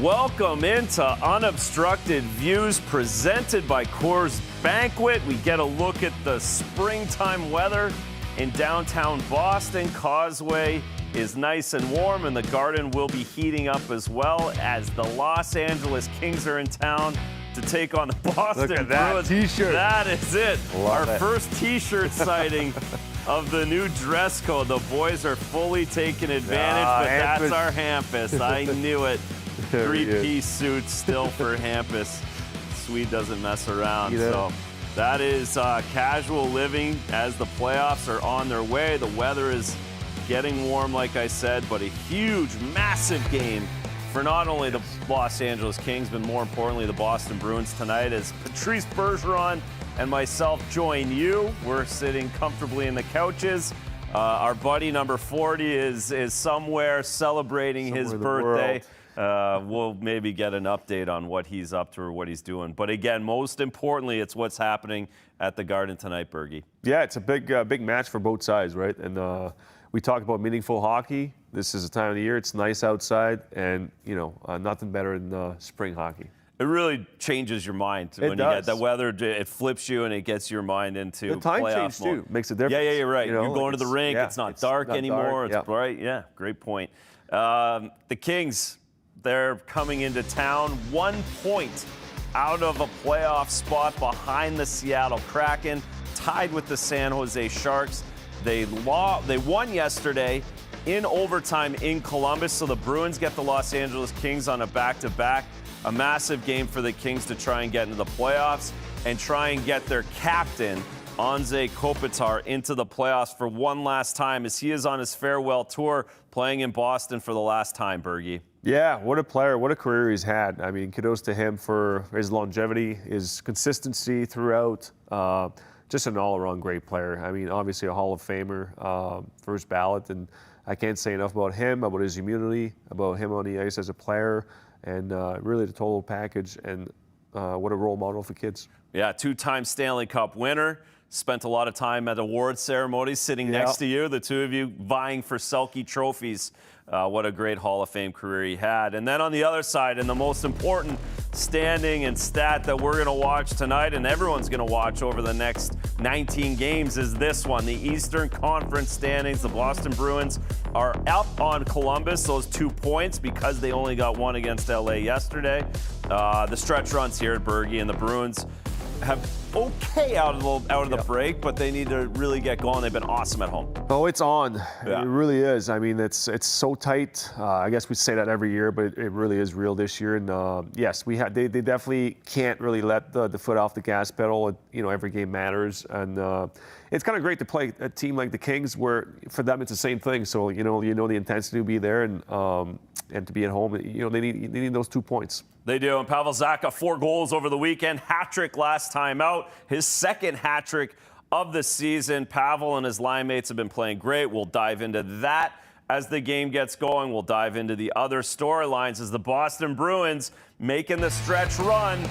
Welcome into Unobstructed Views presented by Coors Banquet. We get a look at the springtime weather in downtown Boston. Causeway is nice and warm, and the Garden will be heating up as well as the Los Angeles Kings are in town to take on the Boston Bruins. Look at that T-shirt. That is it. Love it. First T-shirt sighting of the new dress code. The boys are fully taking advantage, but that's our Hampus. I knew it. Three-piece suits still for Hampus. Swede doesn't mess around. So that is casual living as the playoffs are on their way. The weather is getting warm, like I said, but a huge, massive game for not only the Los Angeles Kings, but more importantly, the Boston Bruins tonight as Patrice, Bergeron, and myself join you. We're sitting comfortably in the couches. Our buddy number 40 is somewhere celebrating his birthday. We'll maybe get an update on what he's up to or what he's doing. But again, most importantly, it's what's happening at the Garden tonight, Bergie. Yeah, it's a big match for both sides, right? And we talk about meaningful hockey. This is the time of the year. It's nice outside, and nothing better than spring hockey. It really changes your mind when you get that weather. It flips you and it gets your mind into the time change too makes a difference. Yeah, you're right. You're going to the rink. It's not dark anymore. It's bright. Yeah, great point. The Kings, they're coming into town 1 point out of a playoff spot behind the Seattle Kraken, tied with the San Jose Sharks. They won yesterday in overtime in Columbus, so the Bruins get the Los Angeles Kings on a back-to-back. A massive game for the Kings to try and get into the playoffs and try and get their captain, Anze Kopitar, into the playoffs for one last time as he is on his farewell tour playing in Boston for the last time, Bergie. Yeah, what a player, what a career he's had. I mean, kudos to him for his longevity, his consistency throughout. Just an all-around great player. I mean, obviously a Hall of Famer, first ballot, and I can't say enough about him, about his immunity, about him on the ice as a player, and really the total package, and what a role model for kids. Yeah, two-time Stanley Cup winner. Spent a lot of time at award ceremonies sitting next to you, the two of you vying for Selke trophies. What a great Hall of Fame career he had. And then on the other side, and the most important standing and stat that we're going to watch tonight, and everyone's going to watch over the next 19 games, is this one. The Eastern Conference standings. The Boston Bruins are up on Columbus, those 2 points, because they only got one against LA yesterday. The stretch runs here at Bergie, and the Bruins have okay out of the break, but they need to really get going. They've been awesome at home. Oh, it's on. Yeah. It really is. I mean, it's so tight. I guess we say that every year, but it really is real this year. And yes, they definitely can't really let the foot off the gas pedal. Every game matters, and it's kind of great to play a team like the Kings, where for them it's the same thing. So the intensity will be there, and to be at home, they need those 2 points. They do. And Pavel Zacha, 4 goals over the weekend. Hat-trick last time out. His second hat-trick of the season. Pavel and his line mates have been playing great. We'll dive into that as the game gets going. We'll dive into the other storylines as the Boston Bruins making the stretch run.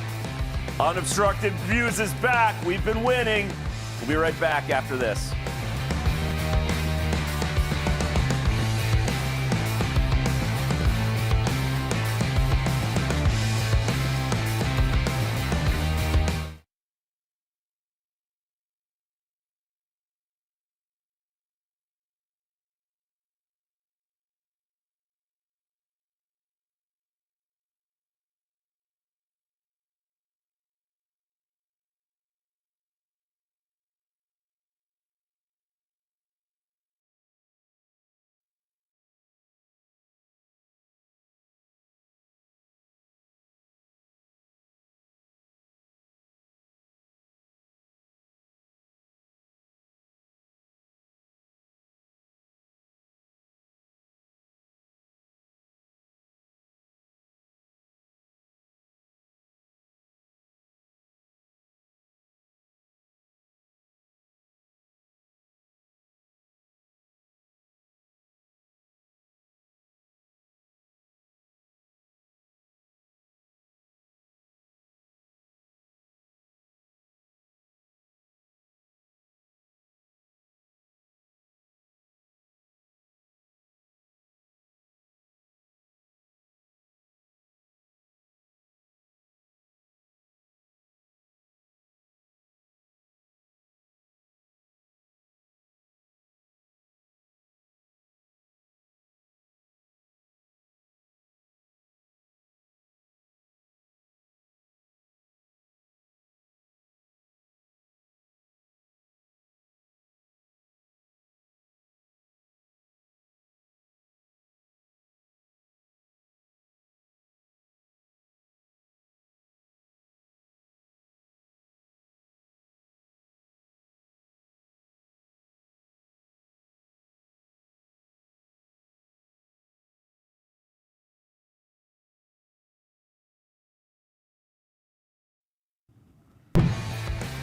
Unobstructed Views is back. We've been winning. We'll be right back after this.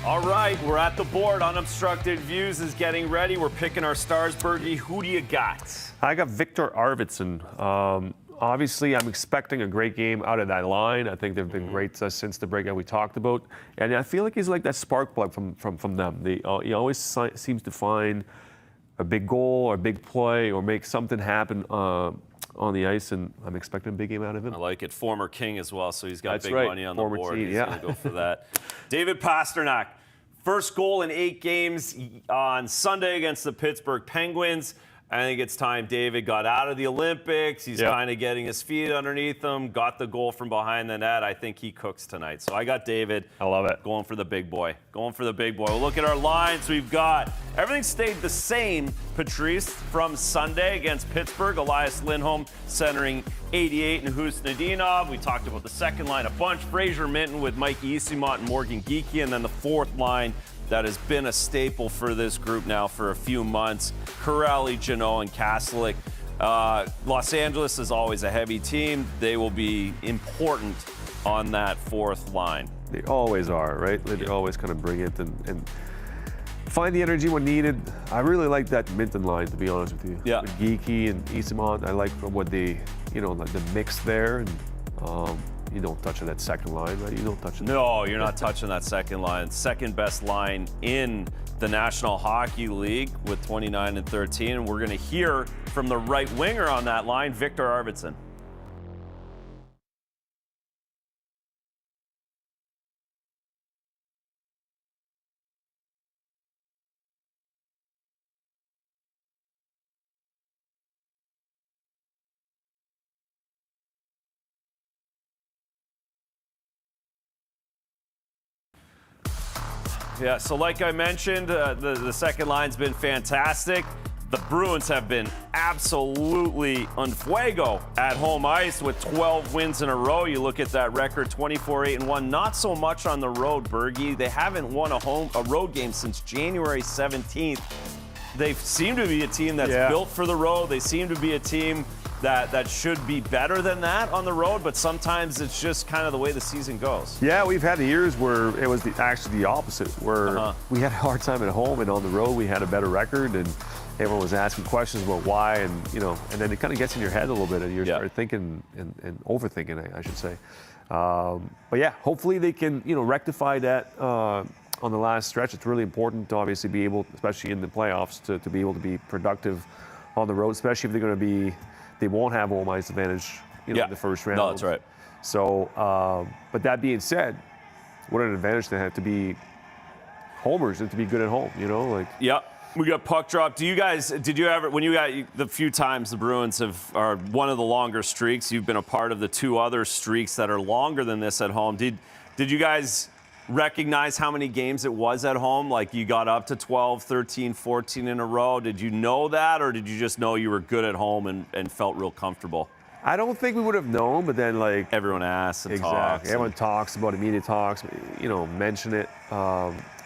All right, we're at the board. Unobstructed Views is getting ready. We're picking our stars. Bergie, who do you got? I got Victor Arvidsson. Obviously, I'm expecting a great game out of that line. I think they've been great since the breakout we talked about. And I feel like he's like that spark plug from them. He always seems to find a big goal or a big play or make something happen on the ice, and I'm expecting a big game out of him. I like it. Former King as well, so he's got That's big right. money on Former the board. team, He's yeah. going to go for that. David Pastrnak, first goal in 8 games on Sunday against the Pittsburgh Penguins. I think it's time David got out of the Olympics. He's kind of getting his feet underneath him, got the goal from behind the net. I think he cooks tonight. So I got David. I love it. Going for the big boy. Going for the big boy. We'll look at our lines. We've got everything stayed the same, Patrice, from Sunday against Pittsburgh. Elias Lindholm centering 88 and Husnudinov. We talked about the second line a bunch. Fraser Minton with Mike Easymont and Morgan Geekie. And then the fourth line that has been a staple for this group now for a few months. Corelli, Janot, and Kastelik. Los Angeles is always a heavy team. They will be important on that fourth line. They always are, right? They always kind of bring it and find the energy when needed. I really like that Minton line, to be honest with you. Yeah. With Geekie and Easymont, I like what they, like the mix there. And you don't touch on that second line, right? You don't touch it. No, you're not touching that second line. Second best line in the National Hockey League with 29 and 13. And we're going to hear from the right winger on that line, Victor Arvidsson. Yeah, so like I mentioned, the second line's been fantastic. The Bruins have been absolutely un fuego at home ice with 12 wins in a row. You look at that record, 24-8-1. Not so much on the road, Bergie. They haven't won a road game since January 17th. They seem to be a team that's built for the road. They seem to be a team that should be better than that on the road, but sometimes it's just kind of the way the season goes. Yeah, we've had years where it was actually the opposite, where we had a hard time at home, and on the road we had a better record, and everyone was asking questions about why, and and then it kind of gets in your head a little bit, and you start thinking and overthinking, I should say. But yeah, hopefully they can rectify that on the last stretch. It's really important to obviously be able, especially in the playoffs, to be able to be productive on the road, especially if they're going to be. They won't have home ice advantage, in the first round. No, that's right. So, but that being said, what an advantage they have to be homers and to be good at home. We got puck drop. Did you ever, when you got the few times the Bruins are one of the longer streaks, you've been a part of the 2 other streaks that are longer than this at home. Did you guys recognize how many games it was at home? Like you got up to 12, 13, 14 in a row. Did you know that, or did you just know you were good at home and felt real comfortable? I don't think we would have known, but then everyone asks and talks. Everyone talks about it, media talks, mention it.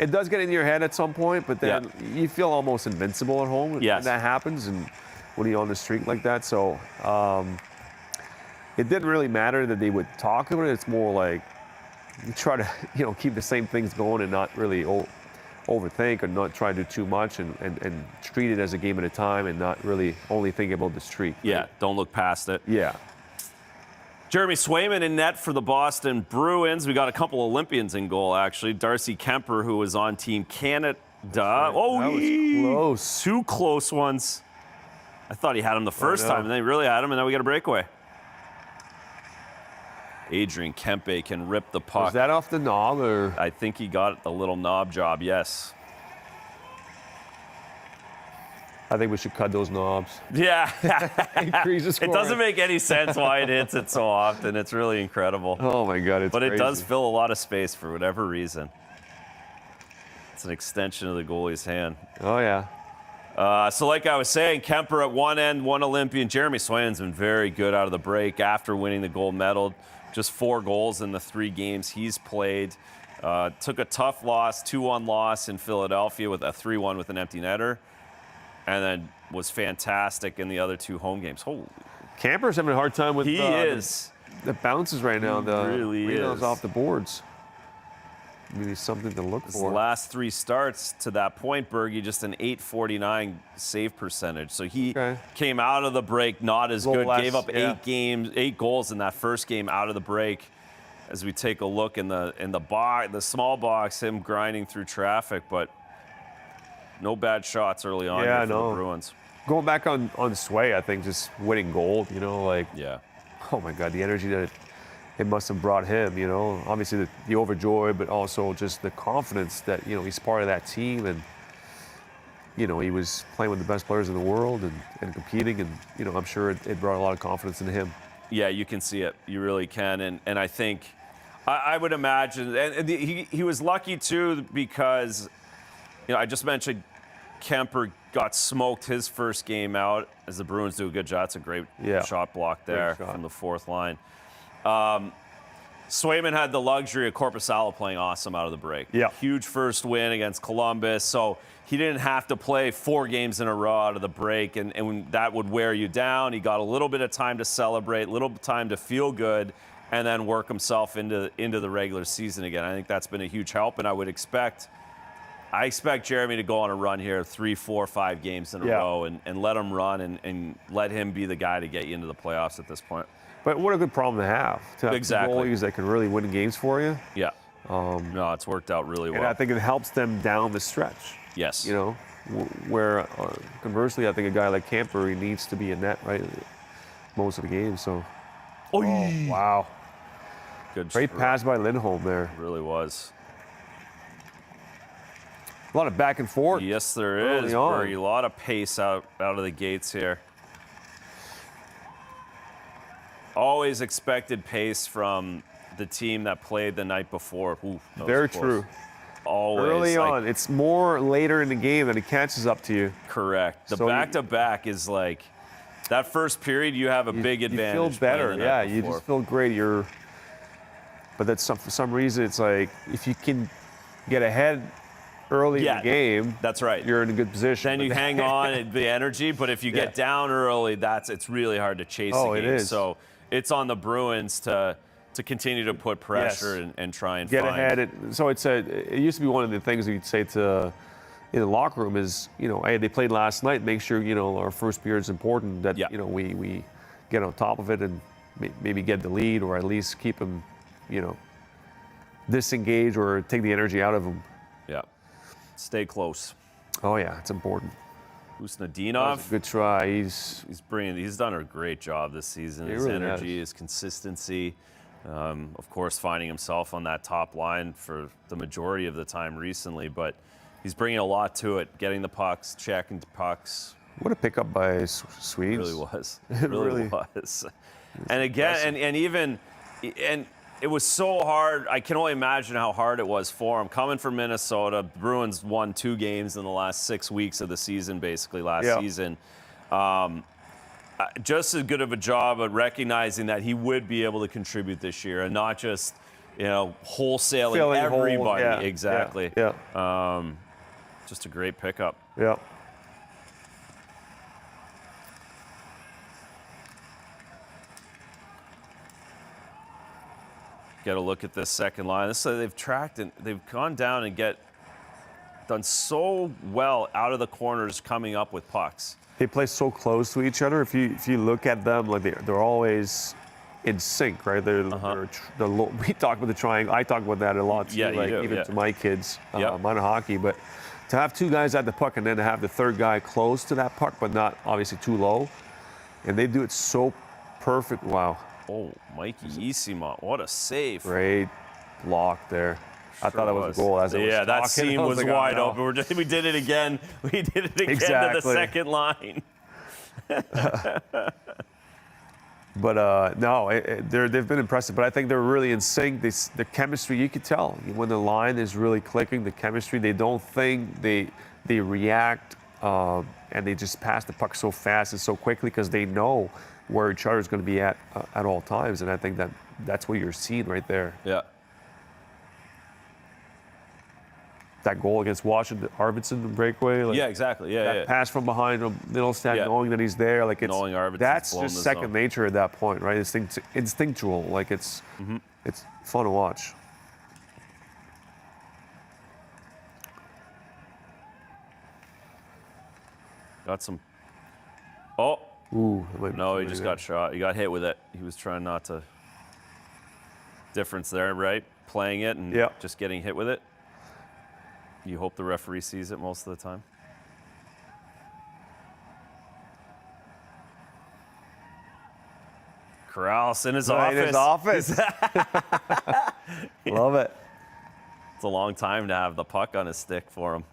It does get in your head at some point, but then you feel almost invincible at home when that happens, and when you're on the streak like that. So it didn't really matter that they would talk about it. It's more like you try to keep the same things going and not really overthink or not try to do too much and treat it as a game at a time and not really only think about the streak. Yeah, don't look past it. Yeah. Jeremy Swayman in net for the Boston Bruins. We got a couple Olympians in goal, actually. Darcy Kemper, who was on Team Canada. Right. Oh, that was close. 2 close ones. I thought he had him the first time, and then he really had him, and then we got a breakaway. Adrian Kempe can rip the puck. Was that off the knob, or? I think he got a little knob job, yes. I think we should cut those knobs. Yeah. Increase the score. It doesn't make any sense why it hits it so often. It's really incredible. Oh, my God, it's crazy. But it does fill a lot of space for whatever reason. It's an extension of the goalie's hand. Oh, yeah. So like I was saying, Kemper at one end, one Olympian. Jeremy Swayman's been very good out of the break after winning the gold medal. Just 4 goals in the 3 games he's played. Took a tough loss, 2-1 loss in Philadelphia with a 3-1 with an empty netter. And then was fantastic in the other 2 home games. Holy. Camper's having a hard time with the bounces right now. He really is off the boards. maybe something to look The for. last 3 starts to that point, Bergie, just an .849 save percentage. So he came out of the break not as good. Less, gave up 8 goals in that first game out of the break. As we take a look in the box, the small box, him grinding through traffic, but no bad shots early on here for the Bruins. Going back on Sway, I think just winning gold, you know, like, oh my God, the energy that it must have brought him, you know, obviously the overjoyed, but also just the confidence that, you know, he's part of that team, and, you know, he was playing with the best players in the world and competing, and, you know, I'm sure it brought a lot of confidence into him. Yeah, you can see it. You really can. And I think, I would imagine, and he was lucky too, because, you know, I just mentioned Kemper got smoked his first game out, as the Bruins do a good job. It's a great shot block there from the fourth line. Swayman had the luxury of Korpisalo playing awesome out of the break. Yeah. Huge first win against Columbus, so he didn't have to play 4 games in a row out of the break, and that would wear you down. He got a little bit of time to celebrate, a little time to feel good, and then work himself into the regular season again. I think that's been a huge help, and I expect Jeremy to go on a run here, 3, 4, 5 games in a row, and let him run and let him be the guy to get you into the playoffs at this point. But what a good problem to have goalies that can really win games for you. Yeah. No, it's worked out really well. And I think it helps them down the stretch. Yes. You know, where conversely, I think a guy like Kemper, he needs to be in net, right, most of the game. So, wow. Great pass by Lindholm there. It really was. A lot of back and forth. Yes, there is, Bergie. A lot of pace out of the gates here. Always expected pace from the team that played the night before. Ooh, very true. Always. Early on. It's more later in the game that it catches up to you. Correct. The back-to-back is like, that first period, you have a big advantage. You feel better, you just feel great. But that's for some reason, it's like, if you can get ahead early in the game, that's right, you're in a good position. Then you hang on the energy, but if you get down early, it's really hard to chase the game. It is. So it's on the Bruins to continue to put pressure and try and get find. ahead. So it used to be one of the things we'd say in the locker room is, you know, hey, they played last night, make sure, you know, our first period is important, that, you know, we get on top of it and maybe get the lead, or at least keep them, you know, disengaged or take the energy out of them. Yeah. Stay close. Oh, yeah, it's important. Usnadinov. Good try. He's brilliant. He's done a great job this season. His really energy, his consistency. Of course, finding himself on that top line for the majority of the time recently, but he's bringing a lot to it, getting the pucks, checking the pucks. What a pickup by Swedes. It really was. It really was. And again, and it was so hard. I can only imagine how hard it was for him. Coming from Minnesota, Bruins won 2 games in the last 6 weeks of the season, basically, last season. Just as good of a job at recognizing that he would be able to contribute this year, and not just, you know, wholesaling everybody. Exactly. Just a great pickup. Yeah. Get a look at this second line. They've tracked and they've gone down and done so well out of the corners coming up with pucks. They play so close to each other. If you look at them, like they're always in sync, right? We talk about the triangle. I talk about that a lot too, even to my kids, minor hockey. But to have 2 guys at the puck and then to have the third guy close to that puck, but not obviously too low, and they do it so perfect. Wow. Oh, Mikey Eyssimont, what a save. Great block there. I thought that was a goal as it was talking. That seam was wide open. We did it again. We did it again to the second line. But no, they've been impressive. But I think they're really in sync. The chemistry, you could tell when the line is really clicking. The chemistry, they don't think, they react, and they just pass the puck so fast and so quickly because they know where each other is going to be at all times. And I think that's what you're seeing right there. Yeah. That goal against Washington, Arvidsson, the breakaway. Exactly. Pass from behind him, Middleton, knowing that he's there. Like knowing Arvidsson's that's just second nature at that point, right? It's instinctual. Like it's fun to watch. Got some. Oh. Ooh. No, he just got shot. He got hit with it. He was trying not to. Difference there, right? Playing it and just getting hit with it. You hope the referee sees it most of the time. Corrales in his office. In his office. Love it. It's a long time to have the puck on his stick for him.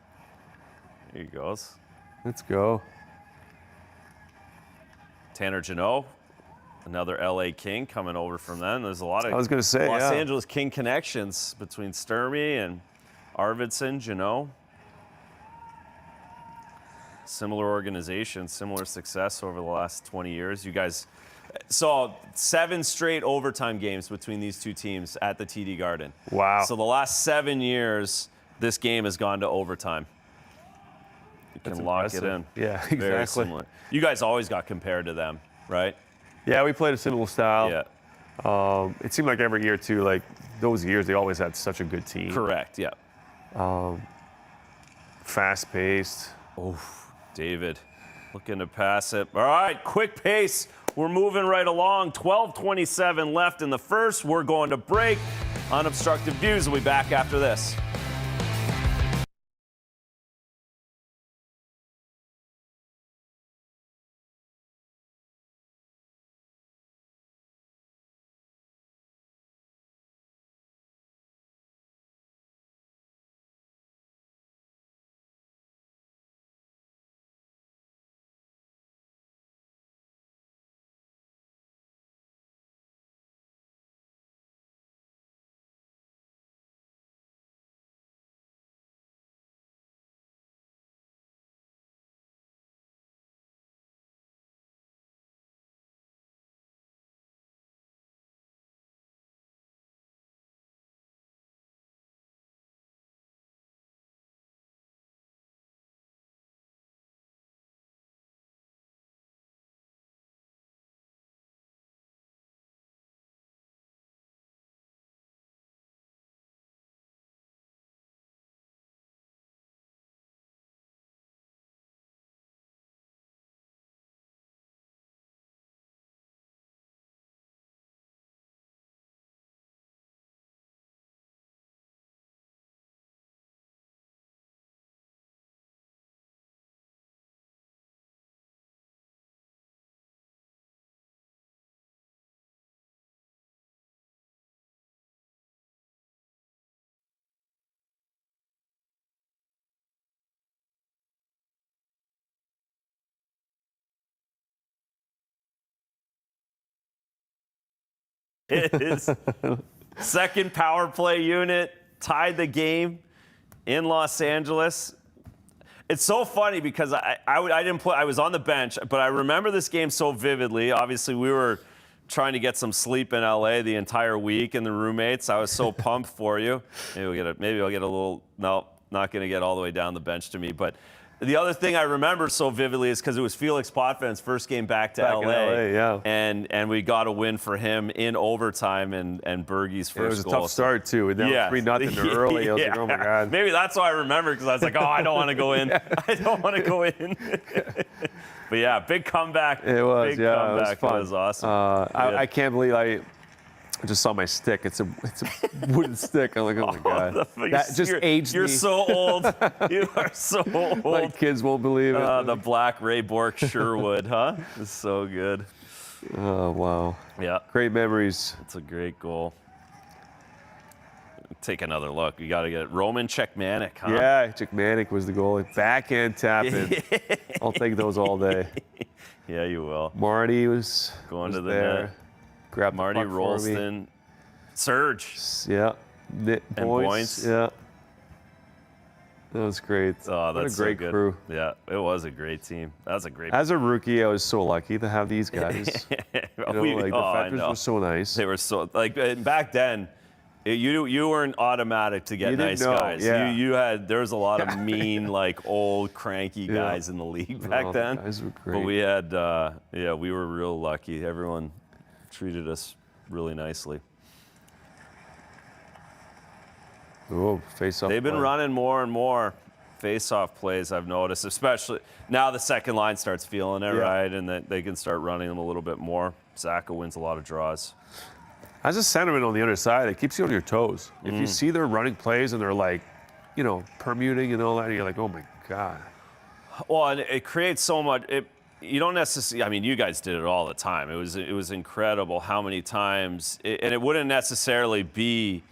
Here he goes. Let's go. Tanner Jeannot, another LA King coming over from them. There's a lot of Los Angeles King connections between Sturmy and Arvidsson, Jeannot. Similar organization, similar success over the last 20 years. You guys saw 7 straight overtime games between these two teams at the TD Garden. Wow. So the last 7 years, this game has gone to overtime. You can lock it in. Yeah, exactly. Very similar. You guys always got compared to them, right? Yeah, we played a similar style. Yeah. It seemed like every year too, like those years, they always had such a good team. Correct, yeah. Fast-paced. Oh, David looking to pass it. All right, quick pace. We're moving right along. 12:27 left in the first. We're going to break. Unobstructed Views will be back after this. His second power play unit tied the game in Los Angeles. It's so funny because I didn't play. I was on the bench, but I remember this game so vividly. Obviously, we were trying to get some sleep in LA the entire week, and the roommates. I was so pumped for you. Maybe I'll get a little. No, not going to get all the way down the bench to me, but. The other thing I remember so vividly is because it was Felix Potvin's first game back to LA, yeah. and we got a win for him in overtime and Bergie's first goal. It was a tough start too. It was 3-0 early. I was like, oh my god. Maybe that's why I remember because I was like, oh, I don't want to go in. I don't want to go in. But yeah, big comeback. It was. Big yeah, comeback. it was fun. It was awesome. I can't believe I just saw my stick. It's a wooden stick. I'm like, oh my god. That just aged me. You're so old. You are so old. My kids won't believe it. The black Ray Bork Sherwood, huh? It's so good. Oh wow. Yeah. Great memories. It's a great goal. Take another look. You got to get it. Roman Czechmanic, huh? Yeah, Czechmanic was the goalie. Backhand tapping. I'll take those all day. Yeah, you will. Marty was going to the there. net. Grab Marty Rolston, Serge. Yeah. And Boyce. Yeah. That was great. Oh, that's what a great so good. crew. Yeah, it was a great team. That was a great. As a rookie, I was so lucky to have these guys. The Fetchers were so nice. They were so back then. You weren't automatic to get nice guys. Yeah. There was a lot of mean, old cranky guys in the league back then. The guys were great. But we had, we were real lucky. Everyone treated us really nicely. Oh, face off. They've been running more and more. face-off plays I've noticed, especially now the second line starts feeling it, right? And that they can start running them a little bit more. Zaka wins a lot of draws. As a centerman on the other side, it keeps you on your toes. If you see they're running plays and they're like, you know, permuting and all that, you're like, oh my God. Well, and it creates so much. You don't necessarily. I mean, you guys did it all the time. It was incredible how many times, and it wouldn't necessarily be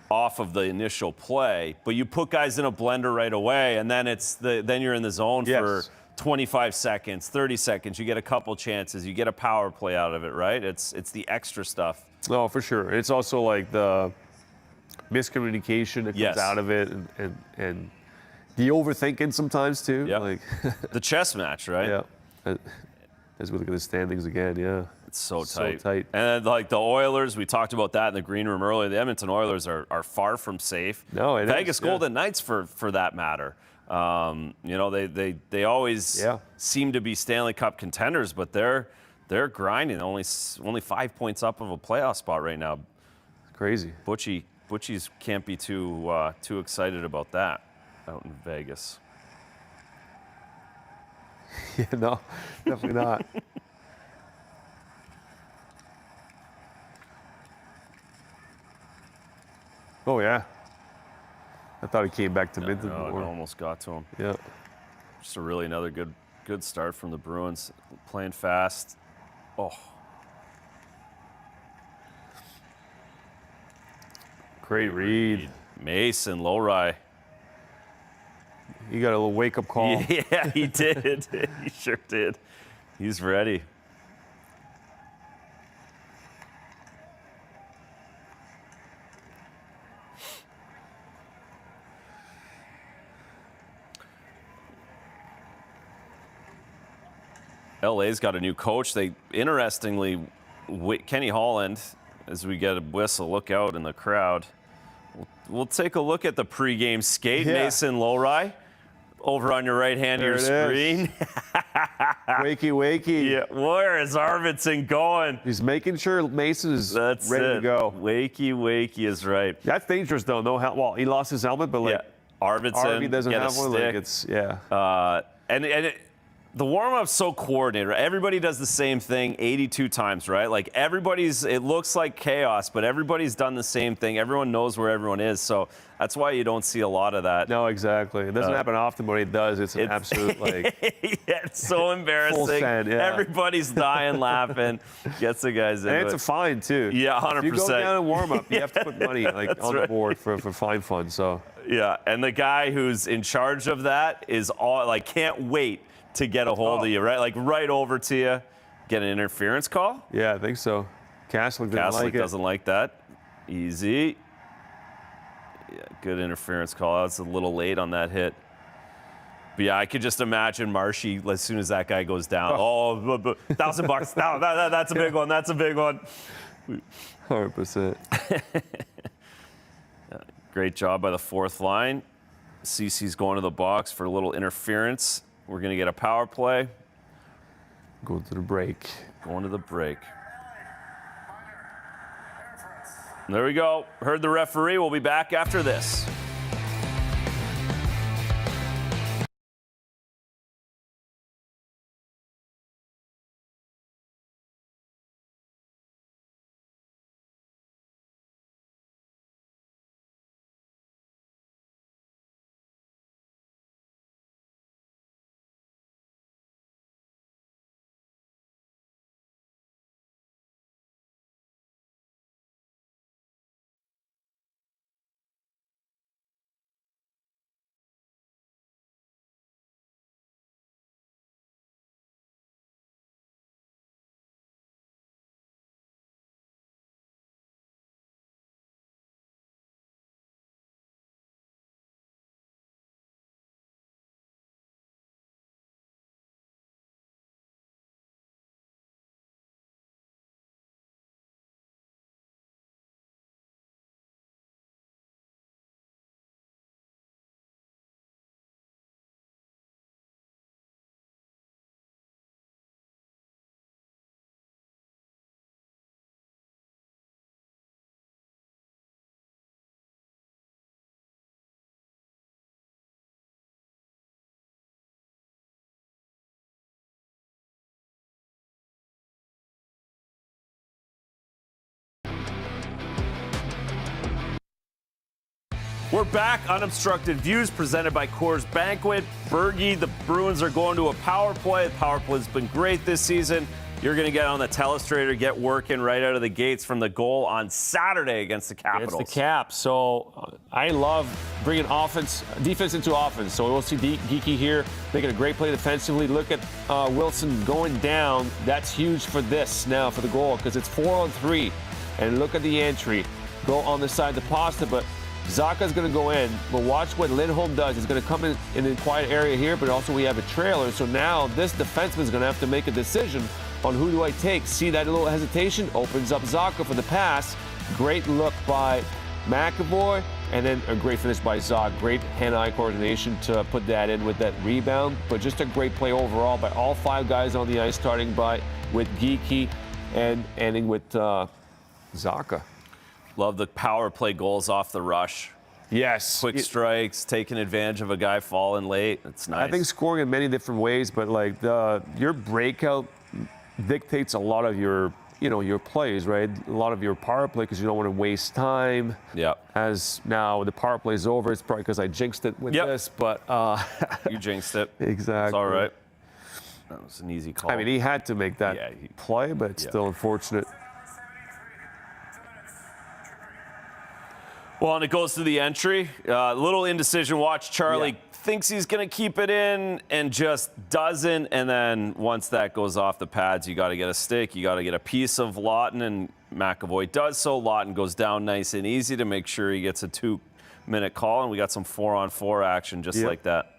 off of the initial play, but you put guys in a blender right away, and then then you're in the zone for 25 seconds, 30 seconds. You get a couple chances. You get a power play out of it, right? It's the extra stuff. No, for sure. It's also like the miscommunication that comes out of it, and the overthinking sometimes too. Yeah. Like the chess match, right? Yeah. As we look at the standings again, it's so tight. So tight. And then, like the Oilers, we talked about that in the green room earlier. The Edmonton Oilers are far from safe. No, Vegas Golden Knights, for that matter. You know, they always seem to be Stanley Cup contenders, but they're grinding. Only 5 points up of a playoff spot right now. Crazy. Butchies can't be too excited about that out in Vegas. Yeah, no, definitely not. Oh, yeah. I thought he came back to Minton more. It almost got to him. Yeah. Just another good start from the Bruins. Playing fast. Oh. Great read. Mason, Lowry. He got a little wake-up call. Yeah, he did. He sure did. He's ready. LA's got a new coach. Interestingly, Kenny Holland, as we get a whistle, look out in the crowd. We'll take a look at the pregame skate. Mason Lowry. Over on your right hand of your screen. Wakey. Yeah, where is Arvidsson going? He's making sure Mason is ready to go. Wakey is right. That's dangerous, though. No helmet. Well, he lost his helmet, but like Arvidsson doesn't get have a one. stick. Like it's the warm-up's so coordinated. Right? Everybody does the same thing 82 times, right? Like it looks like chaos, but everybody's done the same thing. Everyone knows where everyone is, so that's why you don't see a lot of that. No, exactly. It doesn't happen often, but it does. It's an absolute it's so embarrassing. Full send, Everybody's dying laughing. Gets the guys in. And it's a fine too. Yeah, 100%. If you go down and warm up, you have to put money on the board for fine fund. So yeah, and the guy who's in charge of that is can't wait to get a hold of you, right? Like right over to you. Get an interference call? Yeah, I think so. Kaslik doesn't like that. Easy. Yeah, good interference call. That's a little late on that hit. But yeah, I could just imagine Marshy as soon as that guy goes down. $1,000. That's a big one. That's a big one. 100%. Great job by the fourth line. CC's going to the box for a little interference. We're going to get a power play. Going to the break. There we go. Heard the referee. We'll be back after this. We're back. Unobstructed Views presented by Coors Banquet. Bergie, the Bruins are going to a power play. The power play's been great this season. You're going to get on the telestrator, get working right out of the gates from the goal on Saturday against the Capitals. It's the Caps. So I love bringing defense into offense. So we'll see Geeky here making a great play defensively. Look at Wilson going down. That's huge for this now for the goal because it's 4-on-3. And look at the entry. Go on the side of the Pasta, but Zacha's going to go in, but watch what Lindholm does. He's going to come in a quiet area here, but also we have a trailer. So now this defenseman is going to have to make a decision on who do I take. See that little hesitation? Opens up Zacha for the pass. Great look by McAvoy, and then a great finish by Zach. Great hand-eye coordination to put that in with that rebound, but just a great play overall by all 5 guys on the ice, starting with Geeky and ending with Zacha. Love the power play goals off the rush. Yes. Quick strikes, taking advantage of a guy falling late. It's nice. I think scoring in many different ways, but like your breakout dictates a lot of your plays, right? A lot of your power play because you don't want to waste time. Yeah. As now the power play's over, it's probably because I jinxed it with this, but you jinxed it. Exactly. It's all right. That was an easy call. I mean, he had to make that play, but it's still unfortunate. Well, and it goes to the entry. Little indecision. Watch Charlie thinks he's going to keep it in and just doesn't. And then once that goes off the pads, you got to get a stick. You got to get a piece of Lawton, and McAvoy does so. Lawton goes down nice and easy to make sure he gets a 2-minute call, and we got some 4-on-4 action just like that.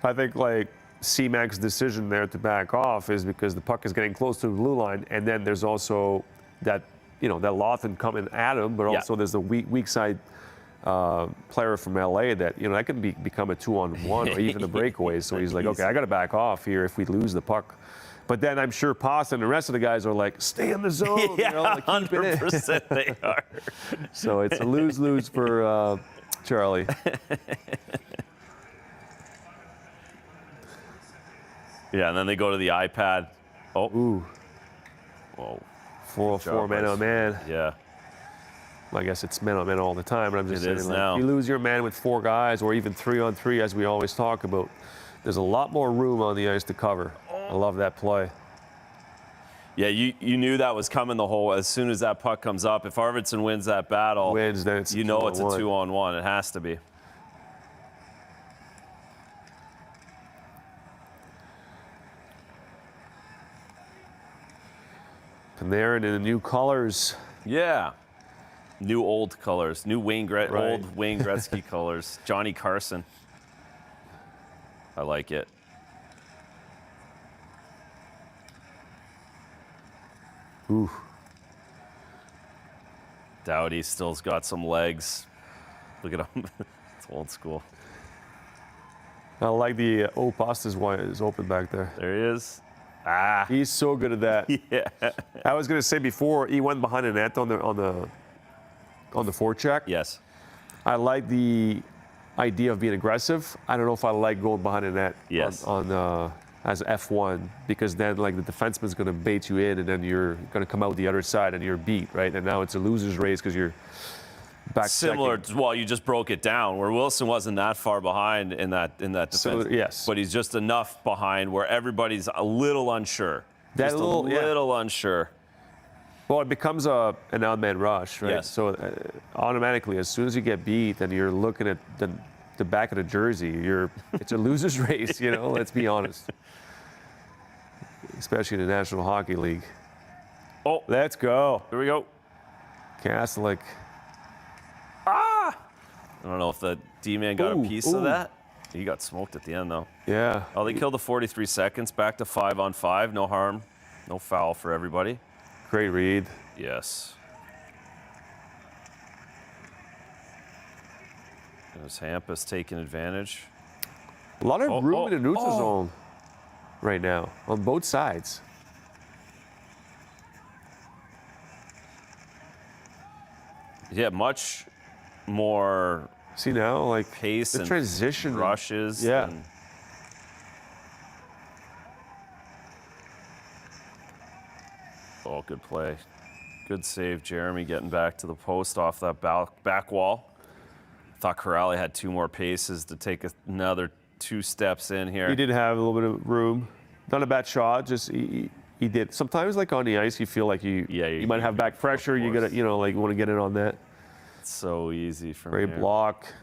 I think like C-Mac's decision there to back off is because the puck is getting close to the blue line, and then there's also that that Lawton coming at him, but also there's the weak side player from LA that that can become a 2-on-1 or even a breakaway. So he's like, okay, I got to back off here if we lose the puck. But then I'm sure Pasta and the rest of the guys are like, stay in the zone. Like, 100% they are. So it's a lose-lose for Charlie. Yeah, and then they go to the iPad. Oh. Ooh. Whoa. 4-on-4 man-on-man. Yeah. I guess it's man-on-man all the time, but I'm just saying, now. If you lose your man with 4 guys or even 3-on-3, as we always talk about, there's a lot more room on the ice to cover. I love that play. Yeah, you knew that was coming the whole. As soon as that puck comes up, if Arvidsson wins that battle, then it's it's a 2-on-1. It has to be. Panarin in the new colors. Yeah. New old colors. New old Wayne Gretzky colors. Johnny Carson. I like it. Ooh. Doughty still's got some legs. Look at him. It's old school. I like the Pasta's one is open back there. There he is. He's so good at that. Yeah. I was gonna say before he went behind the net on the forecheck. Yes. I like the idea of being aggressive. I don't know if I like going behind the net as F1 because then like the defenseman's gonna bait you in and then you're gonna come out the other side and you're beat, right? And now it's a loser's race because you're back similar second. to, well, you just broke it down where Wilson wasn't that far behind in that defense. Yes. But he's just enough behind where everybody's a little unsure. That just a little unsure. Well, it becomes an odd-man rush, right? Yes. So automatically, as soon as you get beat and you're looking at the back of the jersey, it's a loser's race, let's be honest. Especially in the National Hockey League. Oh, let's go. Here we go. Castlick. I don't know if the D-man got a piece of that. He got smoked at the end, though. Yeah. Oh, they killed the 43 seconds. Back to 5-on-5. No harm. No foul for everybody. Great read. Yes. There's Hampus taking advantage. A lot of room in the neutral zone right now on both sides. Yeah, much more. See now, like pace the and transition rushes. Yeah. And good play. Good save, Jeremy, getting back to the post off that back wall. Thought Corrali had 2 more paces to take another 2 steps in here. He did have a little bit of room. Not a bad shot. Just he did. Sometimes like on the ice, you feel like you might have back pressure. You gotta like you want to get in on that. It's so easy from Great here. block.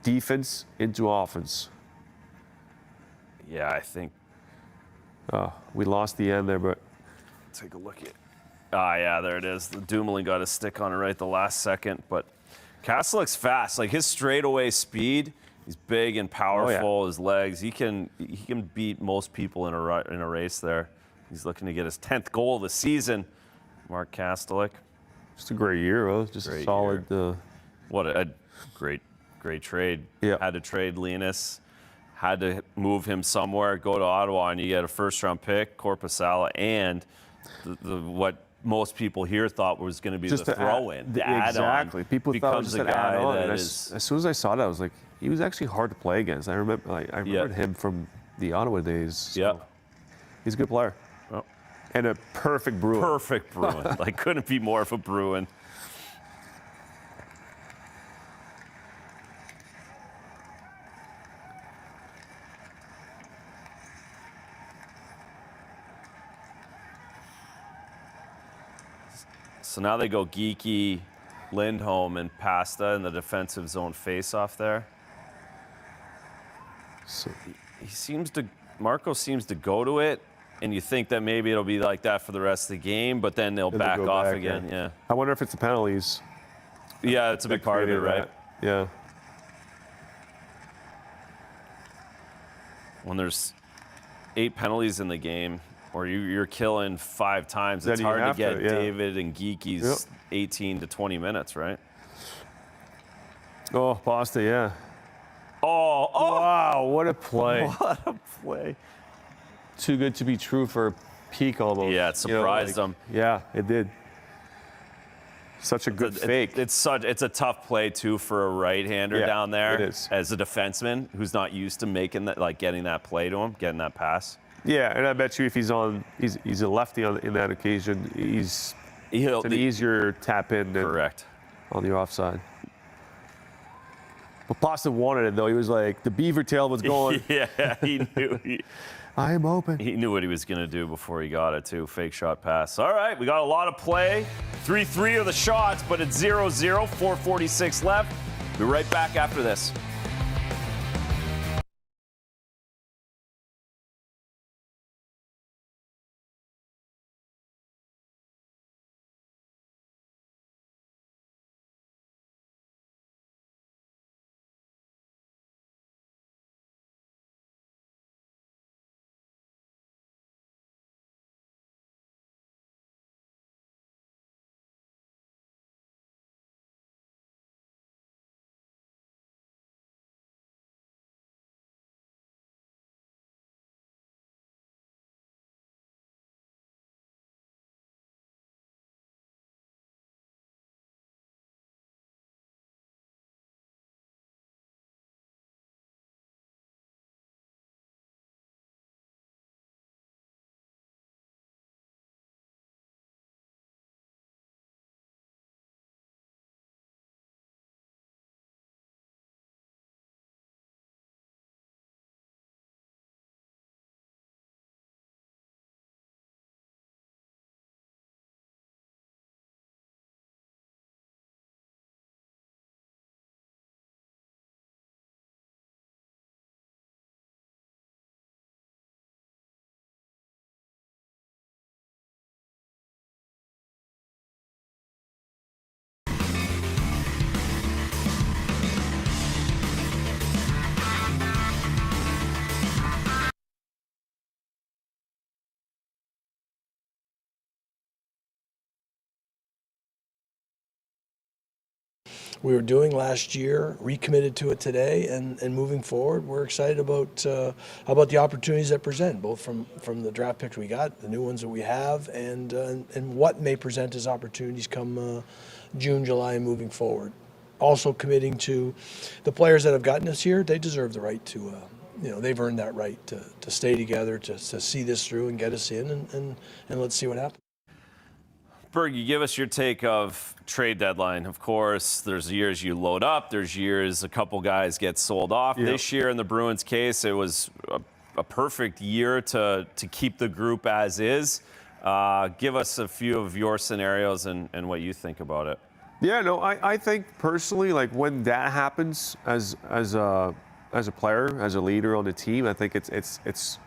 Defense into offense. Yeah, I think. We lost the end there, but Take a look at. Yeah, there it is. The Dumoulin got a stick on it right the last second, but Kastelik's fast. Like his straightaway speed, he's big and powerful. His legs, he can beat most people in a race there. He's looking to get his 10th goal of the season. Mark Kastelik. just a great year. Huh? Just Great a solid. What a great trade. Yeah. Had to trade Linus. Had to move him somewhere. Go to Ottawa, and you get a first-round pick, Korpisalo, and what most people here thought was going to be just the throw-in, the add-on. Exactly. People thought it was just an add-on. And as soon as I saw that, I was like, he was actually hard to play against. I remember him from the Ottawa days. So Yeah. he's a good player. Oh. And a perfect Bruin. Perfect Bruin. Like, couldn't be more of a Bruin. So now they go Geeky, Lindholm, and Pasta in the defensive zone face-off there. So, Marco seems to go to it, and you think that maybe it'll be like that for the rest of the game, but then they'll back off again. Yeah. I wonder if it's the penalties. Yeah, it's a big part of it, right? Yeah. When there's 8 penalties in the game, or you're killing 5 times, it's hard to get David and Geeky's 18 to 20 minutes, right? Oh, Boston, yeah. Oh! Wow, what a play. What a play. Too good to be true for a peak almost. Yeah, it surprised them. Yeah, it did. Such a good fake. It's a tough play too for a right-hander down there. It is. As a defenseman who's not used to making that, like getting that play to him, getting that pass. Yeah, and I bet you if he's a lefty in that occasion, it's an easier tap in than Correct. on the offside. But Boston wanted it though. He was like, the beaver tail was going. Yeah, he knew. I am open. He knew what he was going to do before he got it, too. Fake shot pass. All right, we got a lot of play. 3-3 are the shots, but it's 0-0, 4:46 left. Be right back after this. we were doing last year, recommitted to it today, and moving forward, we're excited about the opportunities that present, both from the draft picks we got, the new ones that we have, and what may present as opportunities come June, July, and moving forward. Also committing to the players that have gotten us here, they deserve the right to, they've earned that right to stay together, to see this through and get us in, and let's see what happens. Bergie, give us your take of trade deadline. Of course, there's years you load up. There's years a couple guys get sold off. Yep. This year in the Bruins' case, it was a perfect year to keep the group as is. Give us a few of your scenarios and what you think about it. Yeah, no, I think personally, like when that happens as a player, as a leader on the team, I think it's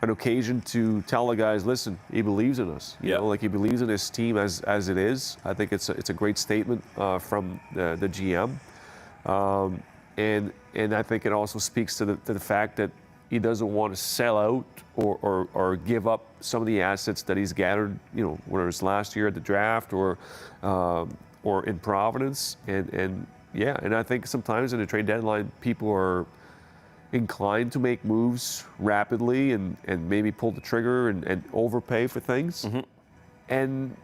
an occasion to tell the guys, listen, he believes in us. You know, like he believes in his team as it is. I think it's a great statement from the GM, and I think it also speaks to the fact that he doesn't want to sell out or give up some of the assets that he's gathered. You know, whether it's last year at the draft or in Providence, and I think sometimes in the trade deadline, people are inclined to make moves rapidly and maybe pull the trigger and overpay for things. Mm-hmm. And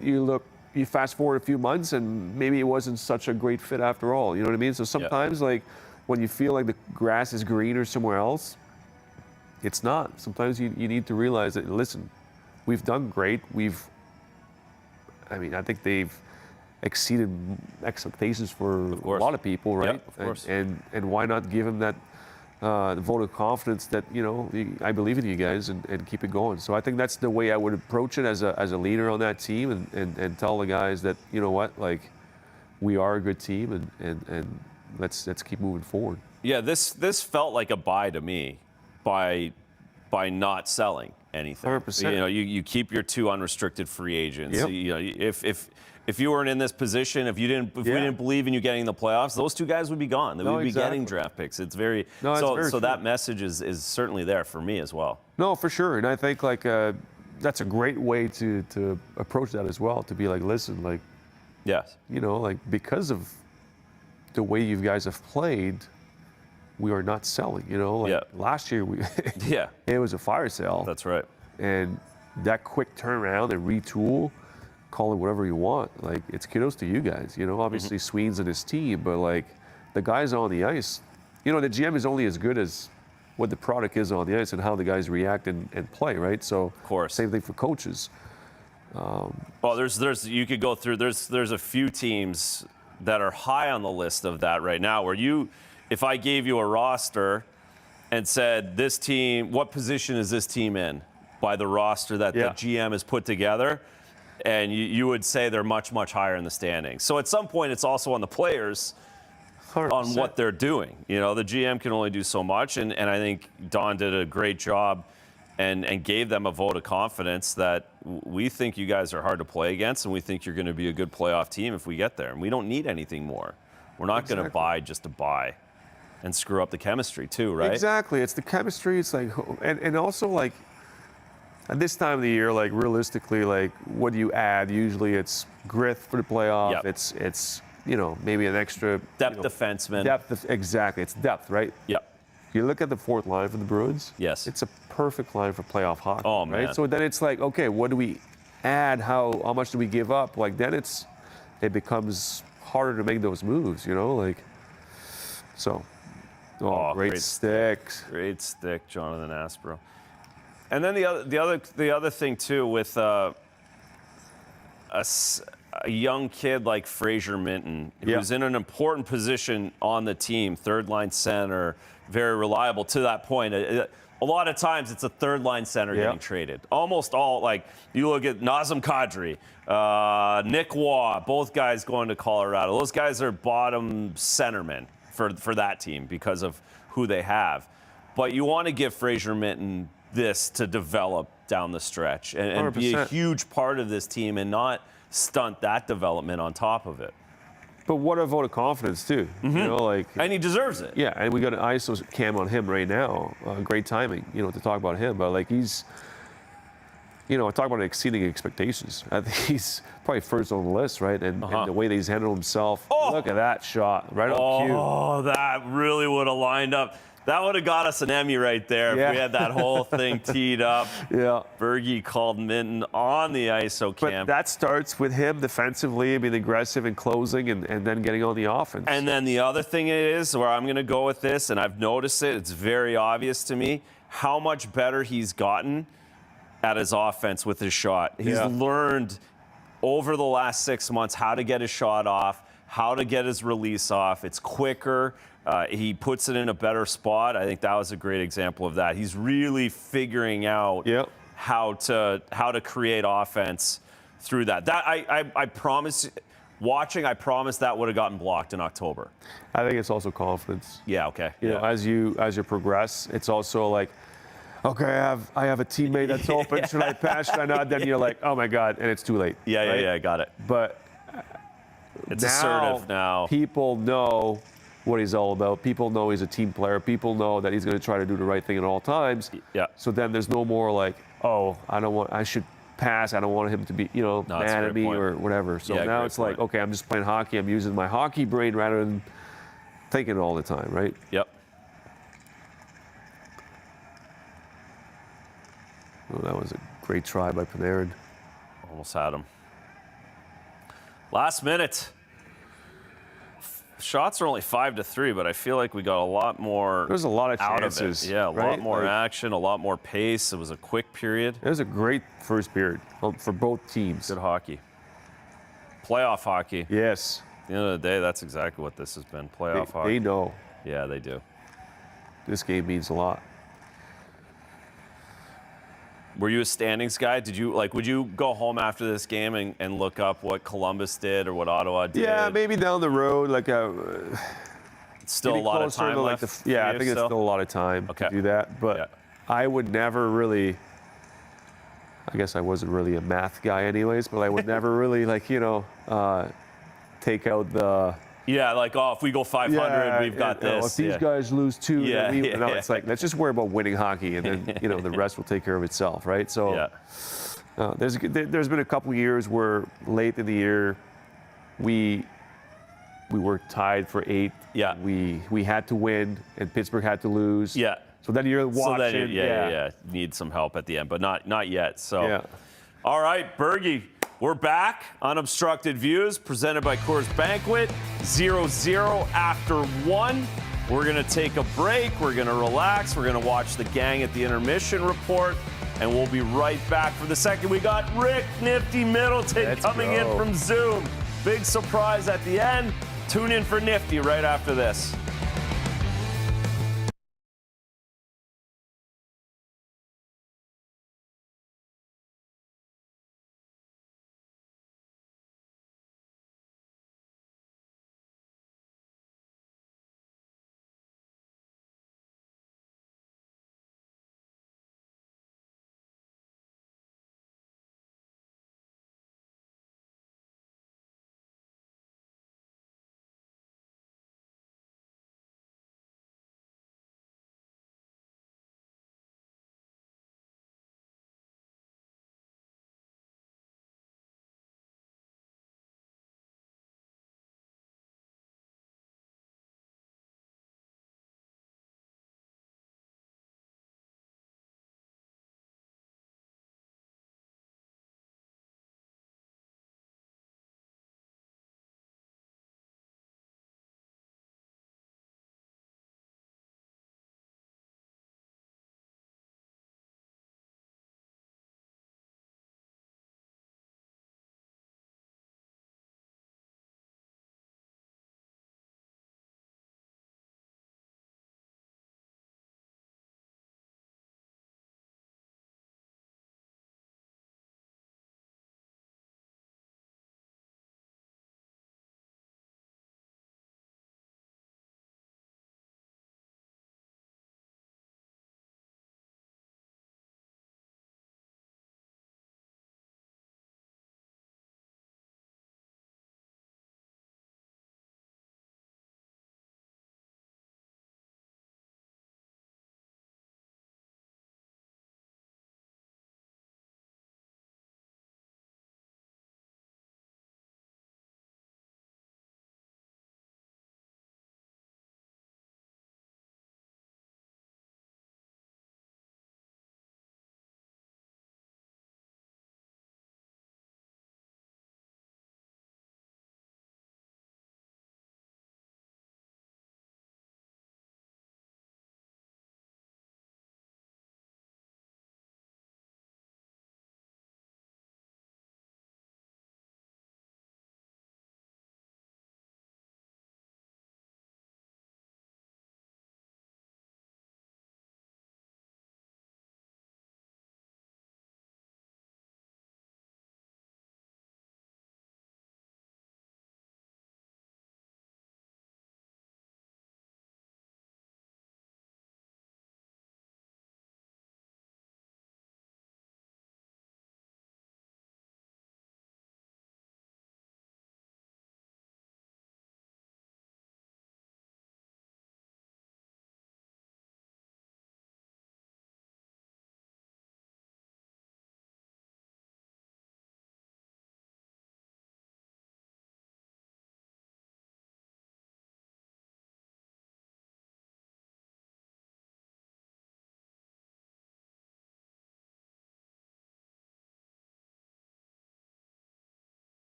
you fast forward a few months and maybe it wasn't such a great fit after all. You know what I mean? So sometimes like when you feel like the grass is greener somewhere else, it's not. Sometimes you need to realize that, listen, we've done great. I think they've exceeded expectations for a lot of people, right? Of course. And why not give them that vote of confidence that, you know, I believe in you guys and keep it going. So I think that's the way I would approach it as a leader on that team and tell the guys that, you know what, like we are a good team and let's keep moving forward. Yeah, this felt like a buy to me by not selling anything. 100%. You know, you keep your 2 unrestricted free agents. Yep. You know, if you weren't in this position, if we didn't believe in you getting the playoffs, those 2 guys would be gone. They would be getting draft picks. It's very so that message is certainly there for me as well. No, for sure. And I think like that's a great way to approach that as well. To be like, listen, like, yes, you know, like because of the way you guys have played, we are not selling. You know, like last year it was a fire sale. That's right. And that quick turnaround and retool, call it whatever you want. Like, it's kudos to you guys. You know, obviously Sween's and his team, but like the guys on the ice, you know, the GM is only as good as what the product is on the ice and how the guys react and play, right? So, of course, same thing for coaches. Well, there's you could go through. There's a few teams that are high on the list of that right now. Where if I gave you a roster and said this team, what position is this team in by the roster that the GM has put together? And you would say they're much, much higher in the standings. So at some point, it's also on the players 100%. On what they're doing. You know, the GM can only do so much. And I think Don did a great job and gave them a vote of confidence that we think you guys are hard to play against, and we think you're going to be a good playoff team if we get there. And we don't need anything more. We're not going to buy just to buy and screw up the chemistry too, right? Exactly. It's the chemistry. It's like, and also like, at this time of the year, like realistically, like what do you add? Usually it's grit for the playoff. Yep. It's you know, maybe an extra depth defenseman. Exactly. It's depth, right? Yep. You look at the 4th line for the Bruins. Yes. It's a perfect line for playoff hockey. Oh man. Right? So then it's like, okay, what do we add? How much do we give up? Like then it becomes harder to make those moves, you know, like so. Oh, great stick. Great stick, Jonathan Aspro. And then the other thing too with a young kid like Fraser Minton, who's in an important position on the team, 3rd line center, very reliable to that point. A lot of times it's a 3rd line center getting traded. Almost all, like you look at Nazem Kadri, Nick Waugh, both guys going to Colorado. Those guys are bottom centermen for that team because of who they have. But you want to give Fraser Minton this to develop down the stretch and be a huge part of this team and not stunt that development on top of it. But what a vote of confidence too. You know, like, and he deserves it. Yeah, and we got an ISO cam on him right now. Great timing, you know, to talk about him. But like he's, you know, talk about exceeding expectations. I think he's probably first on the list, right? And the way that he's handled himself. Oh. Look at that shot, right on cue. Oh, that really would have lined up. That would have got us an Emmy right there if we had that whole thing teed up. Yeah. Bergie called Minton on the ISO cam. But that starts with him defensively, being aggressive and closing and then getting on the offense. And then the other thing is, where I'm going to go with this, and I've noticed it, it's very obvious to me, how much better he's gotten at his offense with his shot. He's learned over the last 6 months how to get his shot off, how to get his release off. It's quicker. He puts it in a better spot. I think that was a great example of that. He's really figuring out how to create offense through that. That I promise. Watching, I promise that would have gotten blocked in October. I think it's also confidence. Yeah. Okay. You know, as you progress, it's also like, okay, I have a teammate that's open. Should I pass? Should I not? Then you're like, oh my God, and it's too late. Yeah. Right? Yeah. Got it. But it's assertive now. People know what he's all about. People know he's a team player. People know that he's going to try to do the right thing at all times. Yeah. So then there's no more like, oh, I should pass. I don't want him to be, mad at me or whatever. So now it's like, okay, I'm just playing hockey. I'm using my hockey brain rather than thinking all the time, right? Yep. Oh, that was a great try by Panarin. Almost had him. Last minute. Shots are only 5-3, but I feel like we got a lot more. There's a lot of out chances. Of it. Yeah, a right? lot more action, a lot more pace. It was a quick period. It was a great first period for both teams. Good hockey. Playoff hockey. Yes. At the end of the day, that's exactly what this has been. Playoff hockey. They know. Yeah, they do. This game means a lot. Were you a standings guy? Would you go home after this game and look up what Columbus did or what Ottawa did? Yeah, maybe down the road, like still a lot of time left. I think it's still a lot of time to do that. But I would never really. I guess I wasn't really a math guy, anyways. But I would never really take out the. Yeah, if we go 500, we've got this. If these guys lose two, it's like, let's just worry about winning hockey, and then the rest will take care of itself, right? So there's been a couple years where late in the year we were tied for 8th. Yeah. We had to win, and Pittsburgh had to lose. Yeah. So then you're watching. You need some help at the end, but not yet. So, all right, Bergie. We're back. Unobstructed Views, presented by Coors Banquet. 0-0 after 1. We're going to take a break. We're going to relax. We're going to watch the gang at the intermission report. And we'll be right back for the second. We got Rick Nifty Middleton coming in from Zoom. Big surprise at the end. Tune in for Nifty right after this.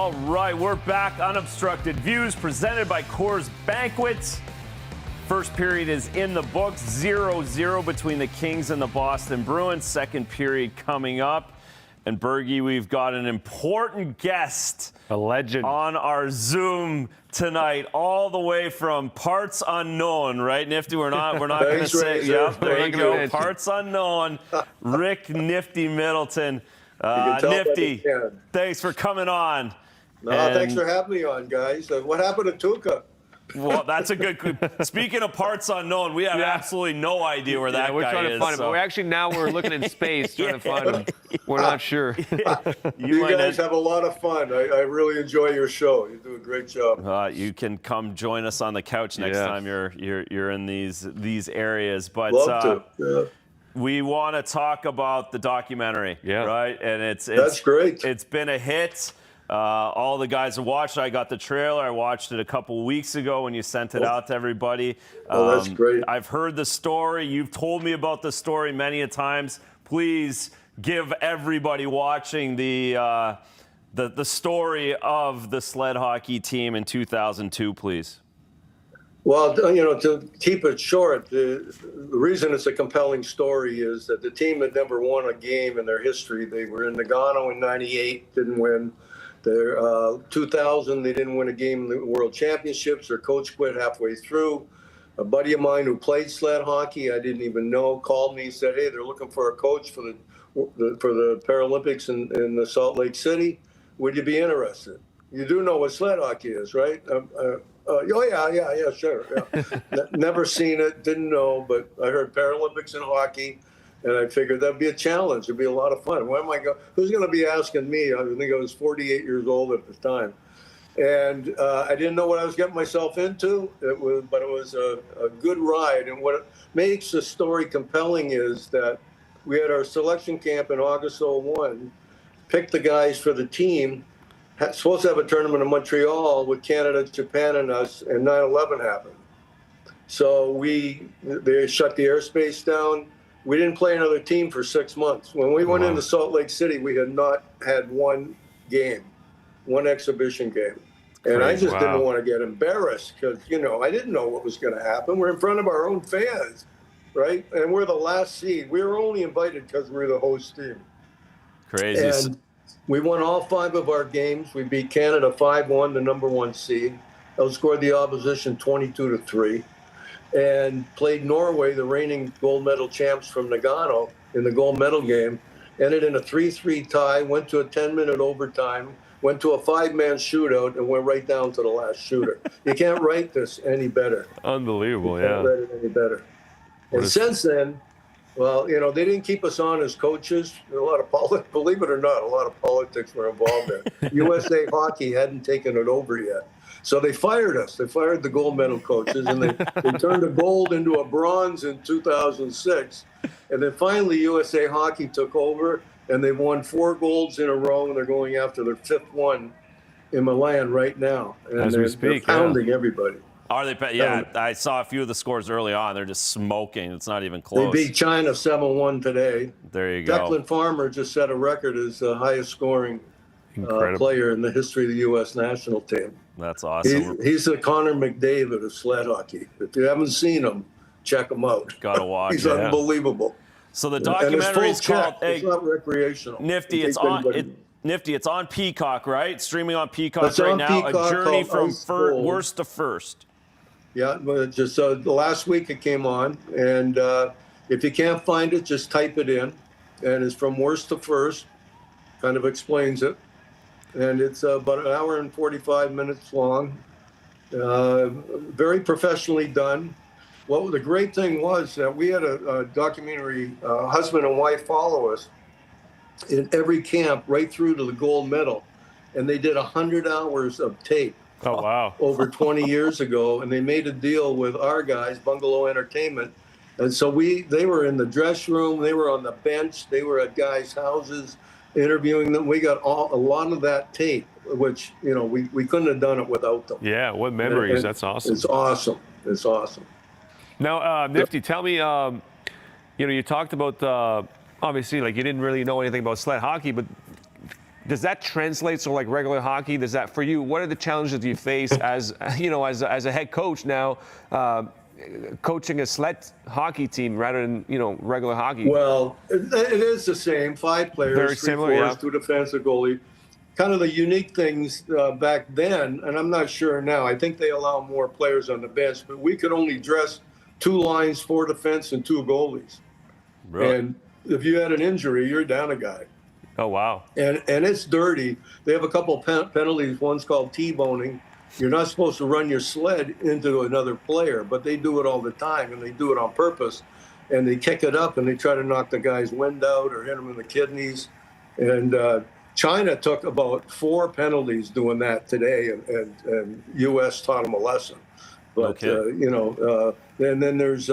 All right, we're back. Unobstructed Views presented by Coors Banquet. First period is in the books, 0-0 between the Kings and the Boston Bruins. Second period coming up. And Bergie, we've got an important guest. A legend. On our Zoom tonight, all the way from parts unknown, right, Nifty? We're not going to say, yep, there you go, parts unknown. Rick Nifty Middleton. Nifty, thanks for coming on. No, thanks for having me on, guys. What happened to Tuukka? Well, that's a good. Speaking of parts unknown, we have absolutely no idea where that guy is. We're trying to find him, but we're looking in space trying to find him. We're not sure. You guys have a lot of fun. I really enjoy your show. You do a great job. You can come join us on the couch next time you're in these areas. But love to. We want to talk about the documentary, right? And that's great. It's been a hit. All the guys have watched it. I got the trailer. I watched it a couple of weeks ago when you sent it out to everybody. That's great. I've heard the story. You've told me about the story many a times. Please give everybody watching the story of the sled hockey team in 2002, please. Well, to keep it short, the reason it's a compelling story is that the team had never won a game in their history. They were in Nagano in '98, didn't win. Their 2000, they didn't win a game in the World Championships. Their coach quit halfway through. A buddy of mine who played sled hockey, I didn't even know, called me and said, "Hey, they're looking for a coach for the Paralympics in the Salt Lake City. Would you be interested? You do know what sled hockey is, right?" Yeah, sure. Yeah. Never seen it, didn't know, but I heard Paralympics and hockey. And I figured that'd be a challenge. It'd be a lot of fun. Who's going to be asking me? I think I was 48 years old at the time. And I didn't know what I was getting myself into. But it was a good ride. And what makes the story compelling is that we had our selection camp in August '01, picked the guys for the team, supposed to have a tournament in Montreal with Canada, Japan, and us, and 9/11 happened. So they shut the airspace down. We didn't play another team for 6 months. When we went into Salt Lake City, we had not had one exhibition game. And I just didn't want to get embarrassed because, I didn't know what was going to happen. We're in front of our own fans, right? And we're the last seed. We were only invited because we were the host team. Crazy. And we won all 5 of our games. We beat Canada 5-1, the number 1 seed. Outscored the opposition 22-3. And played Norway, the reigning gold medal champs from Nagano, in the gold medal game. Ended in a 3-3 tie, went to a 10-minute overtime, went to a 5-man shootout, and went right down to the last shooter. You can't write this any better. Unbelievable, you can't write it any better. And since then, well, they didn't keep us on as coaches. A lot of believe it or not, a lot of politics were involved there. USA Hockey hadn't taken it over yet. So they fired us. They fired the gold medal coaches, and they turned a gold into a bronze in 2006. And then finally, USA Hockey took over, and they've won 4 golds in a row, and they're going after their 5th one in Milan right now. And as we speak, they're pounding everybody. Are they? Yeah, I saw a few of the scores early on. They're just smoking. It's not even close. They beat China 7-1 today. There you go. Declan Farmer just set a record as the highest scoring player in the history of the U.S. national team. That's awesome. He's the Connor McDavid of sled hockey. If you haven't seen him, check him out. Gotta watch. He's unbelievable. So the documentary is called. It's not recreational. Nifty. It's on. Nifty. It's on Peacock, right? Streaming on Peacock right now. Peacock, a journey from worst to first. Yeah, but just the last week it came on, and if you can't find it, just type it in, and it's from worst to first. Kind of explains it. And it's about an hour and 45 minutes long. Very professionally done. Well, the great thing was that we had a documentary husband and wife follow us in every camp right through to the gold medal. And they did 100 hours of tape. Oh, wow. Over 20 years ago. And they made a deal with our guys, Bungalow Entertainment. And so they were in the dress room. They were on the bench. They were at guys' houses, interviewing them. We got a lot of that tape, which, we couldn't have done it without them. Yeah, what memories. And that's awesome. It's awesome. It's awesome. Now, Nifty, tell me, you talked about, obviously, like you didn't really know anything about sled hockey, but does that translate to like regular hockey? Does that, for you, what are the challenges you face as, you know, as a head coach now, coaching a sled hockey team rather than, you know, regular hockey? Well, it is the same. 5 players, Very 3 similar, forwards, yeah. 2 defensive goalie. Kind of the unique things back then, and I'm not sure now. I think they allow more players on the bench, but we could only dress 2 lines, 4 defense, and 2 goalies. Really? And if you had an injury, you're down a guy. Oh, wow. And it's dirty. They have a couple penalties. One's called T-boning. You're not supposed to run your sled into another player, but they do it all the time, and they do it on purpose. And they kick it up, and they try to knock the guy's wind out or hit him in the kidneys. And China took about 4 penalties doing that today, and U.S. taught them a lesson. But, you know, and then there's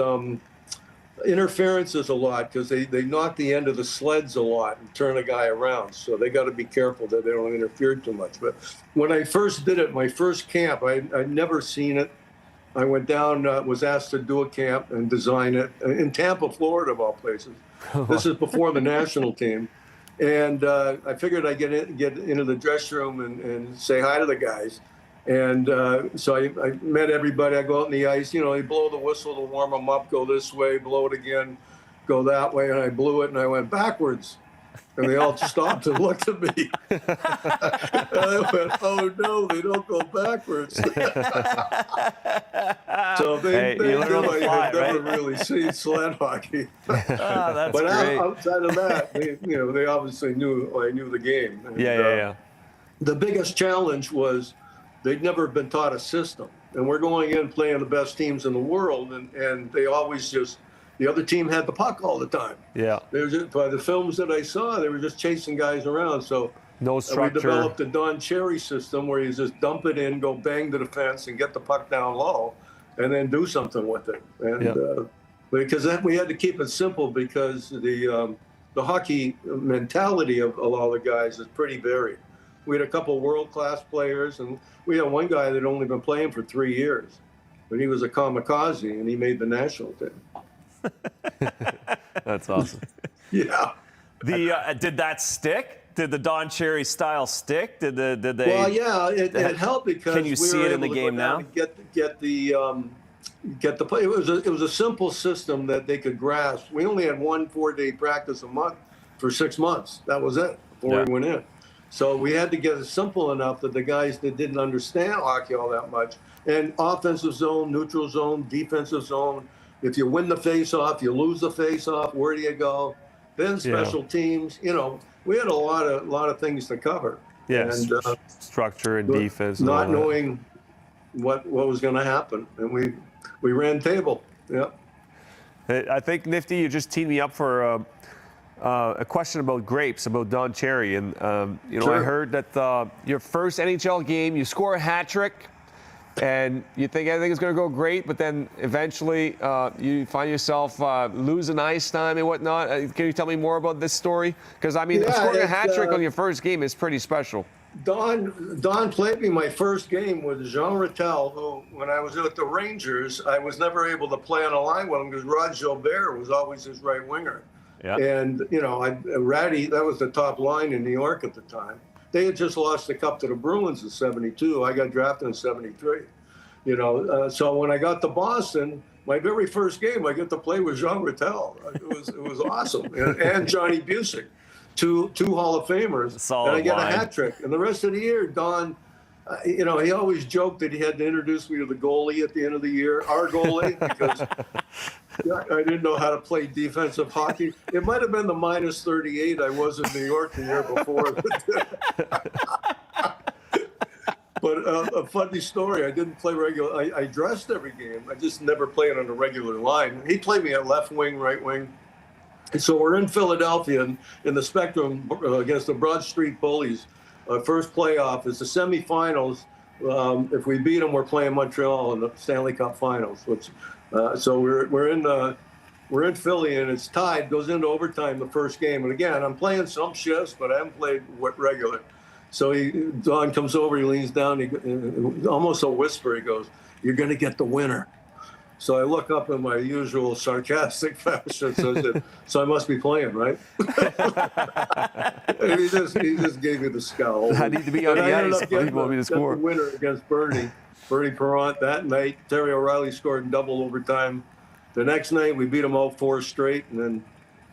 interferences a lot because they knock the end of the sleds a lot and turn a guy around. So they got to be careful that they don't interfere too much. But when I first did it, my first camp, I'd never seen it. I went down, was asked to do a camp and design it in Tampa, Florida, of all places. This is before the national team. And I figured I'd get into the dressing room and say hi to the guys. And so I met everybody. I go out on the ice. You know, they blow the whistle to warm them up, go this way, blow it again, go that way. And I blew it, and I went backwards. And they all stopped and looked at me. And I went, oh, no, they don't go backwards. So they knew I had never really seen sled hockey. That's but great. Outside of that, they obviously knew I knew the game. And, Yeah. The biggest challenge was they'd never been taught a system. And we're going in playing the best teams in the world, and they always just, the other team had the puck all the time. Yeah. They were just, by the films that I saw, they were just chasing guys around. So No structure. we developed the Don Cherry system where you just dump it in, go bang the defense, and get the puck down low, and then do something with it. And because we had to keep it simple because the hockey mentality of a lot of the guys is pretty varied. We had a couple world-class players, and we had one guy that had only been playing for 3 years, but he was a kamikaze, and he made the national team. That's awesome. Yeah. Did that stick? Did the Don Cherry style stick? Did they? Well, yeah, it helped because can you see it in the game now? Get the play. It was a simple system that they could grasp. We only had 1 4-day practice a month for 6 months. That was it before we went in. So we had to get it simple enough that the guys that didn't understand hockey all that much, and offensive zone, neutral zone, defensive zone. If you win the face-off, you lose the face-off. Where do you go? Then special teams. You know, we had a lot of things to cover. Yes. And, structure and defense. And not all that. knowing what was going to happen, and we ran table. Yeah. I think, Nifty, you just teed me up for a question about grapes, about Don Cherry. And, you know, Sure. I heard that your first NHL game, you score a hat trick, and you think everything is going to go great, but then eventually you find yourself losing ice time and whatnot. Can you tell me more about this story? Because, I mean, scoring a hat trick on your first game is pretty special. Don played me my first game with Jean Rattel, who, when I was at the Rangers, I was never able to play on a line with him because Rod Gilbert was always his right winger. Yeah. And, you know, Ratty, that was the top line in New York at the time. They had just lost the cup to the Bruins in '72. I got drafted in '73. You know, so when I got to Boston, my very first game, I get to play with Jean Rattel. It was awesome. And Johnny Busick, two Hall of Famers. And I get a hat trick. And the rest of the year, Don, you know, he always joked that he had to introduce me to the goalie at the end of the year, our goalie, because I didn't know how to play defensive hockey. It might have been the -38 I was in New York the year before. But a funny story, I didn't play regular. I dressed every game. I just never played on a regular line. He played me at left wing, right wing. And so we're in Philadelphia in the Spectrum against the Broad Street Bullies. First playoff is the semifinals. If we beat them, we're playing Montreal in the Stanley Cup Finals. So we're in Philly, and it's tied. Goes into overtime the first game. And again, I'm playing some shifts, but I haven't played regular. So Don comes over, he leans down, almost a whisper, he goes, "You're going to get the winner." So I look up in my usual sarcastic fashion. So I said, "So I must be playing, right?" And he just gave me the scowl. I need to be on the ice. You want me to score? The winner against Bernie Perrant that night. Terry O'Reilly scored in double overtime. The next night we beat them all 4 straight, and then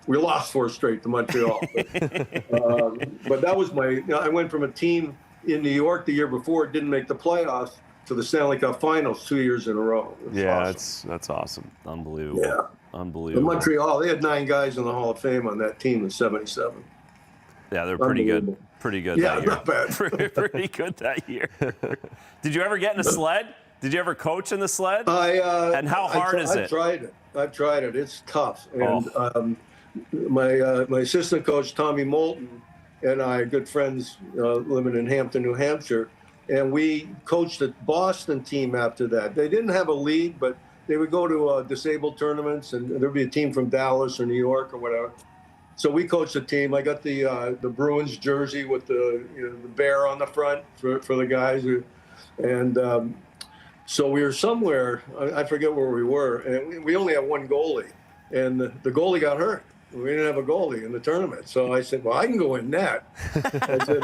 we lost 4 straight to Montreal. But that was I went from a team in New York the year before, didn't make the playoffs, to the Stanley Cup Finals 2 years in a row. Yeah, awesome. that's awesome. Unbelievable. Yeah. Unbelievable. In Montreal, they had 9 guys in the Hall of Fame on that team in '77. Yeah, they're pretty good. Pretty good that year. Not bad. Pretty good that year. Did you ever get in a sled? Did you ever coach in the sled? And how hard is it? I've tried it. It's tough. And my assistant coach, Tommy Moulton, and I are good friends living in Hampton, New Hampshire. And we coached a Boston team after that. They didn't have a league, but they would go to disabled tournaments, and there'd be a team from Dallas or New York or whatever. So we coached the team. I got the Bruins jersey with the bear on the front for the guys. So we were somewhere, I forget where we were, and we only had one goalie. And the goalie got hurt. We didn't have a goalie in the tournament. So I said, well, I can go in net. I said,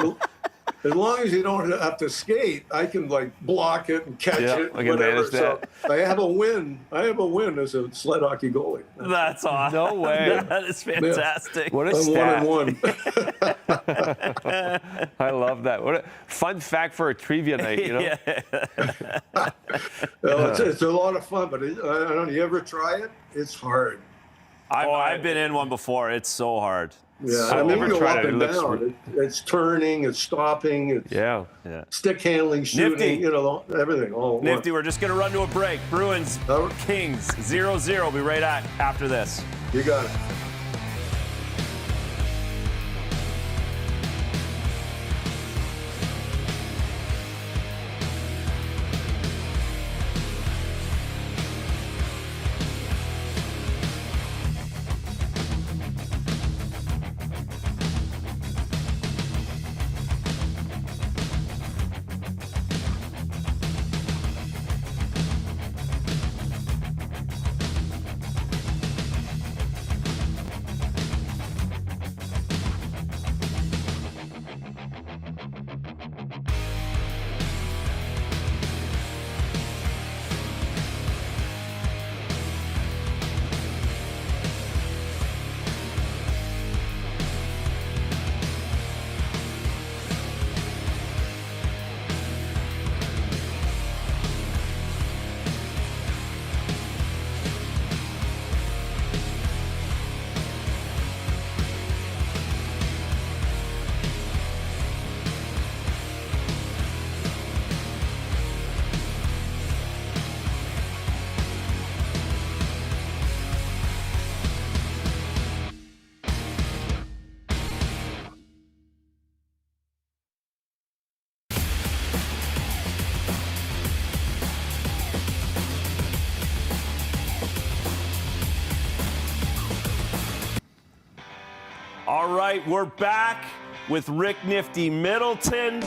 as long as you don't have to skate, I can block it and catch it, I can whatever. manage that. So I have a win. As a sled hockey goalie. That's awesome. No way. That is fantastic. What a I'm stat. 1-1. I love that. What a fun fact for a trivia night, Yeah. It's a lot of fun, but I don't know. You ever try it? It's hard. I've been in one before. It's so hard. Yeah, I've you never go tried up it. and It looks down. It's turning, it's stopping, it's Yeah. stick handling, shooting, Nifty. Everything. All at Nifty, once. we're just going to run to a break. Bruins, Kings, 0-0. We'll be right back after this. You got it. All right, we're back with Rick Nifty Middleton,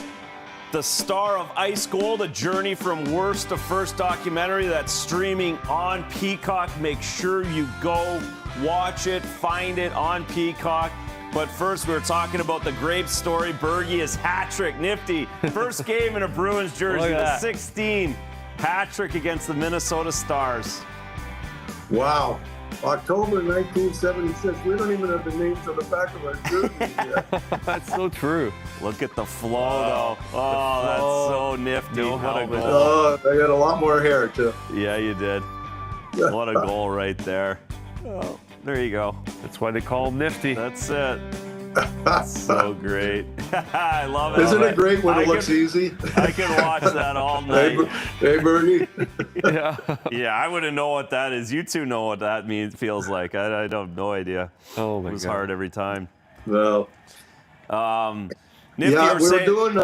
the star of Ice Gold, a journey from worst to first documentary that's streaming on Peacock. Make sure you go watch it, find it on Peacock. But first, we were talking about the great story, Bergie's hat trick. Nifty, first game in a Bruins jersey, the 16 hat trick against the Minnesota Stars. Wow. October 1976. We don't even have the names on the back of our jerseys yet. That's so true. Look at the flow, though. Oh, that's so nifty. No What a helmet. goal. I got a lot more hair, too. Yeah, you did. What a goal right there. Oh, there you go. That's why they call him Nifty. That's it. That's so great. I love it. Isn't it great when it looks can, easy? I can watch that all night. Hey, Bernie. Yeah. Yeah, I wouldn't know what that is. You two know what that feels like. I don't have no idea. Oh, my God. It was hard every time. No. Nifty, Yeah, we were saying, doing,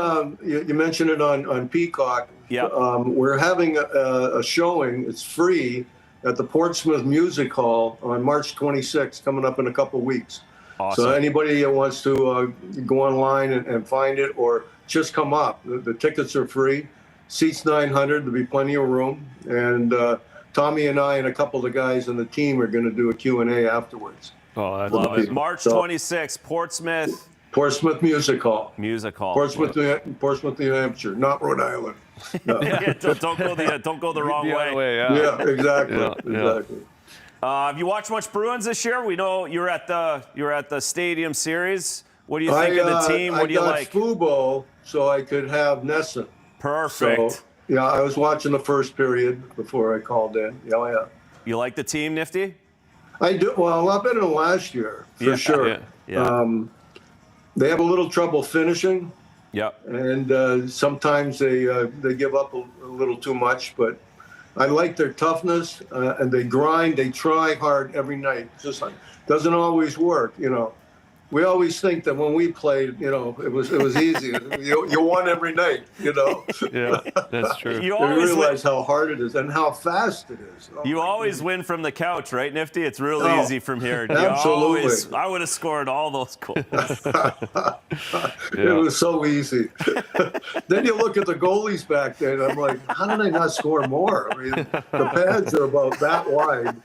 you mentioned it on Peacock. Yeah. We're having a showing. It's free at the Portsmouth Music Hall on March 26th, coming up in a couple weeks. Awesome. So anybody that wants to go online and find it or just come up, the tickets are free. Seats 900, there'll be plenty of room. And Tommy and I and a couple of the guys on the team are going to do a Q&A afterwards. Oh, that's Love awesome. it. March 26th, Portsmouth. Portsmouth Music Hall. Music Hall. Portsmouth, New Hampshire, not Rhode Island. No. Yeah, don't go the wrong The way. other way, yeah. Yeah, exactly. Yeah. Exactly. Have you watched much Bruins this year? We know you're at the Stadium Series. What do you think of the team? What do you like? I got Fubo so I could have NESN. Perfect. So, yeah, I was watching the first period before I called in. Yeah. You like the team, Nifty? I do. Well, a lot better than last year, for sure. Yeah. They have a little trouble finishing. Yep. And sometimes they give up a little too much, but I like their toughness, and they grind. They try hard every night. Just like, doesn't always work, you know. We always think that when we played, you know, it was easy. you won every night, you know. Yeah, that's true. You You always realize how hard it is and how fast it is. Oh, You my always goodness. win from the couch, right, Nifty? It's real Oh, easy from here. absolutely. I would have scored all those goals. It was so easy. Then you look at the goalies back then. I'm like, how did I not score more? I mean, the pads are about that wide.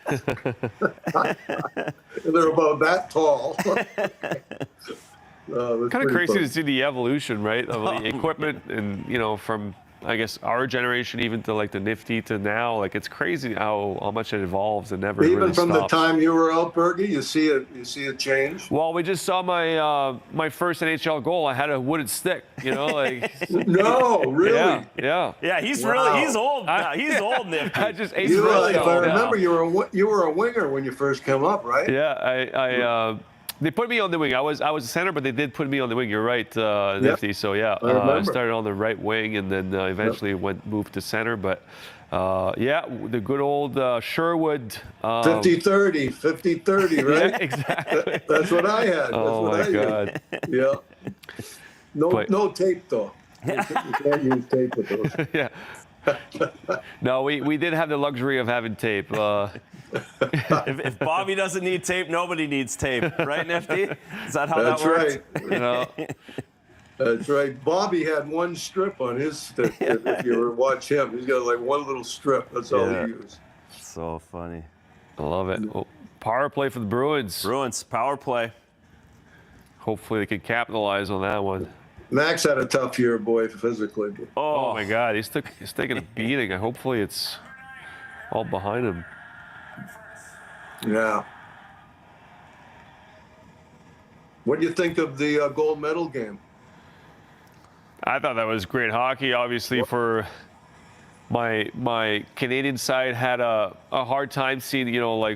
They're about that tall. Kind of crazy to see the evolution, right, of the equipment, and from I guess our generation even to like the Nifty to now. Like it's crazy how much it evolves and never Even really from stops. the time you were out, Bergie, you see it change. Well, we just saw my first NHL goal. I had a wooden stick, like. No, really. Yeah. Yeah, he's Wow. he's old now. He's old, Nifty. I just ate You, really if I old now. remember, you were a winger when you first came up, right? Yeah, I they put me on the wing. I was a center, but they did put me on the wing. You're right, Nifty. So yeah, I remember. started on the right wing and then eventually moved to center. But yeah, the good old Sherwood. 50-30, 50-30, right? Yeah, exactly. That's what I had. That's Oh what my I God. Had. Yeah. No tape though. You can't use tape with those. Yeah. No, we did have the luxury of having tape. If Bobby doesn't need tape, nobody needs tape, right, Nifty? Is that how That's that works? right. That's right. Bobby had one strip on his stick. If you ever watch him, he's got like one little strip. That's all Yeah. he used. So funny. I love it. Oh, power play for the Bruins. Bruins power play. Hopefully they can capitalize on that one. Max had a tough year, boy, physically. Oh my God, he's taking a beating. Hopefully it's all behind him. Yeah. What do you think of the gold medal game? I thought that was great hockey. Obviously, for my Canadian side had a hard time seeing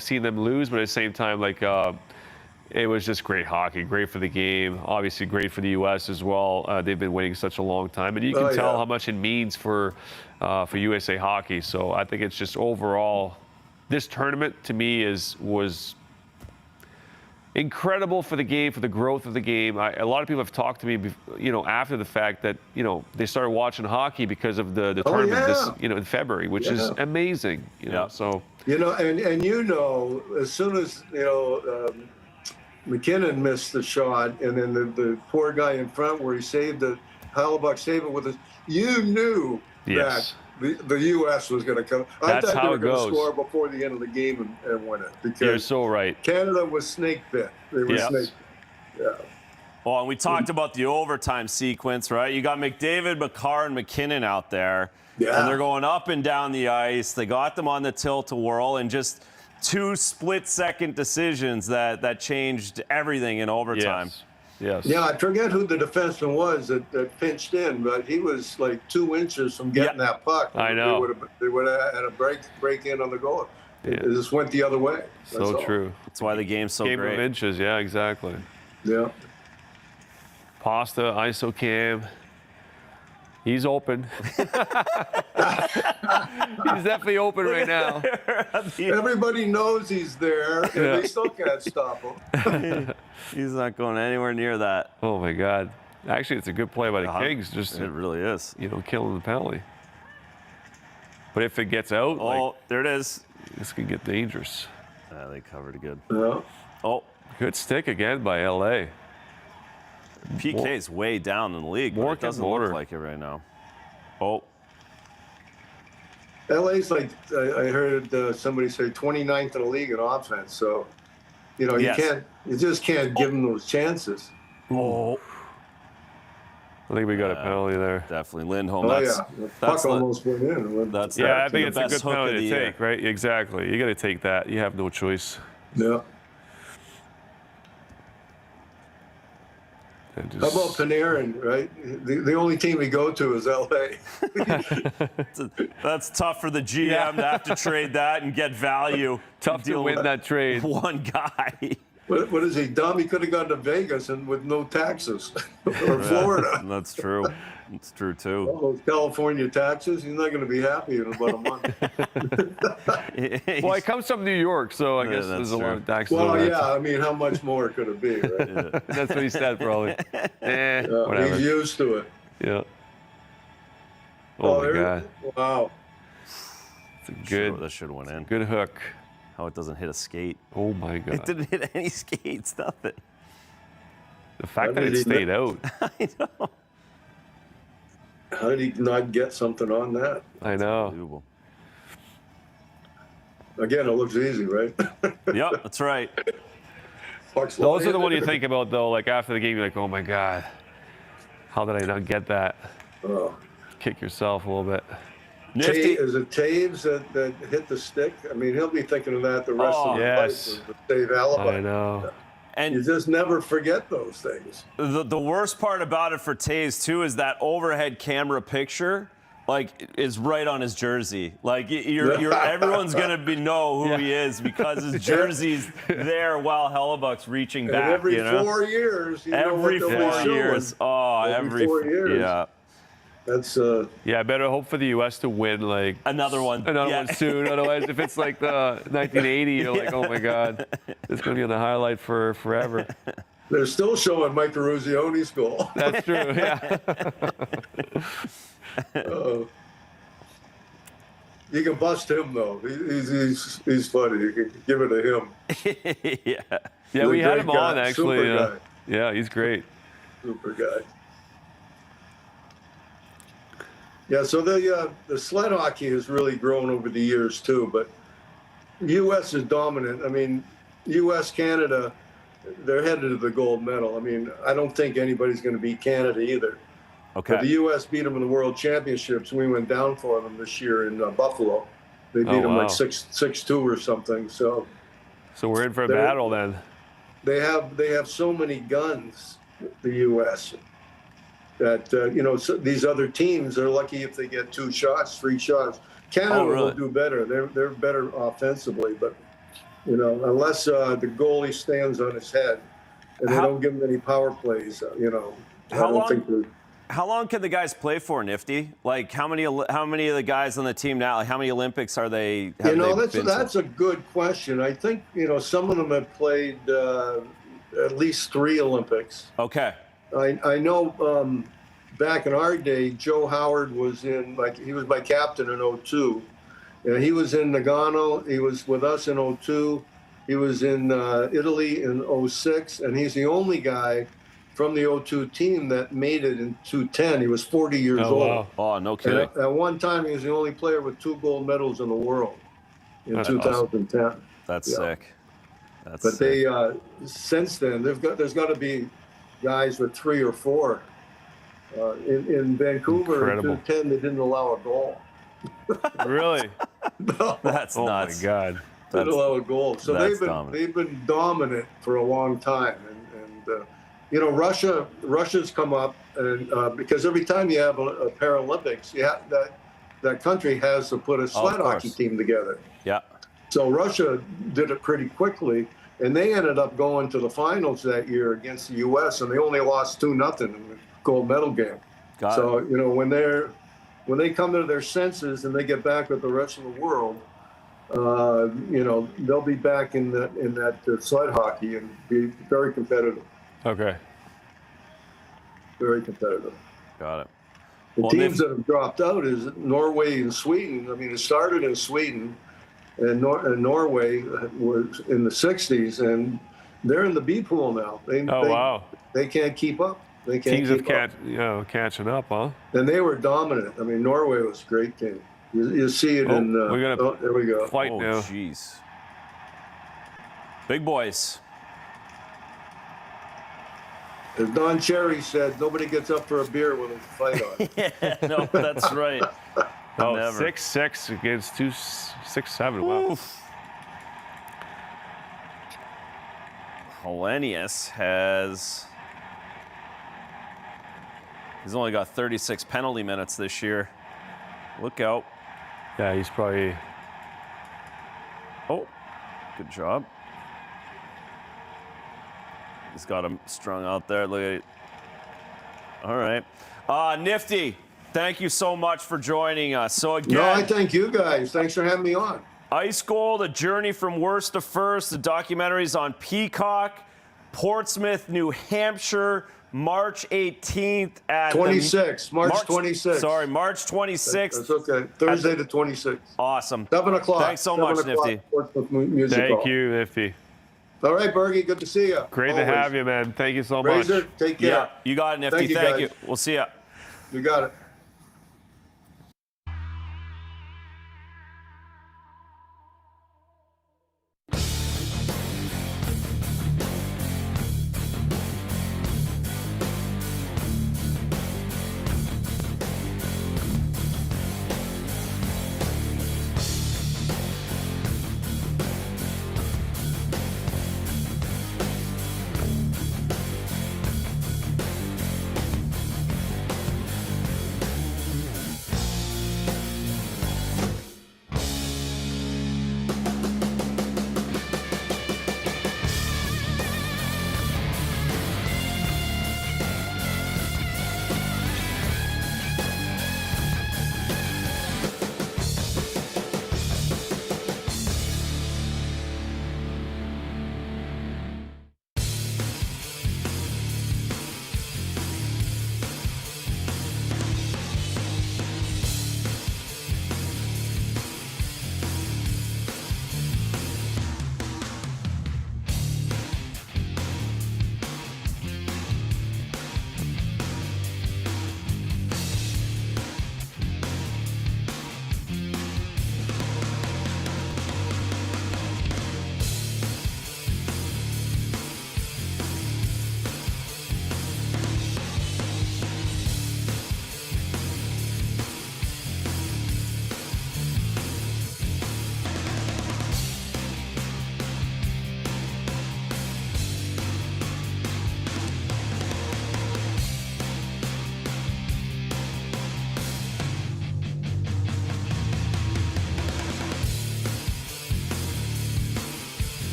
seeing them lose, but at the same time it was just great hockey, great for the game. Obviously, great for the U.S. as well. They've been waiting such a long time, and you can tell how much it means for USA hockey. So I think it's just overall, this tournament to me was incredible for the game, for the growth of the game. A lot of people have talked to me, after the fact that they started watching hockey because of the tournament this, in February, which is amazing. So and as soon as McKinnon missed the shot, and then the poor guy in front where he saved the Hallebuck saved it with his. You knew yes. that the U.S. was going to come. I That's thought how they were it going to goes. score before the end of the game and win it because You're so right. Canada was snake bit. They were Yes. snake. Yeah. Well, and we talked about the overtime sequence, right? You got McDavid, McCarr, and McKinnon out there. Yeah. And they're going up and down the ice. They got them on the tilt-a-whirl, and just two split-second decisions that changed everything in overtime. Yes. Yeah, I forget who the defenseman was that pinched in, but he was like 2 inches from getting that puck. I know. They would have had a break in on the goal. Yeah. It just went the other way. That's So all. true. That's why the game's so Game of great. inches. Yeah, exactly. Yeah. Pasta, ISOCAM. He's open. He's definitely open right now. Everybody knows he's there, and they still can't stop him. He's not going anywhere near that. Oh my God. Actually, it's a good play by the Kings. Just It really is. killing the penalty. But if it gets out, Oh, there it is. this can get dangerous. Yeah, they covered it good. Yeah. Oh, Good stick again by LA. PK's way down in the league, but it Morgan doesn't Mortar. look like it right now. Oh, LA's like, I heard somebody say 29th in the league in offense. So, you just can't give them those chances. Oh. I think we got a penalty there. Definitely. Lindholm. Oh, that's, yeah. The that's puck almost went in. That's Yeah, I think the it's a best good hook of penalty the to year. take, right? Exactly. You got to take that. You have no choice. Yeah. How about Panarin, right? The only team we go to is LA. That's tough for the GM to have to trade that and get value. Tough to win that trade. One guy. What is he, dumb? He could have gone to Vegas and with no taxes. Or Florida. That's true. It's true, too. All those California taxes, he's not going to be happy in about a month. Well, it comes from New York, so I guess there's a lot of taxes. Well, yeah, I mean, how much more could it be, right? Yeah. That's what he said, probably. Whatever. He's used to it. Yeah. Oh, my God. Wow. It's a good, That should have went in. good hook. How it doesn't hit a skate. Oh, my God. It didn't hit any skates, nothing. The fact that it stayed out. I know. How did he not get something on that? I know. Unbelievable. Again, it looks easy, right? Yep, that's right. Those are the ones you think about, though, like after the game, you're like, oh, my God. How did I not get that? Oh. Kick yourself a little bit. Nifty. Is it Taves that hit the stick? I mean, he'll be thinking of that the rest of his yes. life. The save alibi. I know. And You just never forget those things. the worst part about it for Taves, too, is that overhead camera picture, like, is right on his jersey. Like, everyone's going to know who he is because his jersey's there while Hellebuck's reaching back. And every you know? 4 years, you Every know what they'll 4 be showing. years. Oh, Every 4 years. Yeah. That's Yeah, I better hope for the U.S. to win, like, Another one. one soon. Otherwise, if it's like the 1980, you're like, oh, my God. It's going to be on the highlight for forever. they're still showing Mike Eruzione's goal. That's true, yeah. You can bust him though. He's funny. You can give it to him. Yeah. Yeah, we He's a had great him on, guy, actually. super guy. Yeah, he's great. Super guy. Yeah, so the sled hockey has really grown over the years too, but U.S. is dominant. I mean, U.S., Canada, they're headed to the gold medal. I mean, I don't think anybody's going to beat Canada either. Okay. But the U.S. beat them in the World Championships. We went down for them this year in Buffalo. They beat them like 6-2 or something. So we're in for a battle then. they have so many guns, the U.S., that so these other teams are lucky if they get 2 shots, 3 shots. Canada will do better. They're better offensively, but unless the goalie stands on his head and they don't give him any power plays, I don't think they're. How long can the guys play for, Nifty? Like, how many of the guys on the team now? Like, how many Olympics are they? That's a good question. I think some of them have played at least 3 Olympics. Okay. I know back in our day, Joe Howard was he was my captain in 2002. And he was in Nagano. He was with us in 2002. He was in Italy in 2006, and he's the only guy from the 2002 team that made it in 2010. He was 40 years old. Wow. Oh, no kidding. At one time, he was the only player with 2 gold medals in the world in 2010. Awesome. That's sick. But they since then there's got to be guys with 3 or 4. In Vancouver in 2010, they didn't allow a goal. Really? No. That's nuts. Oh my God. They didn't allow a goal. So dominant. they've been dominant for a long time, and Russia's come up, and because every time you have a Paralympics, that country has to put a sled hockey team together. Yeah. So Russia did it pretty quickly, and they ended up going to the finals that year against the U.S., and they only lost 2-0 in the gold medal game. So when they come to their senses and they get back with the rest of the world, they'll be back in that sled hockey and be very competitive. Okay. Very competitive. Got it. The teams that have dropped out is Norway and Sweden. I mean, it started in Sweden, and Norway was in the 60s, and they're in the B pool now. Wow. They can't keep up. They can't Teams keep up. catching up, huh? And they were dominant. I mean, Norway was a great team. You see it in. we're gonna there we go. fight Oh, now. jeez. Big boys. As Don Cherry said, nobody gets up for a beer with a fight on. Yeah, no, that's right. Oh, Never. 6-6 against 6-7. Wow. Oof. Hellenius has. He's only got 36 penalty minutes this year. Look out. Yeah, he's probably. Oh, good job. He's got him strung out there. Look at it. All right. Nifty, thank you so much for joining us. So again, No, I thank you guys. Thanks for having me on. Ice Gold, A Journey from Worst to First. The documentary's on Peacock, Portsmouth, New Hampshire, March 18th at 26, March 26th. Sorry, March 26th. That's okay. Thursday the 26th. Awesome. 7 o'clock. Thanks so much, 7 o'clock, Nifty. Portsmouth Music Thank Hall. you, Iffy. All right, Bergie, good to see you. Great to have you, man. Thank you so much. Razor, take care. Yeah, you got it, Nifty. Thank you, guys. We'll see ya. You got it.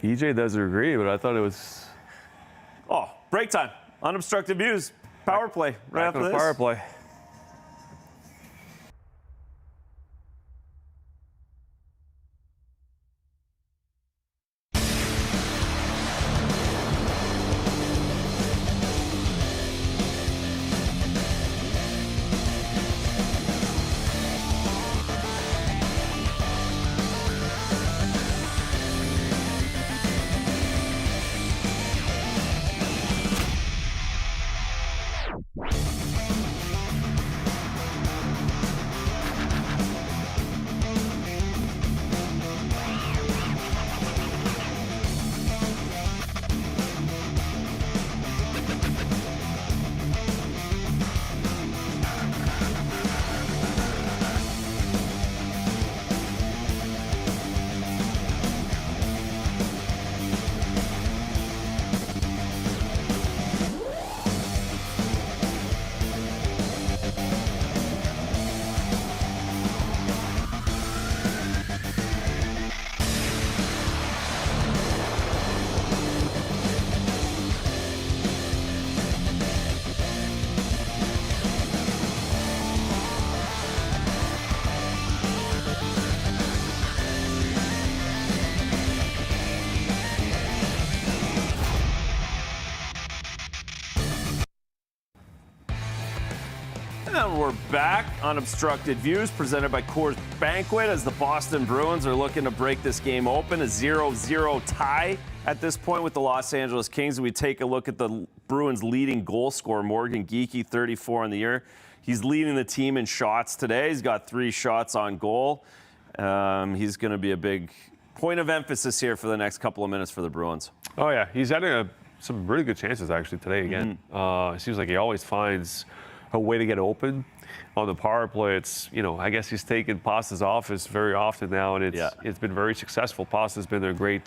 EJ doesn't agree, but I thought it was Oh, break time. Unobstructed views. Power play right back after on the this. power play. And we're back. Unobstructed views presented by Coors Banquet as the Boston Bruins are looking to break this game open. A 0-0 tie at this point with the Los Angeles Kings. We take a look at the Bruins' leading goal scorer, Morgan Geekie, 34 on the year. He's leading the team in shots today. He's got 3 shots on goal. He's going to be a big point of emphasis here for the next couple of minutes for the Bruins. Oh, yeah. He's had some really good chances, actually, today again. It seems like he always finds a way to get open. On the power play, it's, I guess he's taken Pasta's office very often now, and it's been very successful. Pasta's been a great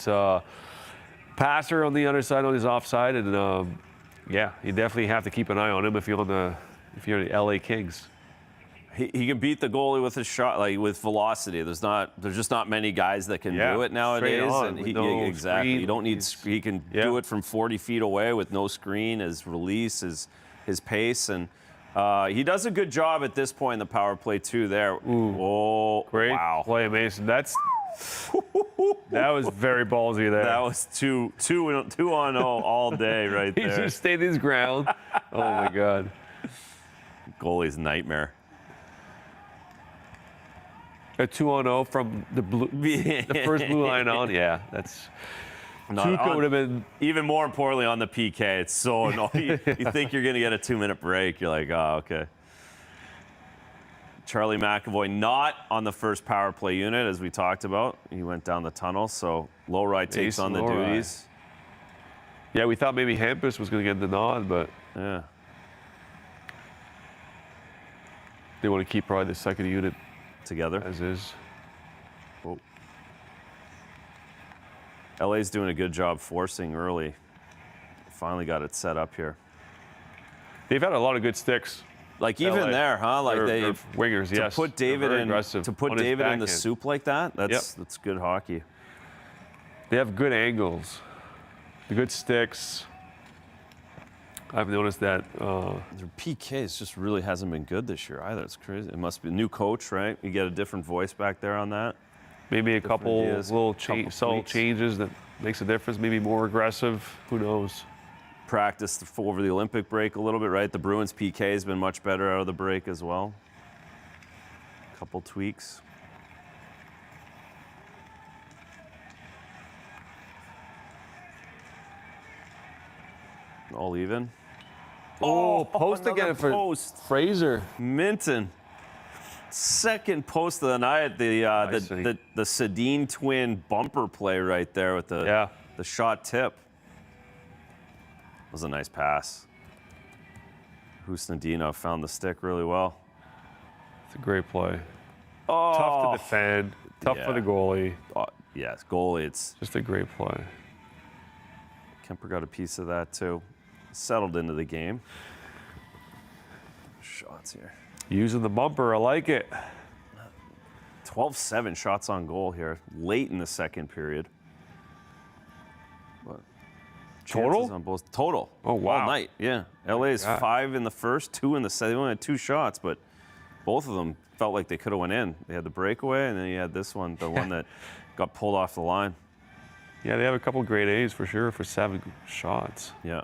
passer on the other side, on his offside, and you definitely have to keep an eye on him if you're the LA Kings. He can beat the goalie with his shot, like with velocity. There's just not many guys that can do it nowadays. On, and no exactly. screen. You don't need. He can do it from 40 feet away with no screen. His release, his pace, and he does a good job at this point in the power play too. There. Ooh. Oh, great wow. play, Mason. That was very ballsy there. That was two on 0 all day right He there. just stayed his ground. Oh my God. Goalie's nightmare. A 2-0 from the first blue line on. Yeah, that's. Tuukka would have been. Even more importantly, on the PK, it's so annoying. You think you're going to get a 2-minute break. You're like, oh, okay. Charlie McAvoy not on the first power play unit, as we talked about. He went down the tunnel, so Lowry takes on the duties. Yeah, we thought maybe Hampus was going to get the nod, but yeah, they want to keep probably the second unit together as is. Oh. LA's doing a good job forcing early. Finally got it set up here. They've had a lot of good sticks. Like even LA. there, huh? Like they're wingers, to yes. put David in the backhand. soup like that. That's good hockey. They have good angles, the good sticks. I've noticed that. Their PKs just really hasn't been good this year either. It's crazy. It must be a new coach, right? You get a different voice back there on that. Maybe a couple little subtle tweaks. changes that makes a difference. Maybe more aggressive. Who knows? Practiced over the Olympic break a little bit, right? The Bruins PK has been much better out of the break as well. Couple tweaks. All even. Oh, post again for Fraser. Minton. Second post of the night. The Sedin twin bumper play right there with the shot tip. That was a nice pass. Husnadino found the stick really well. It's a great play. Oh, tough to defend. Tough for the goalie. Oh, yes, goalie. It's just a great play. Kemper got a piece of that too. Settled into the game. Shots here. Using the bumper, I like it. 12-7 shots on goal here, late in the second period. Total? chances on both. Total. Oh, wow. All night, yeah. LA is God. 5 in the first, 2 in the second. They only had 2 shots, but both of them felt like they could have went in. They had the breakaway, and then you had this one, the one that got pulled off the line. Yeah, they have a couple grade A's for sure for 7 shots. Yeah.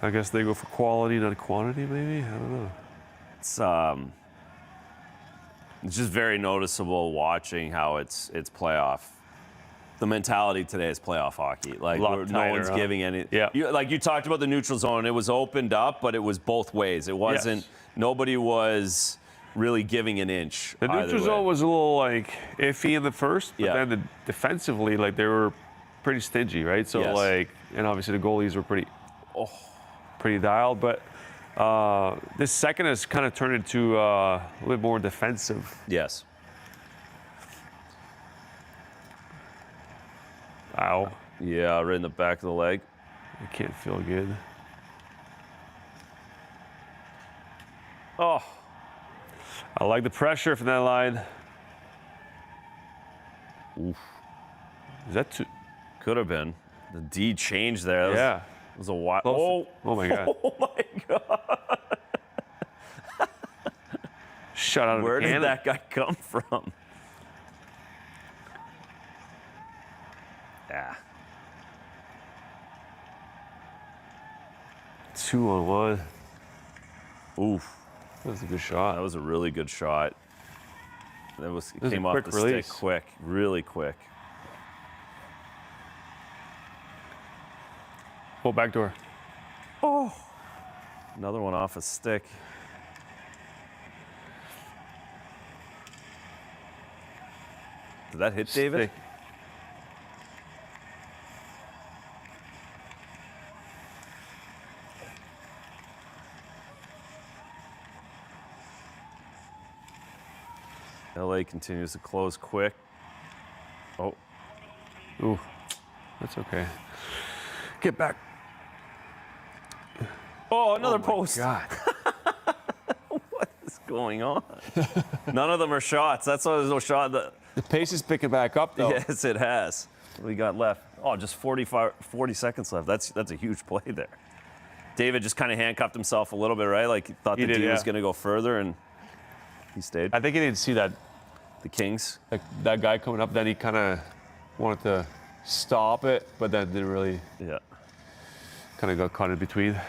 I guess they go for quality, not quantity, maybe? I don't know. It's just very noticeable watching how it's playoff. The mentality today is playoff hockey. Like A lot no tighter, one's huh? giving any. Yeah. Like you talked about the neutral zone. It was opened up, but it was both ways. It wasn't. Yes. Nobody was really giving an inch. The either neutral way. zone was a little like iffy in the first, but Yeah. then defensively, like they were pretty stingy, right? So Yes. like, and obviously the goalies were pretty dialed. But this second has kind of turned into a little bit more defensive. Yes. Ow, Yeah, right in the back of the leg. I can't feel good. Oh, I like the pressure from that line. oof. Is that too? Could have been. The D changed there. Yeah. It was a while. Close. Oh. Oh my God. Oh my God. Shut out of Where the did cannon. that guy come from? Yeah. 2-on-1. Oof. That was a good shot. That was a really good shot. It was came a off quick the release. stick quick, really quick. Oh, back door. Oh. Another one off a stick. Did that hit David? Stick. LA continues to close quick. Oh, Ooh, that's okay. Get back. oh, another Oh my post. God. What is going on? None of them are shots. That's why there's no shot. The pace is picking back up, though. Yes, it has. What do we got left? Oh, just 40 seconds left. That's a huge play there. David just kind of handcuffed himself a little bit, right? Like he thought He the did, D was yeah. going to go further, and he stayed. I think he didn't see that The Kings. that guy coming up. Then he kind of wanted to stop it, but then didn't really. Yeah. Kind of got caught in between.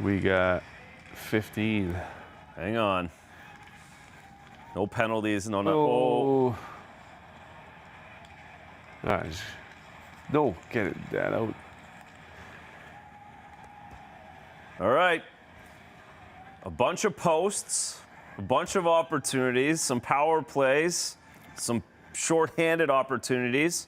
We got 15. Hang on. No penalties. No. Oh. All right. No, get that out. All right. A bunch of posts, a bunch of opportunities, some power plays, some shorthanded opportunities,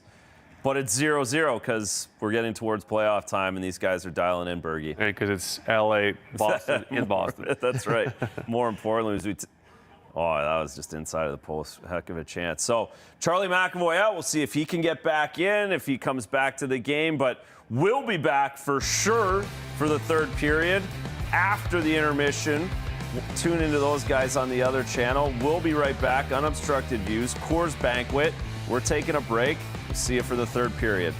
but it's 0-0 because we're getting towards playoff time and these guys are dialing in, Bergie. And because it's LA, Boston, in Boston. That's right. More importantly, as oh, that was just inside of the post. Heck of a chance. So Charlie McAvoy out. We'll see if he can get back in, if he comes back to the game, but we'll be back for sure for the third period after the intermission. Tune into those guys on the other channel. We'll be right back. Unobstructed Views, Coors Banquet. We're taking a break. We'll see you for the third period.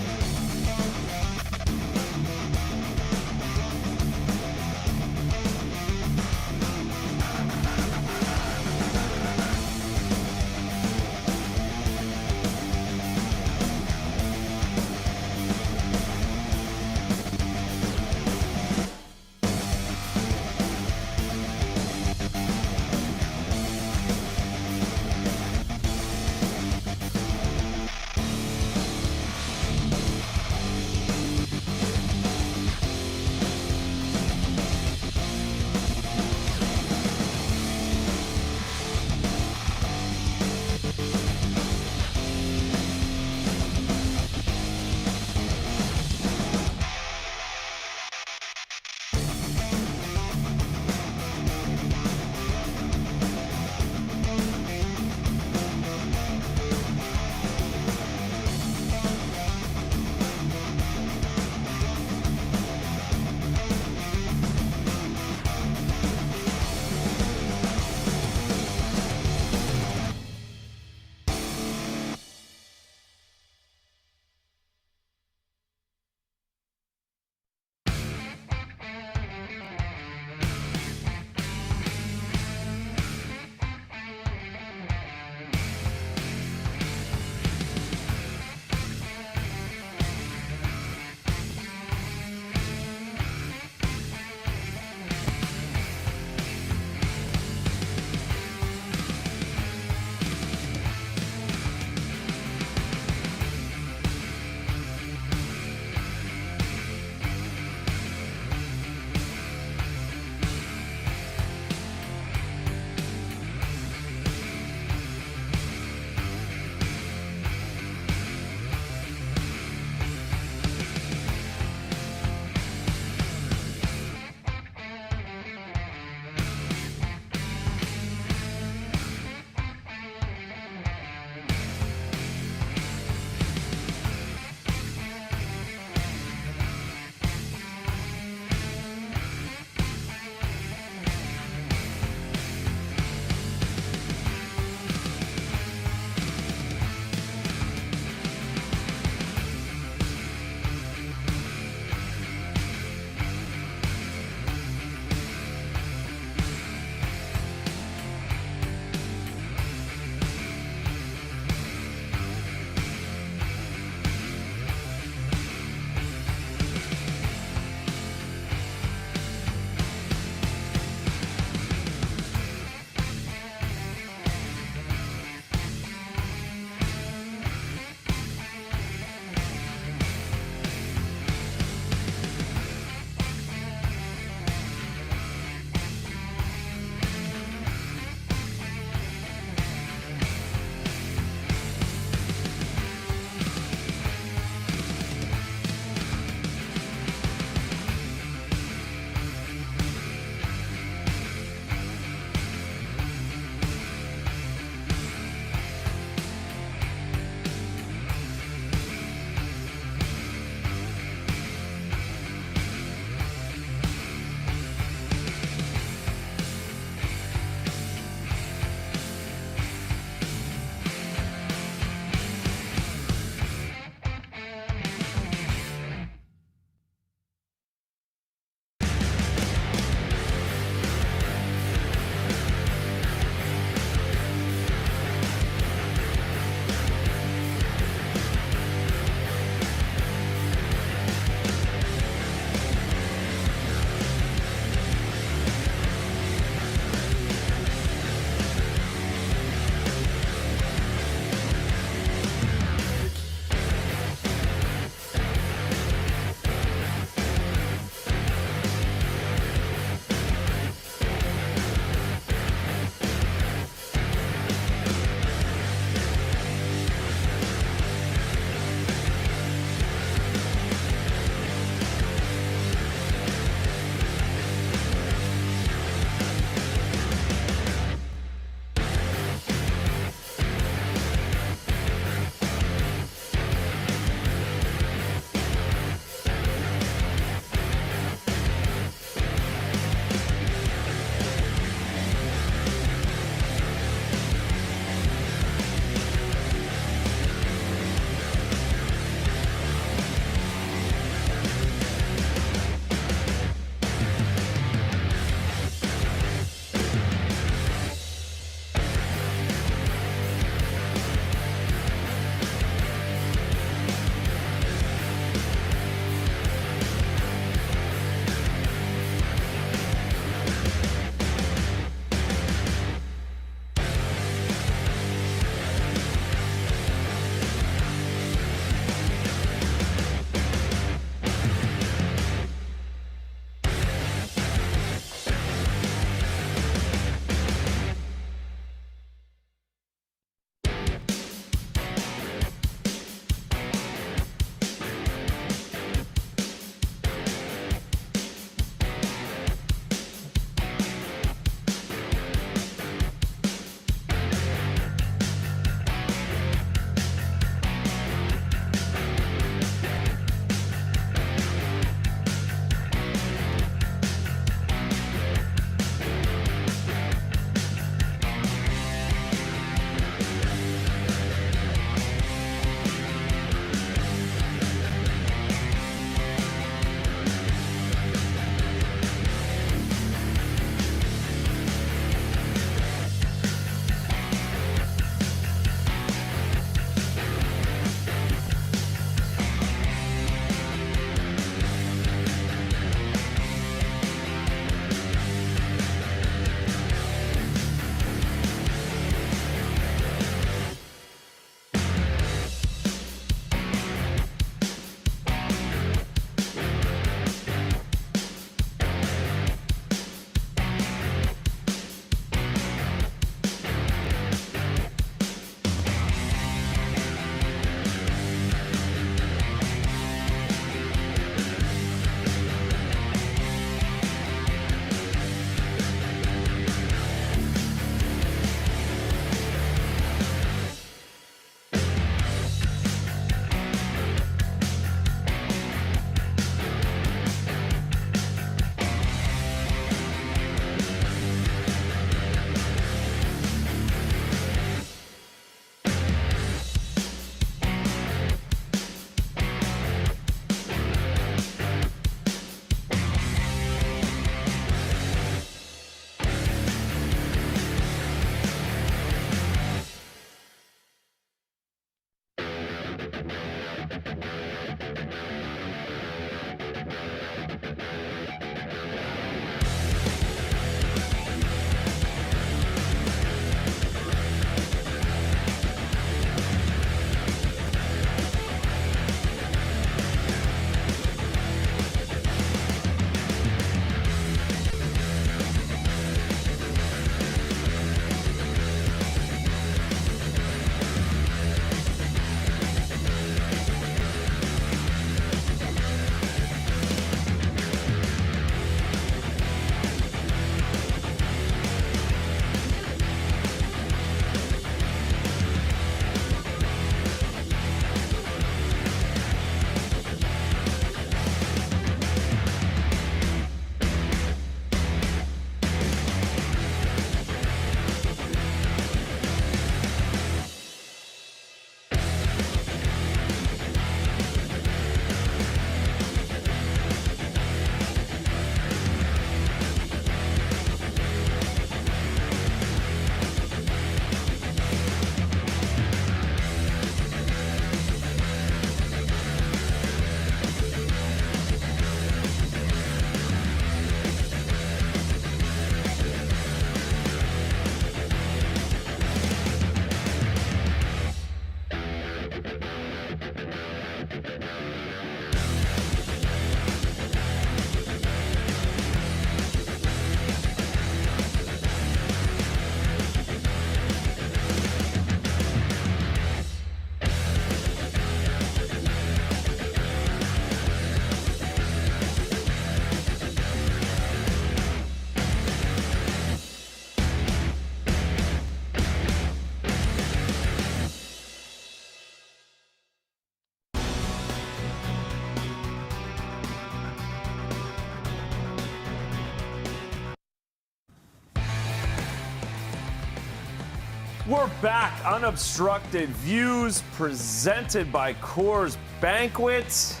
We're back. Unobstructed views presented by Coors Banquet. As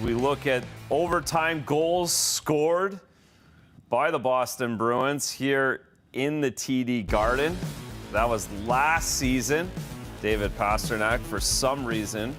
we look at overtime goals scored by the Boston Bruins here in the TD Garden. That was last season. David Pastrnak, for some reason,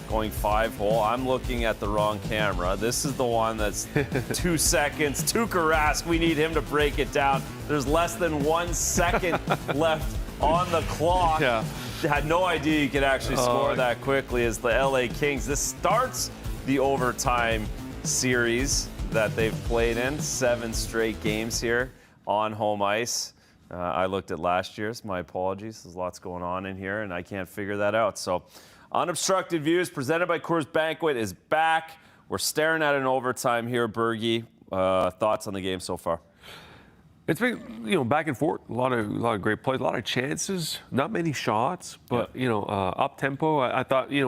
going 5-hole. I'm looking at the wrong camera. This is the one that's 2 seconds. Tuukka Rask, we need him to break it down. There's less than 1 second left on the clock. Yeah. Had no idea you could actually score that quickly as the LA Kings. This starts the overtime series that they've played in. 7 straight games here on home ice. I looked at last year's. My apologies. There's lots going on in here, and I can't figure that out. So, Unobstructed Views, presented by Coors Banquet, is back. We're staring at an overtime here, Bergie. Thoughts on the game so far? It's been, back and forth. A lot of great plays, a lot of chances. Not many shots, but up tempo. I thought, a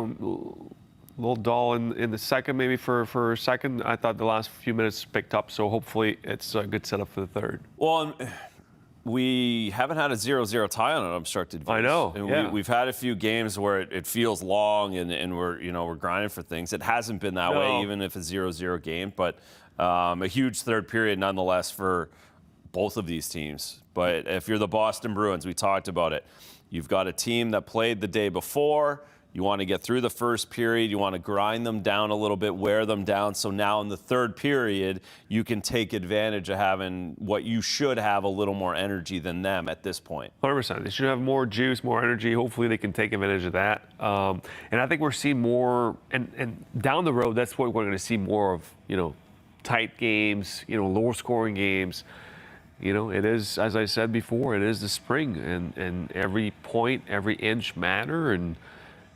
little dull in the second, maybe for a second. I thought the last few minutes picked up, so hopefully it's a good setup for the third. Well, we haven't had a 0-0 tie on Unobstructed Views. I know. And we've had a few games where it feels long and we're grinding for things. It hasn't been that way, even if it's a 0-0 game. But a huge third period nonetheless for both of these teams. But if you're the Boston Bruins, we talked about it. You've got a team that played the day before. You want to get through the first period. You want to grind them down a little bit, wear them down. So now in the third period, you can take advantage of having what you should have a little more energy than them at this point. 100%. They should have more juice, more energy. Hopefully they can take advantage of that. And I think we're seeing more, and down the road, that's what we're going to see more of, tight games, lower scoring games. It is, as I said before, it is the spring, and every point, every inch matter, and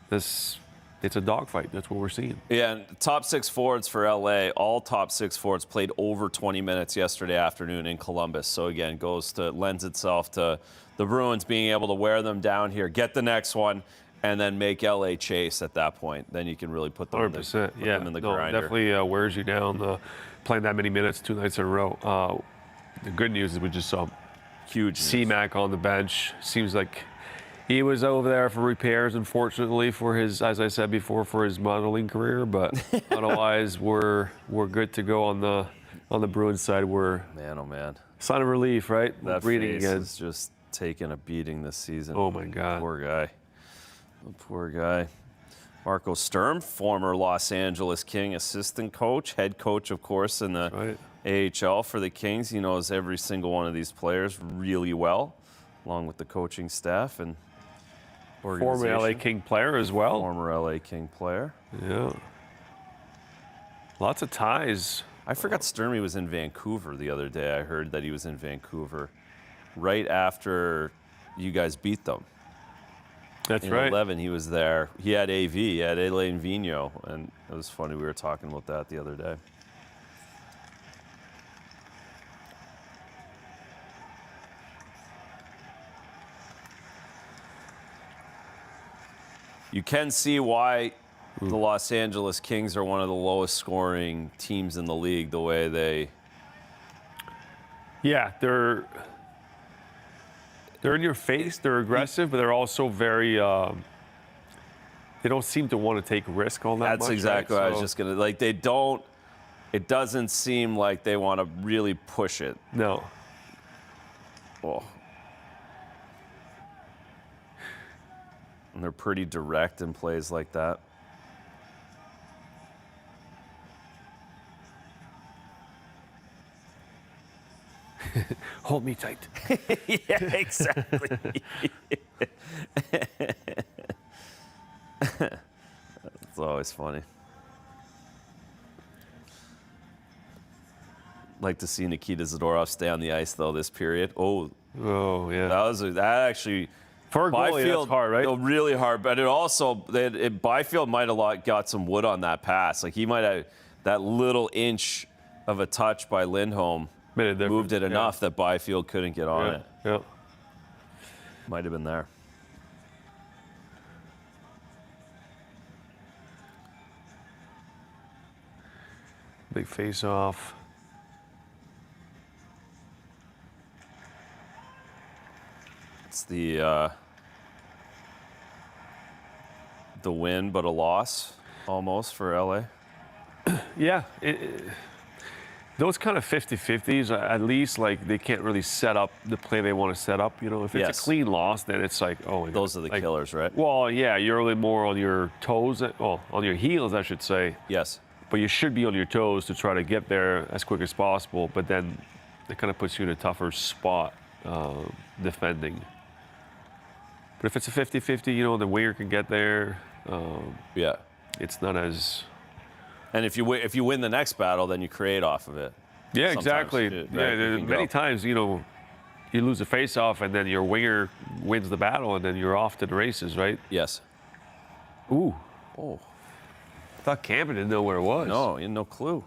it's a dogfight. That's what we're seeing. Yeah, and top 6 forwards for LA, all top 6 forwards played over 20 minutes yesterday afternoon in Columbus. So again, lends itself to the Bruins being able to wear them down here, get the next one, and then make LA chase at that point. Then you can really put them 100%. them in the grinder. Definitely wears you down playing that many minutes 2 nights in a row. The good news is we just saw huge C-Mac on the bench. Seems like he was over there for repairs, unfortunately, for his, as I said before, for his modeling career. But otherwise, we're good to go on the Bruins side. We're man, oh man, sign of relief, right? That breathing face again. is just taking a beating this season. Oh my God, poor guy. Oh, poor guy. Marco Sturm, former Los Angeles King assistant coach, head coach, of course, in the AHL for the Kings. He knows every single one of these players really well, along with the coaching staff and former LA King player as well. Former LA King player. Yeah. Lots of ties. I forgot Sturmy was in Vancouver the other day. I heard that he was in Vancouver right after you guys beat them. That's in right. 11, he was there. He had AV, he had Elaine Vigneault, and it was funny. We were talking about that the other day. You can see why the Los Angeles Kings are one of the lowest scoring teams in the league, the way they... Yeah, they're in your face, they're aggressive, but they're also very... they don't seem to want to take risk on that much. That's exactly what I was just going to... Like, they don't... It doesn't seem like they want to really push it. No. Oh. And they're pretty direct in plays like that. Hold me tight. Yeah, exactly. It's always funny. Like to see Nikita Zadorov stay on the ice though this period. Oh yeah. That actually. For a goalie, that's hard, right? Really hard, but it also, Byfield might have got some wood on that pass. Like he might have, that little inch of a touch by Lindholm moved it enough that Byfield couldn't get on it. Yeah. Might have been there. Big face-off. It's the win, but a loss almost for LA. Yeah. Those kind of 50-50s, at least, like, they can't really set up the play they want to set up. You know, if it's a clean loss, then it's like, oh, those are the killers, right? Well, yeah, you're really more on your toes, on your heels, I should say. Yes. But you should be on your toes to try to get there as quick as possible. But then it kind of puts you in a tougher spot defending. But if it's a 50-50, you know, the winger can get there. Yeah. It's not as... And if you win the next battle, then you create off of it. Yeah, Sometimes, exactly. right? Many times, you know, you lose a face-off, and then your winger wins the battle, and then you're off to the races, right? Yes. Ooh. Oh. I thought Campen didn't know where it was. No, he had no clue.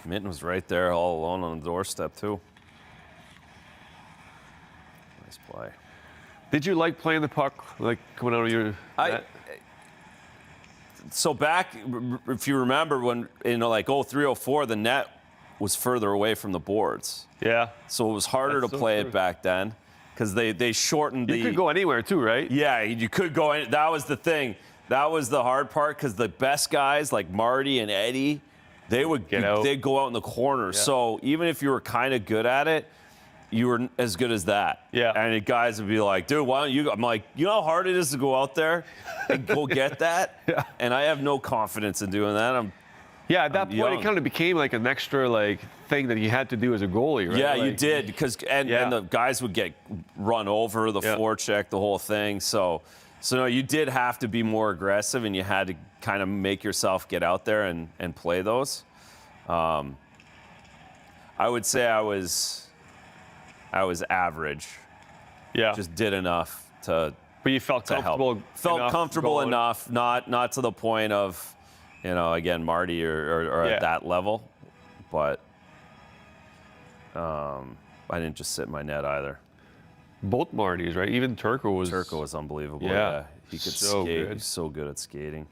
Minton was right there all alone on the doorstep, too. Nice play. Did you like playing the puck, like coming out of your net? So back, if you remember, when, you know, like 03, 04, the net was further away from the boards. Yeah. So it was harder to play it back then because they shortened the... You could go anywhere too, right? Yeah, you could go in. That was the thing. That was the hard part because the best guys like Marty and Eddie, they'd go out in the corner. Yeah. So even if you were kind of good at it, you were as good as that. Yeah. And the guys would be like, dude, why don't you? I'm like, you know how hard it is to go out there and go get that? Yeah. And I have no confidence in doing that. Yeah, at that point, young. it kind of became like an extra thing that you had to do as a goalie, right? Yeah, like, you did because and the guys would get run over, the forecheck, the whole thing. So no, you did have to be more aggressive, and you had to kind of make yourself get out there and play those. I would say I was average. Yeah. Just did enough to. But you felt comfortable. Felt comfortable enough, not to the point of, you know, again, Marty or at that level, but I didn't just sit in my net either. Both Martys, right? Even Turco was unbelievable. Yeah. He could So skate. good. He's so good at skating.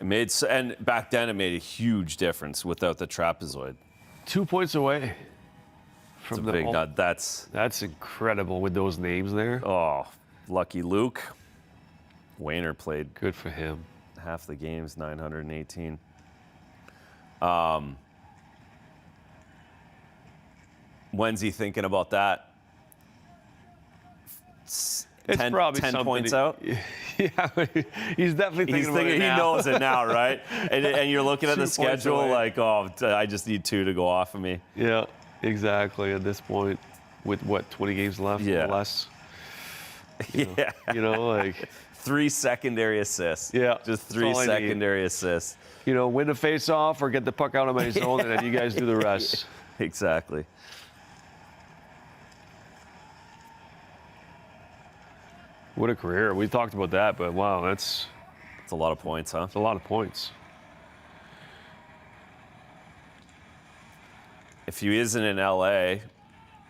And back then it made a huge difference without the trapezoid. 2 points away from It's a big nut. That's incredible with those names there. Oh, lucky Luke. Wayner played Good for him. half the games, 918. When's he thinking about that? It's 10, probably 10 something points out? Yeah, he's definitely thinking about it now. He knows it now, right? And you're looking at 2 the points schedule away. like, oh, I just need 2 to go off of me. Yeah, exactly. At this point, with what, 20 games left or less? Yeah. You know, like 3 secondary assists. Yeah, Just that's 3 all I need. secondary assists. you know, win the face-off or get the puck out of my zone, and then you guys do the rest. Exactly. What a career. We talked about that, but wow, that's It's a lot of points, huh? a lot of points. If he isn't in LA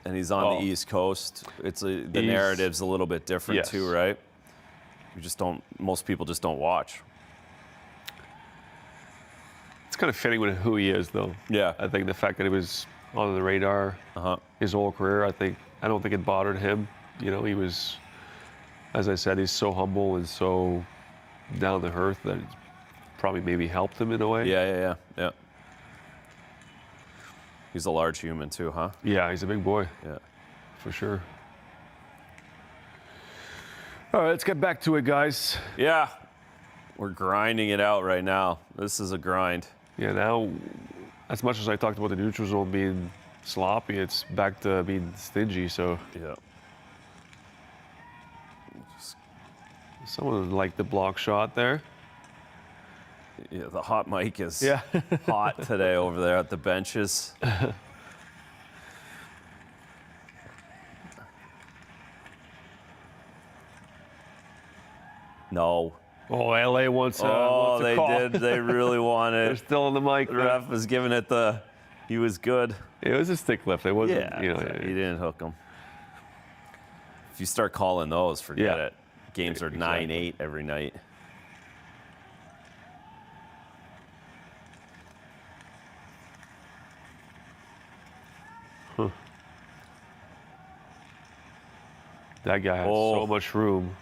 and he's on the East Coast, the narrative's a little bit different too, right? Most people just don't watch. It's kind of fitting with who he is, though. Yeah. I think the fact that he was on the radar his whole career, I don't think it bothered him. You know, he was, as I said, he's so humble and so down to earth that it's probably maybe helped him in a way. Yeah. He's a large human too, huh? Yeah, he's a big boy. Yeah. For sure. All right, let's get back to it, guys. Yeah. We're grinding it out right now. This is a grind. Yeah, now, as much as I talked about the neutral zone being sloppy, it's back to being stingy, so. Yeah. Someone liked the block shot there. Yeah, the hot mic is Yeah. hot today over there at the benches. No. Oh, LA wants Oh, wants a they call. did. They really want They're it. still on the mic. The ref was giving it he was good. It was a stick lift. It wasn't, Yeah, you know. he didn't hook him. If you start calling those, forget it. Games are 9-8 every night. That guy has so much room.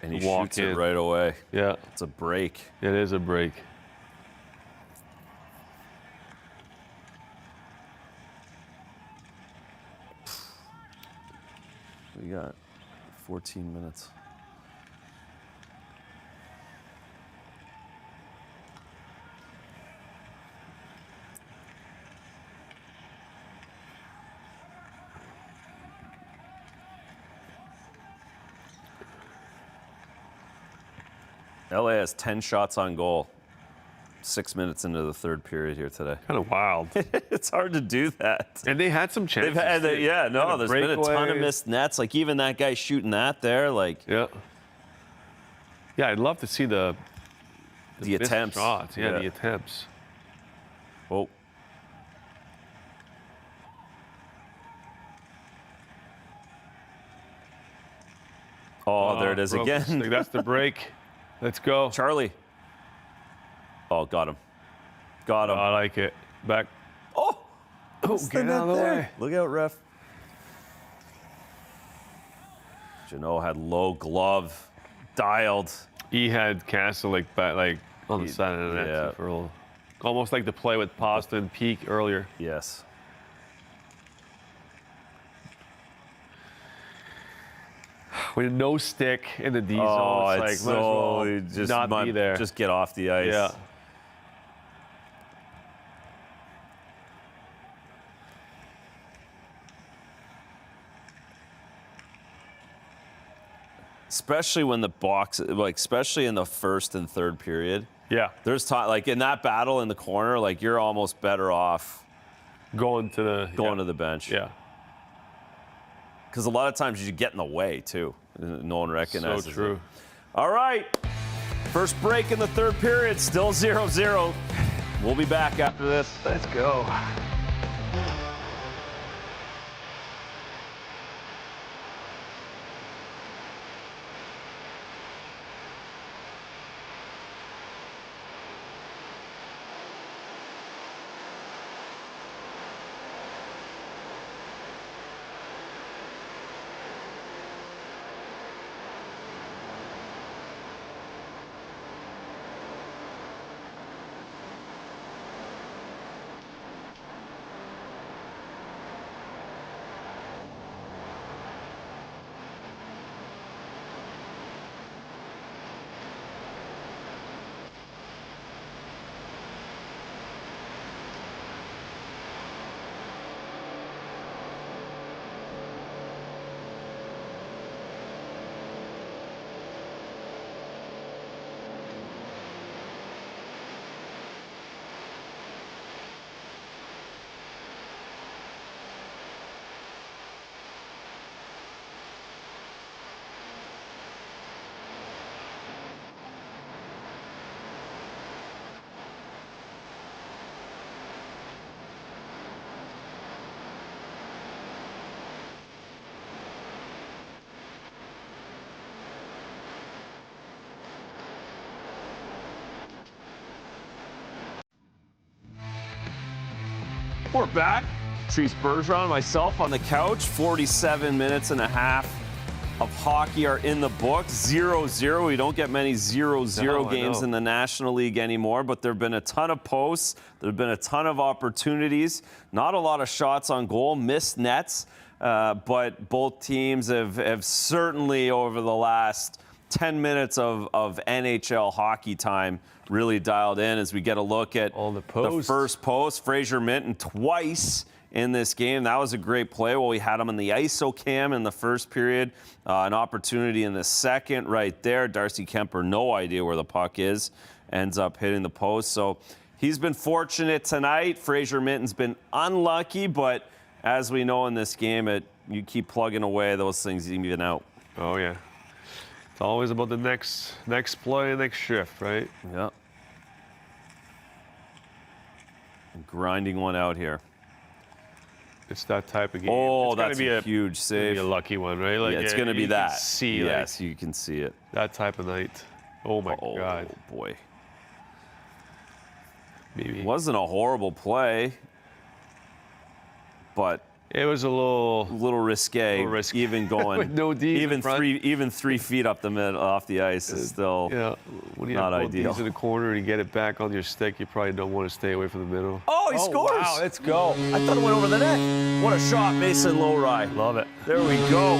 And he shoots it right away. Yeah. It's a break. It is a break. We got 14 minutes. LA has 10 shots on goal. 6 minutes into the third period here today. Kind of wild. It's hard to do that. And they had some chances. They've had, there's been a ton of missed nets. Like even that guy shooting that there, like. Yeah. Yeah, I'd love to see the attempts. Shots. Yeah, the attempts. Oh. Oh, there it is again. That's the break. Let's go. Charlie. Oh, got him. Got him. I like it. Back. Oh! Get out of the way. Look out, ref. Janot had low glove, dialed. He had Castle like on the side of the net for a little. Almost like the play with Pasta and Peak earlier. Yes. With no stick in the D zone, it's like, might as well not be there. Just get off the ice. Yeah. Especially when the box, especially in the first and third period. Yeah. There's time, like in that battle in the corner, like you're almost better off going to the bench. Yeah. Because a lot of times you get in the way too. No one recognizes So true. it. All right. First break in the third period, still 0-0. We'll be back after this. Let's go. We're back. Patrice Bergeron, myself on the couch. 47 minutes and a half of hockey are in the books. 0-0. We don't get many 0-0 games in the National League anymore, but there have been a ton of posts. There have been a ton of opportunities. Not a lot of shots on goal, missed nets, but both teams have certainly over the last 10 minutes of NHL hockey time really dialed in as we get a look at the first post. Fraser Minton twice in this game. That was a great play. Well, we had him in the ISO cam in the first period. An opportunity in the second right there. Darcy Kemper, no idea where the puck is, ends up hitting the post. So he's been fortunate tonight. Fraser Minton's been unlucky, but as we know in this game, you keep plugging away, those things even out. Oh, yeah. It's always about the next play, next shift, right? Yeah. Grinding one out here. It's that type of game. Oh, it's that's a huge save. Be a lucky one, right? Like, yeah, it's going to be that. Yes, you can see it. That type of night. Oh, my God. Oh, boy. Maybe. It wasn't a horrible play, but It was a little risque, even going. No D's even 3 feet up the middle off the ice is still when you not have ideal. D's in the corner and you get it back on your stick, you probably don't want to stay away from the middle. Oh, he scores! Wow, let's go. I thought it went over the net. What a shot, Mason Lowry. Love it. There we go.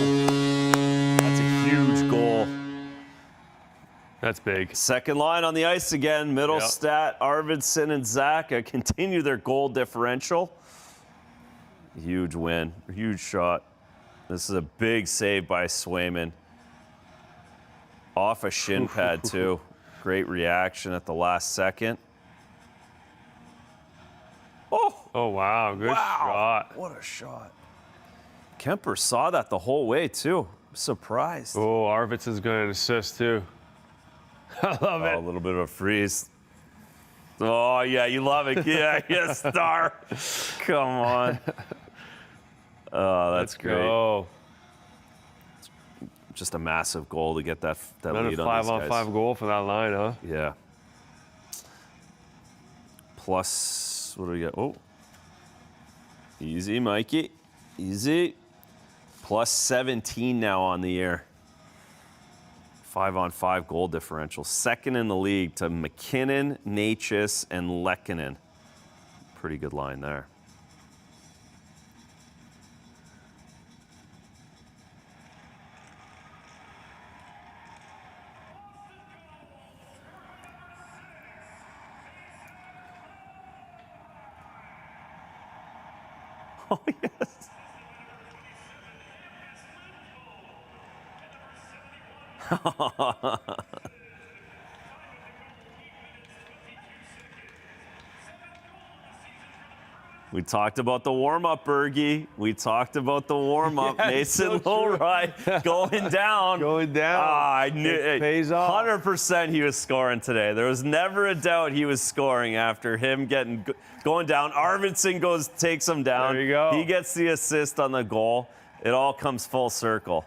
That's a huge goal. That's big. Second line on the ice again. Middlestat, Arvidsson, and Zaka continue their goal differential. Huge win, huge shot. This is a big save by Swayman. Off a shin pad, too. Great reaction at the last second. Oh, wow. Good shot. What a shot. Kemper saw that the whole way, too. Surprised. Oh, Arvidsson's going to assist, too. I love it. A little bit of a freeze. Oh, yeah, you love it. Yeah, yes, star. Come on. Oh, that's great. Go. Just a massive goal to get that Another lead on these guys. 5-on-5 goal for that line, huh? Yeah. Plus, what do we get? Oh. Easy, Mikey. Easy. Plus 17 now on the year. 5-on-5 goal differential. Second in the league to McKinnon, Natchez, and Lehkonen. Pretty good line there. Oh, yes. We talked about the warm-up, Bergie. We talked about the warm-up. Mason Lowry going down. Going down. I knew it pays off. 100% he was scoring today. There was never a doubt he was scoring after him going down. Arvidsson takes him down. There you go. He gets the assist on the goal. It all comes full circle.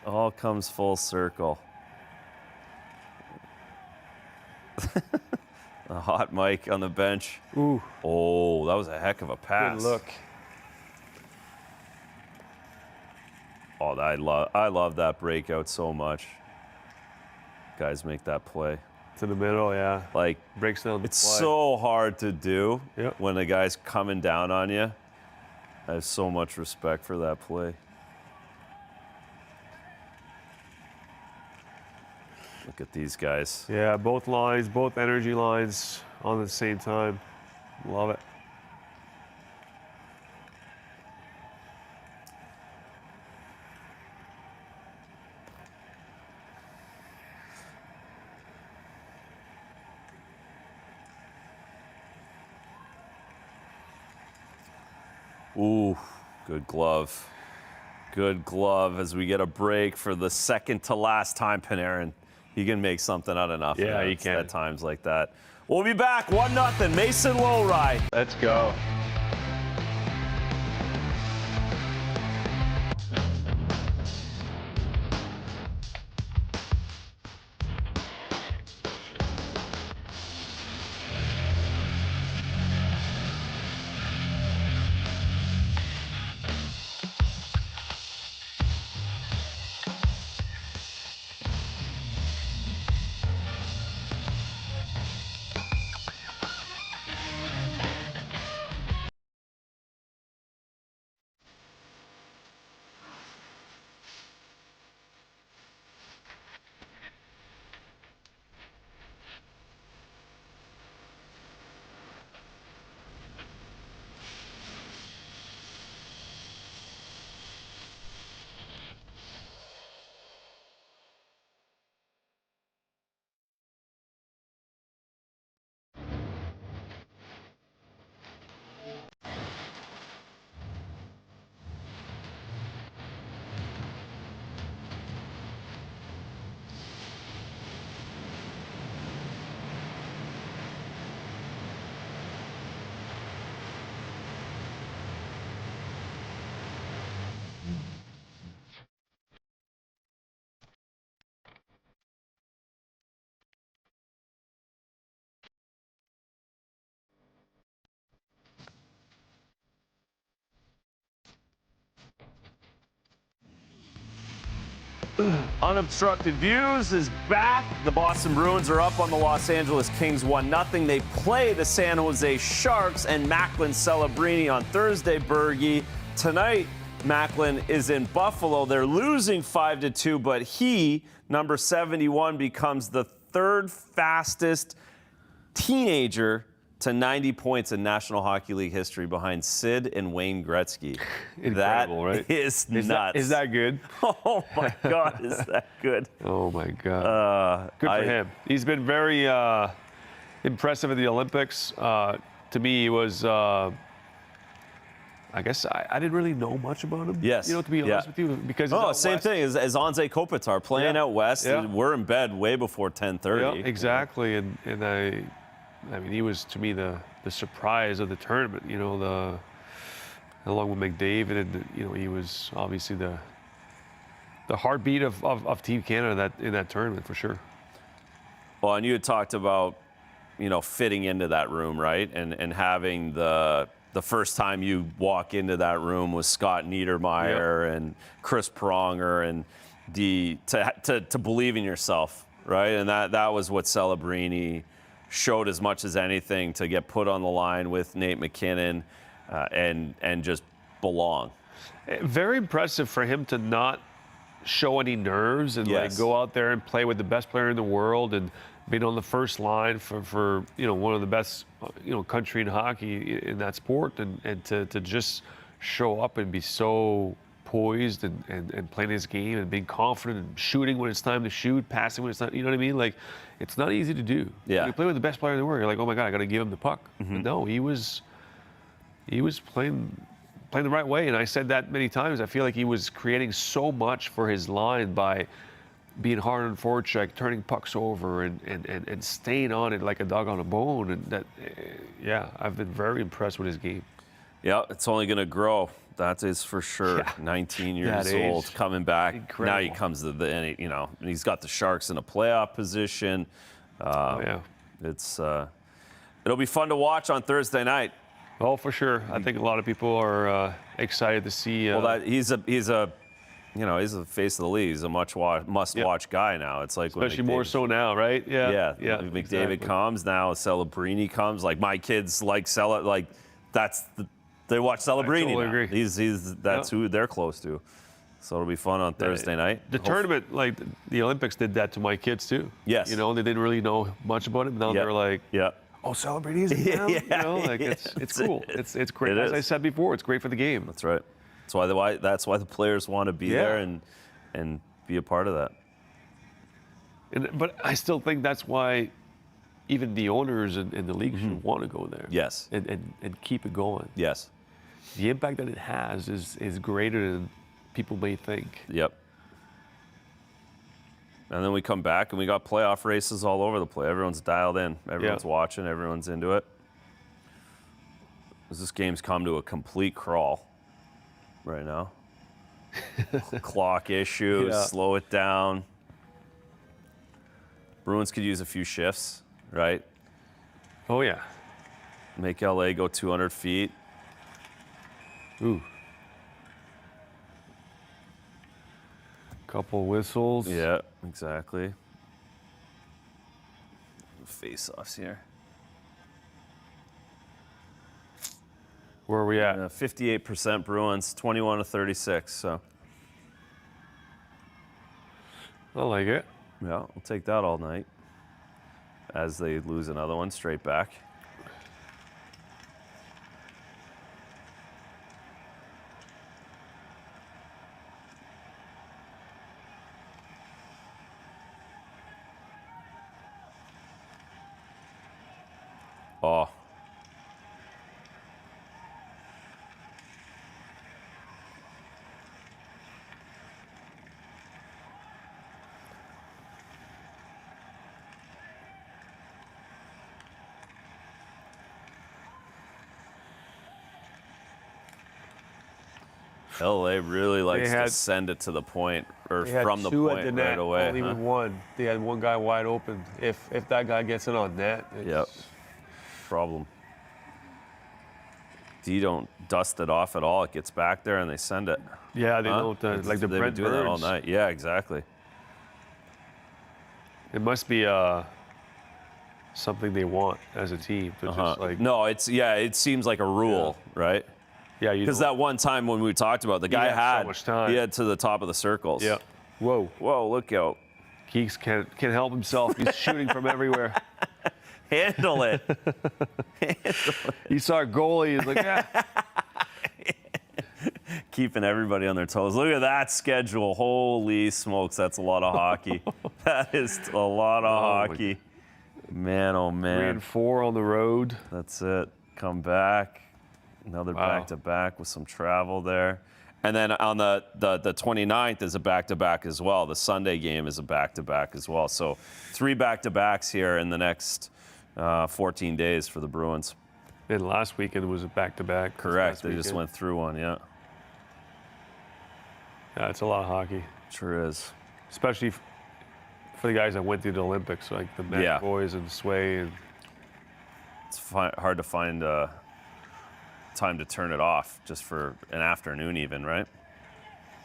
All comes full circle. A hot Mike on the bench. Ooh. Oh, that was a heck of a pass. Good look. Oh, I love that breakout so much. Guys make that play. To the middle, yeah. Like, breaks down the it's play. so hard to do Yep. when a guy's coming down on you. I have so much respect for that play. Look at these guys. Yeah, both lines, both energy lines on the same time. Love it. Ooh, good glove. Good glove as we get a break for the second to last time. Panarin, he can make something out of nothing. Yeah, he can. At times like that. We'll be back 1-0. Mason Lowry. Let's go. Unobstructed Views is back. The Boston Bruins are up on the Los Angeles Kings 1-0. They play the San Jose Sharks and Macklin Celebrini on Thursday, Bergie. Tonight, Macklin is in Buffalo. They're losing 5-2, but he, number 71, becomes the third fastest teenager to 90 points in National Hockey League history behind Sid and Wayne Gretzky. Incredible, that right? is nuts. Is that good? Oh, my God, is that good? Oh, my God. Good for him. He's been very impressive at the Olympics. To me, he was, I guess I didn't really know much about him. Yes. To be honest with you. Because same thing as Anze Kopitar playing out west. Yeah. We're in bed way before 10:30. Yeah, exactly. And I mean, he was, to me, the surprise of the tournament, along with McDavid, and, he was obviously the heartbeat of Team Canada in that tournament, for sure. Well, and you had talked about, fitting into that room, right? And having the first time you walk into that room with Scott Niedermayer and Chris Pronger and to believe in yourself, right? And that was what Celebrini showed as much as anything, to get put on the line with Nate McKinnon and just belong. Very impressive for him to not show any nerves and go out there and play with the best player in the world and being on the first line for one of the best country in hockey in that sport, and to just show up and be so poised and playing his game and being confident and shooting when it's time to shoot, passing when it's not, you know what I mean? Like, it's not easy to do. Yeah. You play with the best player in the world, you're like, oh my God, I got to give him the puck. Mm-hmm. But no, he was playing the right way, and I said that many times. I feel like he was creating so much for his line by being hard on forecheck, turning pucks over, and staying on it like a dog on a bone. And that, I've been very impressed with his game. Yeah, it's only going to grow. That is for sure. Yeah. 19 years old, coming back. Incredible. Now he comes to and he's got the Sharks in a playoff position. It's it'll be fun to watch on Thursday night. Oh, for sure. I think a lot of people are excited to see. He's the face of the league. He's a must-watch guy now. It's like especially more so now, right? Yeah. McDavid exactly. comes now. Celebrini comes. Like, my kids like they watch Celebrini. I totally now. agree. That's who they're close to. So it'll be fun on Thursday night. The tournament, like the Olympics, did that to my kids too. Yes. They didn't really know much about it. Now they're like, oh, Celebrity is now? It's cool. It's great. As I said before, it's great for the game. That's right. That's why the players want to be there and be a part of that. But I still think that's why even the owners and the league should want to go there. Yes. And keep it going. Yes. The impact that it has is greater than people may think. Yep. And then we come back and we got playoff races all over the place. Everyone's dialed in. Everyone's watching. Everyone's into it. As this game's come to a complete crawl right now. Clock issues, slow it down. Bruins could use a few shifts, right? Oh, yeah. Make LA go 200 feet. Ooh. Couple whistles. Yeah, exactly. Face-offs here. Where are we at? 58% Bruins, 21-36. So. I like it. Yeah, we'll take that all night. As they lose another one straight back. Oh. LA really likes to send it to the point, or from the point right away. Only with one. They had one guy wide open. If that guy gets it on net, Yep. Problem. D don't dust it off at all. It gets back there and they send it. Yeah, they don't like the They've been Brent doing that all Burns. night. Yeah, exactly. It must be something they want as a team. To just like, No, it seems like a rule, right? yeah, Because that one time when we talked about, the guy had so had much time. he had to the top of the circles. Yeah. Whoa. Whoa, look out. Keeks can't help himself. He's shooting from everywhere. Handle it. He saw a goalie. He's like, yeah. Keeping everybody on their toes. Look at that schedule. Holy smokes, that's a lot of hockey. That is a lot of hockey. Man, oh man. 3 and 4 on the road. That's it. Come back. Another back-to-back with some travel there. And then on the 29th is a back-to-back as well. The Sunday game is a back-to-back as well. So 3 back-to-backs here in the next 14 days for the Bruins. And last weekend was a back-to-back. Correct. They just went through one, yeah. Yeah, it's a lot of hockey. Sure is. Especially for the guys that went through the Olympics, like the Matt boys and Sway. And it's hard to find time to turn it off just for an afternoon even, right?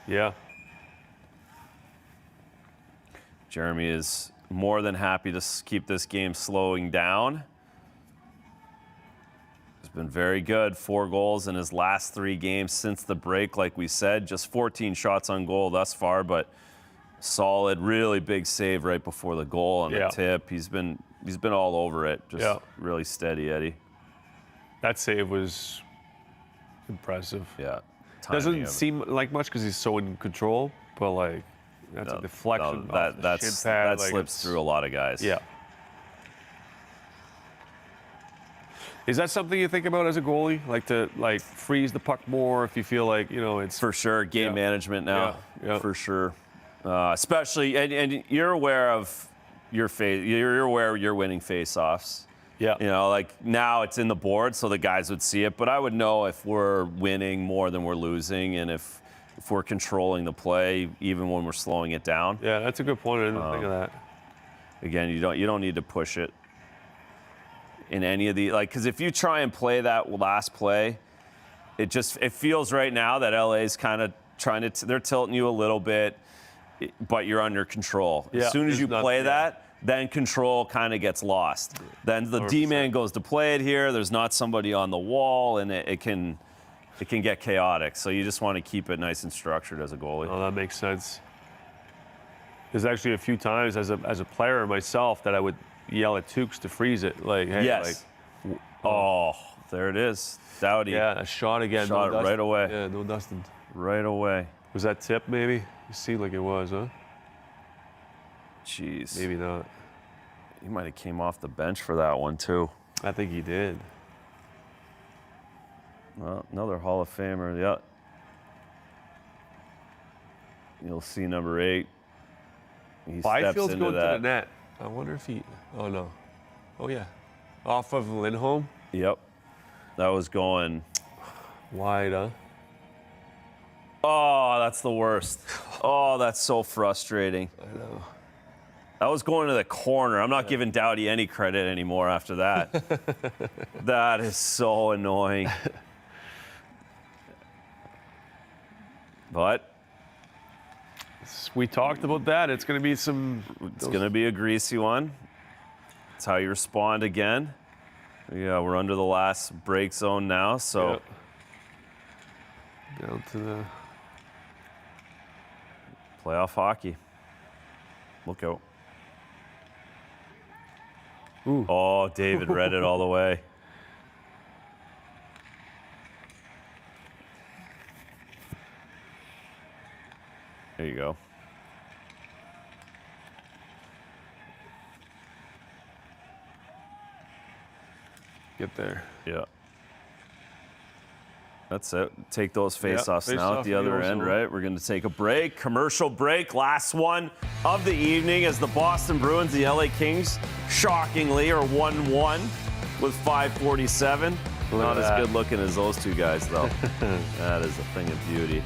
yeah. Jeremy is more than happy to keep this game slowing down. He's been very good. 4 goals in his last 3 games since the break, like we said. Just 14 shots on goal thus far, but solid, really big save right before the goal on the tip. He's been all over it. Just really steady, Eddie. That save was impressive. Yeah. Doesn't seem like much because he's so in control, but like that's a deflection. That slips through a lot of guys. Yeah. Is that something you think about as a goalie, like to freeze the puck more if you feel like it's For sure, game management now. Yeah. For sure. Especially, and you're aware of you're aware you're winning face-offs. Yeah. Like now it's in the board, so the guys would see it. But I would know if we're winning more than we're losing, and if we're controlling the play, even when we're slowing it down. Yeah, that's a good point. I didn't think of that. Again, you don't need to push it in any of the because if you try and play that last play, it feels right now that LA's kind of trying to they're tilting you a little bit, but you're under control. As soon as you play that, then control kind of gets lost. Then the 100%. D-man goes to play it here. There's not somebody on the wall, and it can get chaotic. So you just want to keep it nice and structured as a goalie. Oh, that makes sense. There's actually a few times as a player myself that I would yell at Tukes to freeze it. Like, hey, yes. There it is. Dowdy. Yeah, a shot again. Shot it right away. Yeah, no dusting. Right away. Was that tip maybe? You seemed like it was, huh? Jeez. Maybe not. He might have came off the bench for that one too. I think he did. Well, another Hall of Famer, yeah. You'll see number 8. He Byfield's steps into going that. to the net. I wonder if he. Oh no. Oh yeah. Off of Lindholm. Yep. That was going wide, huh? Oh, that's the worst. Oh, that's so frustrating. I know. That was going to the corner. I'm not giving Dowdy any credit anymore after that. That is so annoying. But we talked about that. It's going to be some. It's going to be a greasy one. It's how you respond again. Yeah, we're under the last break zone now, so. Down to the playoff hockey. Look out. Ooh. Oh, David read it all the way. There you go. Get there. Yeah. That's it. Take those face-offs now at the other end, right? We're going to take a break, commercial break, last one of the evening as the Boston Bruins, the LA Kings, shockingly are 1-1 with 5:47. Not as good looking as those two guys, though. That is a thing of beauty.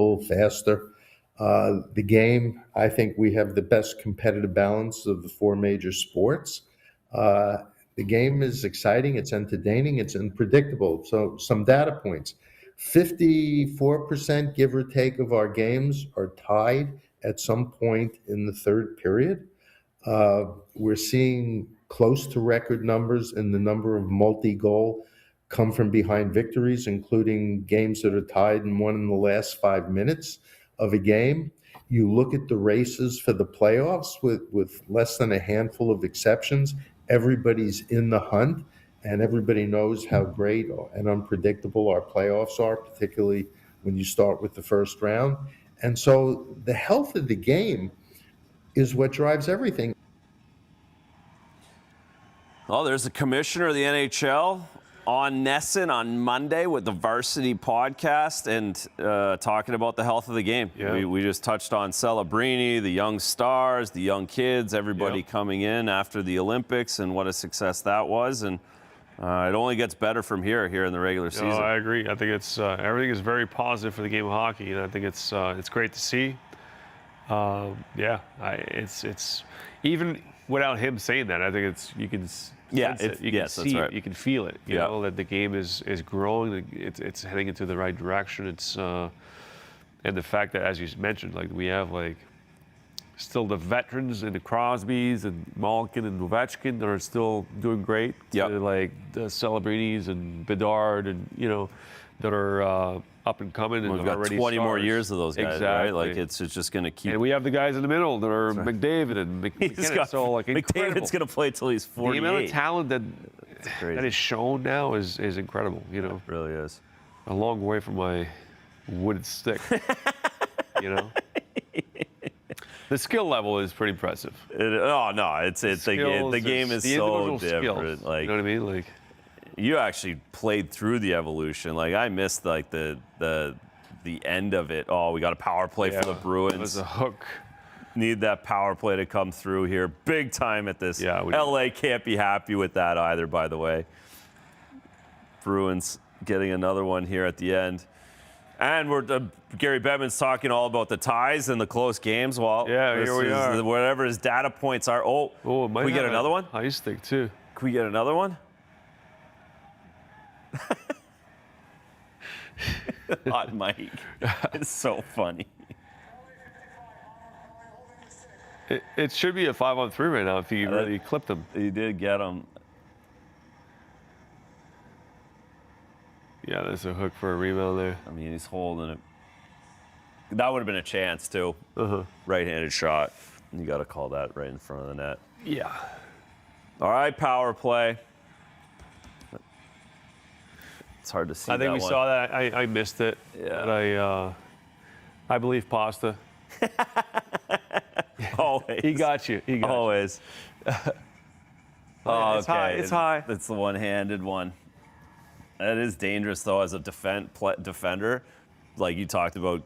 playful, faster. The game, I think we have the best competitive balance of the four major sports. The game is exciting, it's entertaining, it's unpredictable. So some data points. 54% give or take of our games are tied at some point in the third period. We're seeing close to record numbers in the number of multi-goal come from behind victories, including games that are tied and won in the last 5 minutes of a game. You look at the races for the playoffs with less than a handful of exceptions. Everybody's in the hunt, and everybody knows how great and unpredictable our playoffs are, particularly when you start with the first round. And so the health of the game is what drives everything. Well, there's the commissioner of the NHL on NESN on Monday with the Varsity podcast and talking about the health of the game. Yeah. We just touched on Celebrini, the young stars, the young kids, everybody Yep. coming in after the Olympics and what a success that was. And it only gets better from here in the regular season. No, I agree. I think it's everything is very positive for the game of hockey, and I think it's great to see. It's even without him saying that, I think it's you can. Yeah, sense it. You yes, can that's see right. it. You can feel it. You Yeah. know that the game is growing. It's heading into the right direction. It's and the fact that, as you mentioned, like we have like still the veterans and the Crosbys and Malkin and Ovechkin that are still doing great. Yep. Like the Celebrinis and Bedard and that are up and coming and We've got already 20 more stars. years of those guys, exactly. right? Like it's just going to keep. And we have the guys in the middle that are McDavid and He's McKinnon. got, So like incredible. McDavid's going to play till he's 48. The amount of talent crazy. that is shown now is incredible. It really is. A long way from my wooden stick. The skill level is pretty impressive. It's the game is the so individual different. skills, Like you know what I mean? Like you actually played through the evolution. Like I missed like the end of it. Oh, we got a power play for the Bruins. It was a hook. Need that power play to come through here big time at this. Yeah, LA can't be happy with that either, by the way. Bruins getting another one here at the end. And we're Gary Bettman's talking all about the ties and the close games. Well, here we are. Whatever his data points are. Can we get another one? Ice stick too. Can we get another one? Hot Mike. It's so funny. It should be a 5-on-3 right now if you really clipped him. He did get him. Yeah, there's a hook for a rebound there. I mean, he's holding it. That would have been a chance, too. Right-handed shot. You got to call that right in front of the net. Yeah. All right, power play. It's hard to see. I think we saw that. I missed it. Yeah. But I believe Pasta. Always. He got you. He got Always. you. It's high. It's high. It's the one-handed one. That is dangerous, though, as a defender. Like you talked about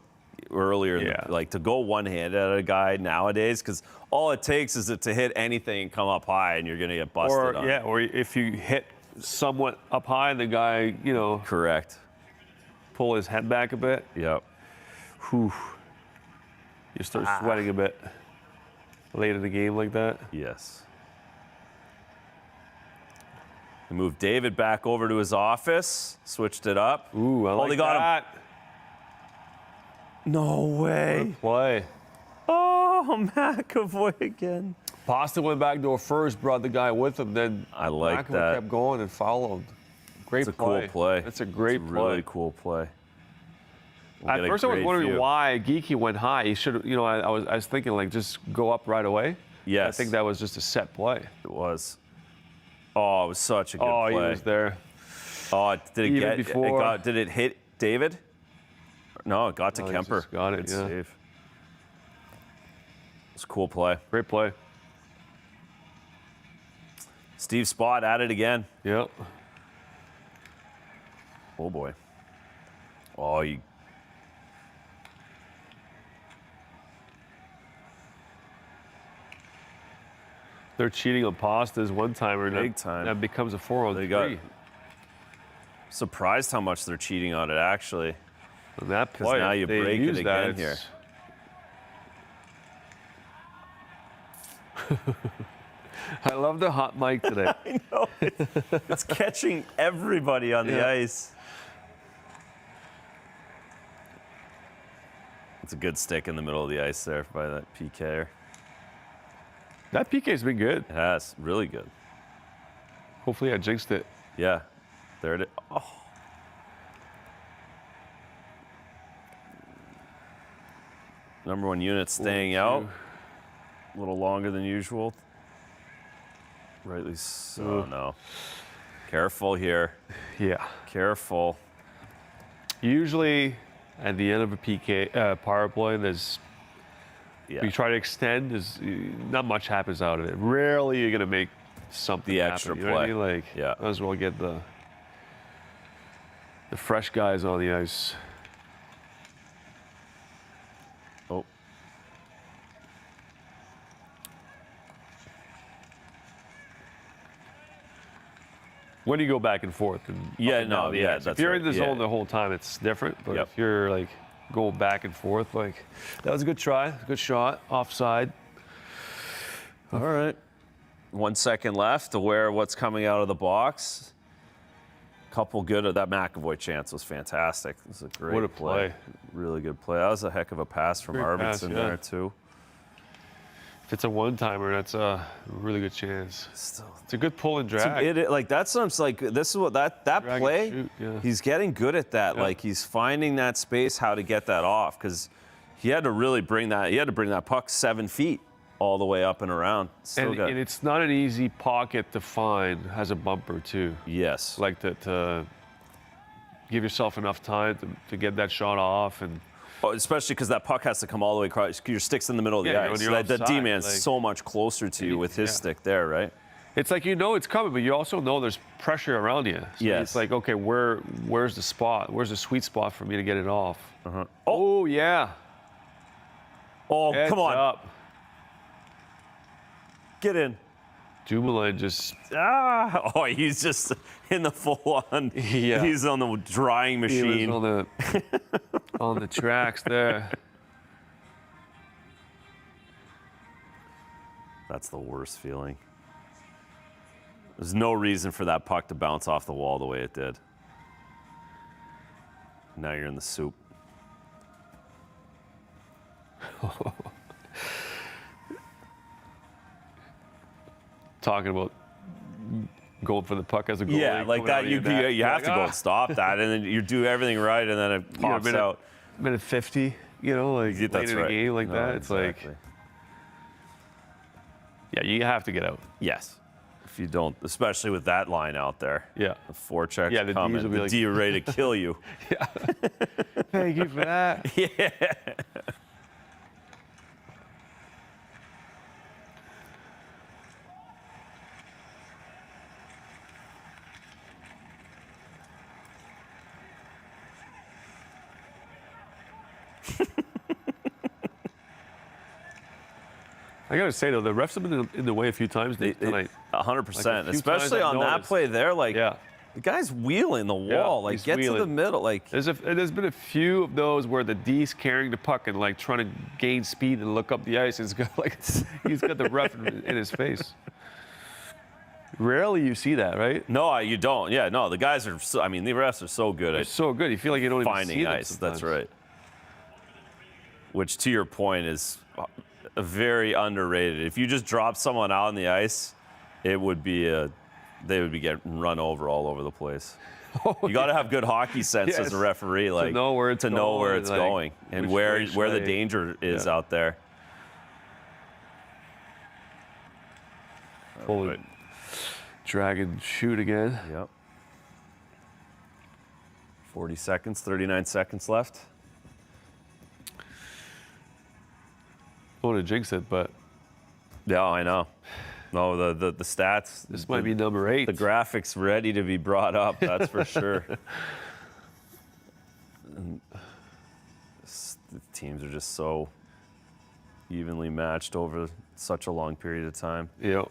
earlier, Yeah. like to go one-handed at a guy nowadays, because all it takes is to hit anything and come up high, and you're going to get busted on. Or if you hit somewhat up high, the guy, Correct. pull his head back a bit. Yep. Whew. You start sweating a bit late in the game like that. Yes. We moved David back over to his office, switched it up. Ooh, I like they got that. him. No way. Play. Oh, McAvoy again. Pasta went back door first, brought the guy with him, then I like McAvoy that. kept going and followed. Great It's a play. cool play. That's a great It's a play. really cool play. We'll At get a first, I was great wondering view. why Geeky went high. He should have, I was thinking like just go up right away. Yes. I think that was just a set play. It was. Oh, it was such a good Oh, play. he was there. Oh, did it Even get? before. Did it hit David? No, it got to No, he Kemper. just got it, Good yeah. save. It's a cool play. Great play. Steve Spott at it again. Yep. Oh boy. Oh, you. They're cheating on Pasta's one-timer. Big time. That becomes a 4-on-3. They got- Surprised how much they're cheating on it, actually. And that Because play, now you they break it use that, again here. I love the hot mic today. I know. It's catching everybody on the ice. It's a good stick in the middle of the ice there by that PKer. That PK's been good. It has. Really good. Hopefully I jinxed it. Yeah. There it is. Oh. Number 1 unit staying out. A little longer than usual. Rightly so. No. Careful here. Yeah. Careful. Usually at the end of a PK power play, there's you try to extend, not much happens out of it. Rarely you're gonna make something The extra happen, you know what I play. mean? Like, might as well get the fresh guys on the ice. Oh. When you go back and forth, and Yeah, up and no, down the yeah, ice. that's if you're right. in the Yeah. zone the whole time, it's different. But Yep. if you're like going back and forth, like that was a good try, good shot, offside. All right. 1 second left. Aware of what's coming out of the box. Couple good. That McAvoy chance was fantastic. It was a great What a play. Really good play. That was a heck of a pass from Great pass, Arvidsson yeah. there too. If it's a one-timer, that's a really good chance. Still, It's a good pull and drag. like that's what I'm like. This is what that Drag and play. shoot, yeah. He's getting good at that. Yeah. Like he's finding that space, how to get that off, because he had to really bring that. He had to bring that puck 7 feet all the way up and around. Still got, And it's not an easy pocket to find. Has a bumper too. yes. Like to give yourself enough time to get that shot off and. Oh, especially because that puck has to come all the way across. Your stick's in the middle of the Yeah, when ice. you're That offside, D-man's like- so much closer to you with his stick there, right? It's like you know it's coming, but you also know there's pressure around you. So Yes. It's like, okay, where's the spot? Where's the sweet spot for me to get it off? Uh-huh. Oh yeah. Oh, Heads come on. up. Get in. Dumoulin just Oh, he's just in the full on. Yeah. He's on the drying he machine. was on the on the tracks there. That's the worst feeling. There's no reason for that puck to bounce off the wall the way it did. Now you're in the soup. Talking about going for the puck as a goalie. Yeah, like coming that. out of You your net. you have to You're go like, and stop that, and then you do everything right, and then it "Ah." pops out. Minute 50, you know, like Yeah, late that's in right. a game like No, that. It's exactly. like, yeah, you have to get out. Yes. If you don't, especially with that line out there. Yeah. The forecheck's Yeah, the Ds coming. will be The like- D are ready to kill you. Thank you for that. Yeah. I gotta say though, the refs have been in the way a few times tonight. 100%. Like, a few Especially times I've on that noticed. play there. Like, Yeah. the guy's wheeling the wall. Like, he's get to the wheeling. middle. Like, There's been a few of those where the D's carrying the puck and like trying to gain speed and look up the ice. And it's got like he's got the ref in his face. Rarely you see that, right? no, you don't. Yeah, no, the guys are, so, I mean, the refs are so good It's at so good. You feel like you don't even see finding them ice. That's sometimes. right. Which, to your point, is a very underrated. If you just drop someone out on the ice, it would be they would be getting run over all over the place. You got to have good hockey sense as Yes. a referee, like know where it's to know where going, it's like, going and which where way the should I- danger is Yeah. out there. Pull it, drag and shoot again. Yep. 40 seconds, 39 seconds left. I want to jinx it, but Yeah, I know. No, the stats. this might be number 8. The graphics ready to be brought up. That's for sure. And the teams are just so evenly matched over such a long period of time. Yep.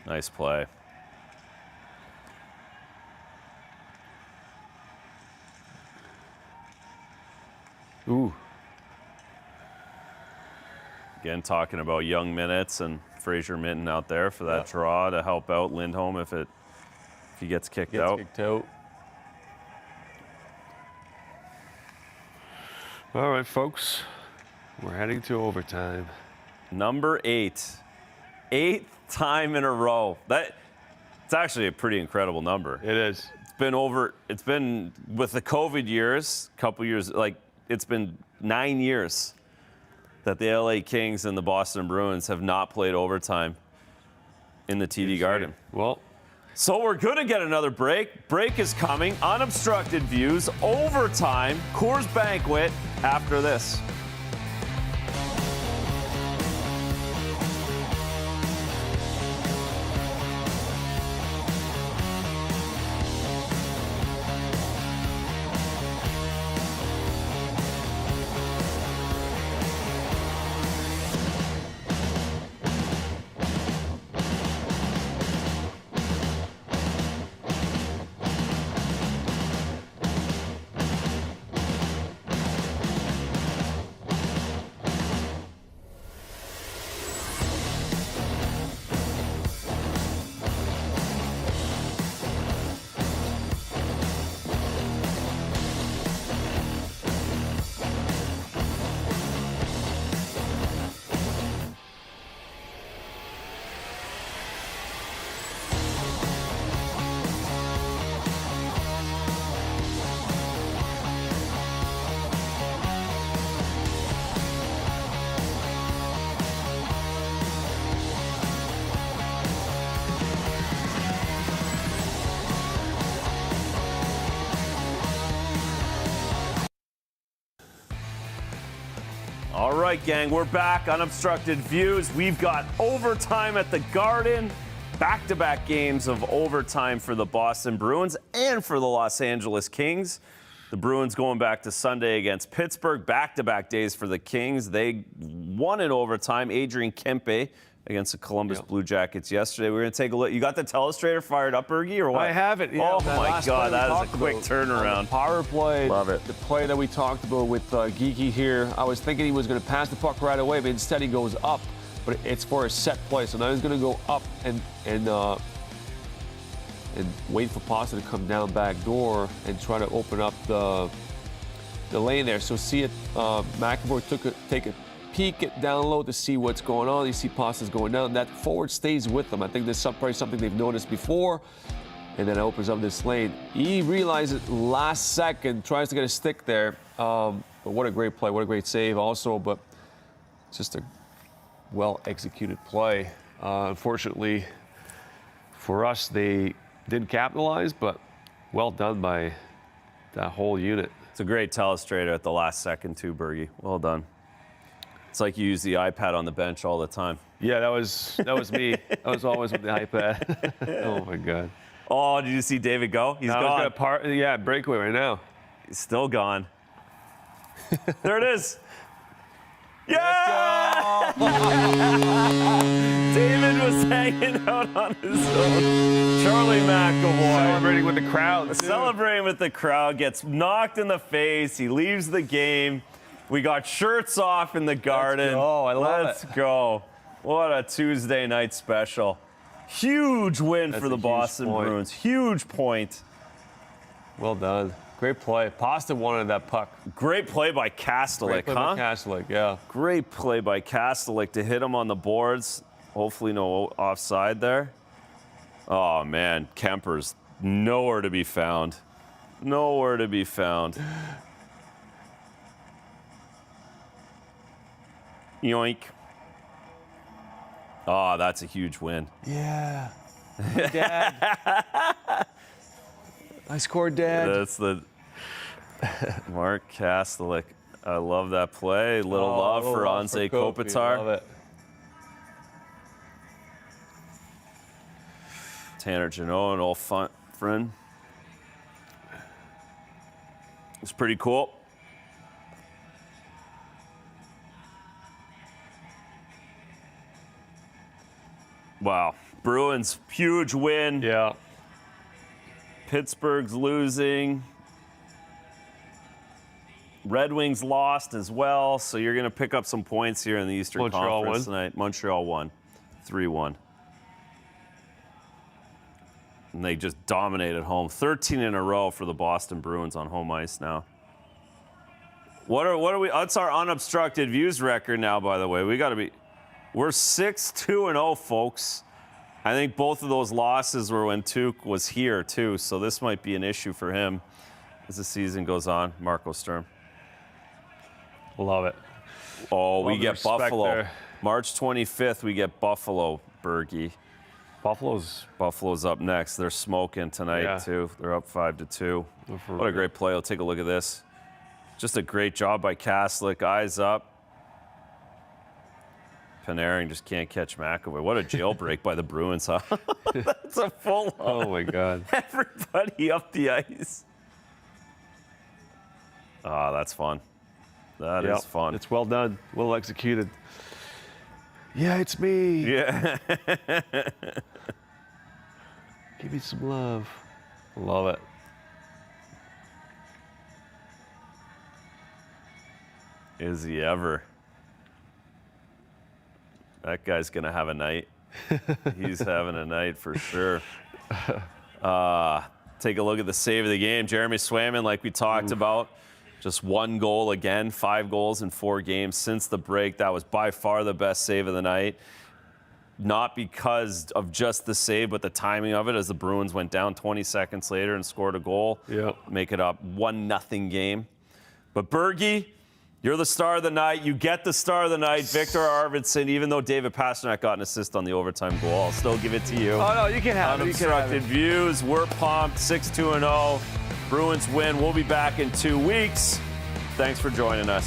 Nice play. Ooh. Again, talking about young minutes and Fraser Minton out there for that draw to help out Lindholm if he gets kicked out. All right, folks. We're heading to overtime. Number 8. 8th time in a row. It's actually a pretty incredible number. It is. It's been with the COVID years, couple years, like it's been 9 years that the LA Kings and the Boston Bruins have not played overtime in the TD Garden. Well, so we're going to get another break. Break is coming. Unobstructed views, overtime, Coors Banquet after this. All right, gang, we're back. Unobstructed views. We've got overtime at the Garden. Back-to-back games of overtime for the Boston Bruins and for the Los Angeles Kings. The Bruins going back to Sunday against Pittsburgh. Back-to-back days for the Kings. They won in overtime. Adrian Kempe against the Columbus Blue Jackets yesterday. We're going to take a look. You got the telestrator fired up, Bergie, or what? I have it. Yeah, oh, my God, that is a quick turnaround. Power play. Love it. The play that we talked about with Geeky here, I was thinking he was going to pass the puck right away, but instead he goes up. But it's for a set play, so now he's going to go up and wait for Pasta to come down back door and try to open up the lane there. So see it, McAvoy take a peek it down low to see what's going on. You see Pasta's going down. That forward stays with them. I think this is probably something they've noticed before. And then it opens up this lane. He realizes last second, tries to get a stick there. But what a great play. What a great save also. But just a well-executed play. Unfortunately for us, they didn't capitalize, but well done by that whole unit. It's a great telestrator at the last second too, Bergie. Well done. It's like you use the iPad on the bench all the time. Yeah, that was me. I was always with the iPad. Oh my God. Oh, did you see David go? He's gone. Breakaway right now. He's still gone. There it is. Yeah! David was hanging out on his own. Charlie McAvoy. Celebrating with the crowd. Celebrating with the crowd. Gets knocked in the face. He leaves the game. We got shirts off in the Garden. Oh, I love it. Let's go. What a Tuesday night special. Huge win for the Boston Bruins. Huge point. Well done. Great play. Pasta wanted that puck. Great play by Kastelik, Great play by Kastelik, yeah. Great play by Kastelik to hit him on the boards. Hopefully no offside there. Oh, man. Kemper's nowhere to be found. Nowhere to be found. Yoink. Oh, that's a huge win. Yeah. Dad. I scored, Dad. That's the Mark Kastelik. I love that play. Little love for Anze Kopitar. Love it. Tanner Jeannot, an old friend. It's pretty cool. Wow. Bruins, huge win. Yeah. Pittsburgh's losing. Red Wings lost as well, so you're going to pick up some points here in the Eastern Montreal Conference won. tonight. Montreal won, 3-1. And they just dominated home. 13 in a row for the Boston Bruins on home ice now. What are we? That's our unobstructed views record now, by the way. We're 6-2-0, folks. I think both of those losses were when Tuch was here, too, so this might be an issue for him as the season goes on. Marco Sturm. Love it. Oh, we Love the get respect Buffalo. there. March 25th, we get Buffalo, Bergie. Buffalo's up next. They're smoking tonight, Yeah. too. They're up 5-2. What a great play. Let's take a look at this. Just a great job by Kaslik. Eyes up. Panarin just can't catch McAvoy. What a jailbreak by the Bruins, huh? That's a full on. Oh, my God. Everybody up the ice. Oh, that's fun. That is fun. It's well done. Well executed. Yeah, it's me. Yeah. Give me some love. Love it. Is he ever? That guy's going to have a night. He's having a night for sure. Take a look at the save of the game. Jeremy Swayman, like we talked about, just one goal again, 5 goals in 4 games since the break. That was by far the best save of the night. Not because of just the save, but the timing of it as the Bruins went down 20 seconds later and scored a goal. Yep. Make it up 1-0 game. But Bergie, you're the star of the night. You get the star of the night, Victor Arvidsson. Even though David Pastrnak got an assist on the overtime goal, I'll still give it to you. Oh, no, you can have it. You can have Unobstructed it. views. We're pumped. 6-2-0. Bruins win. We'll be back in 2 weeks. Thanks for joining us.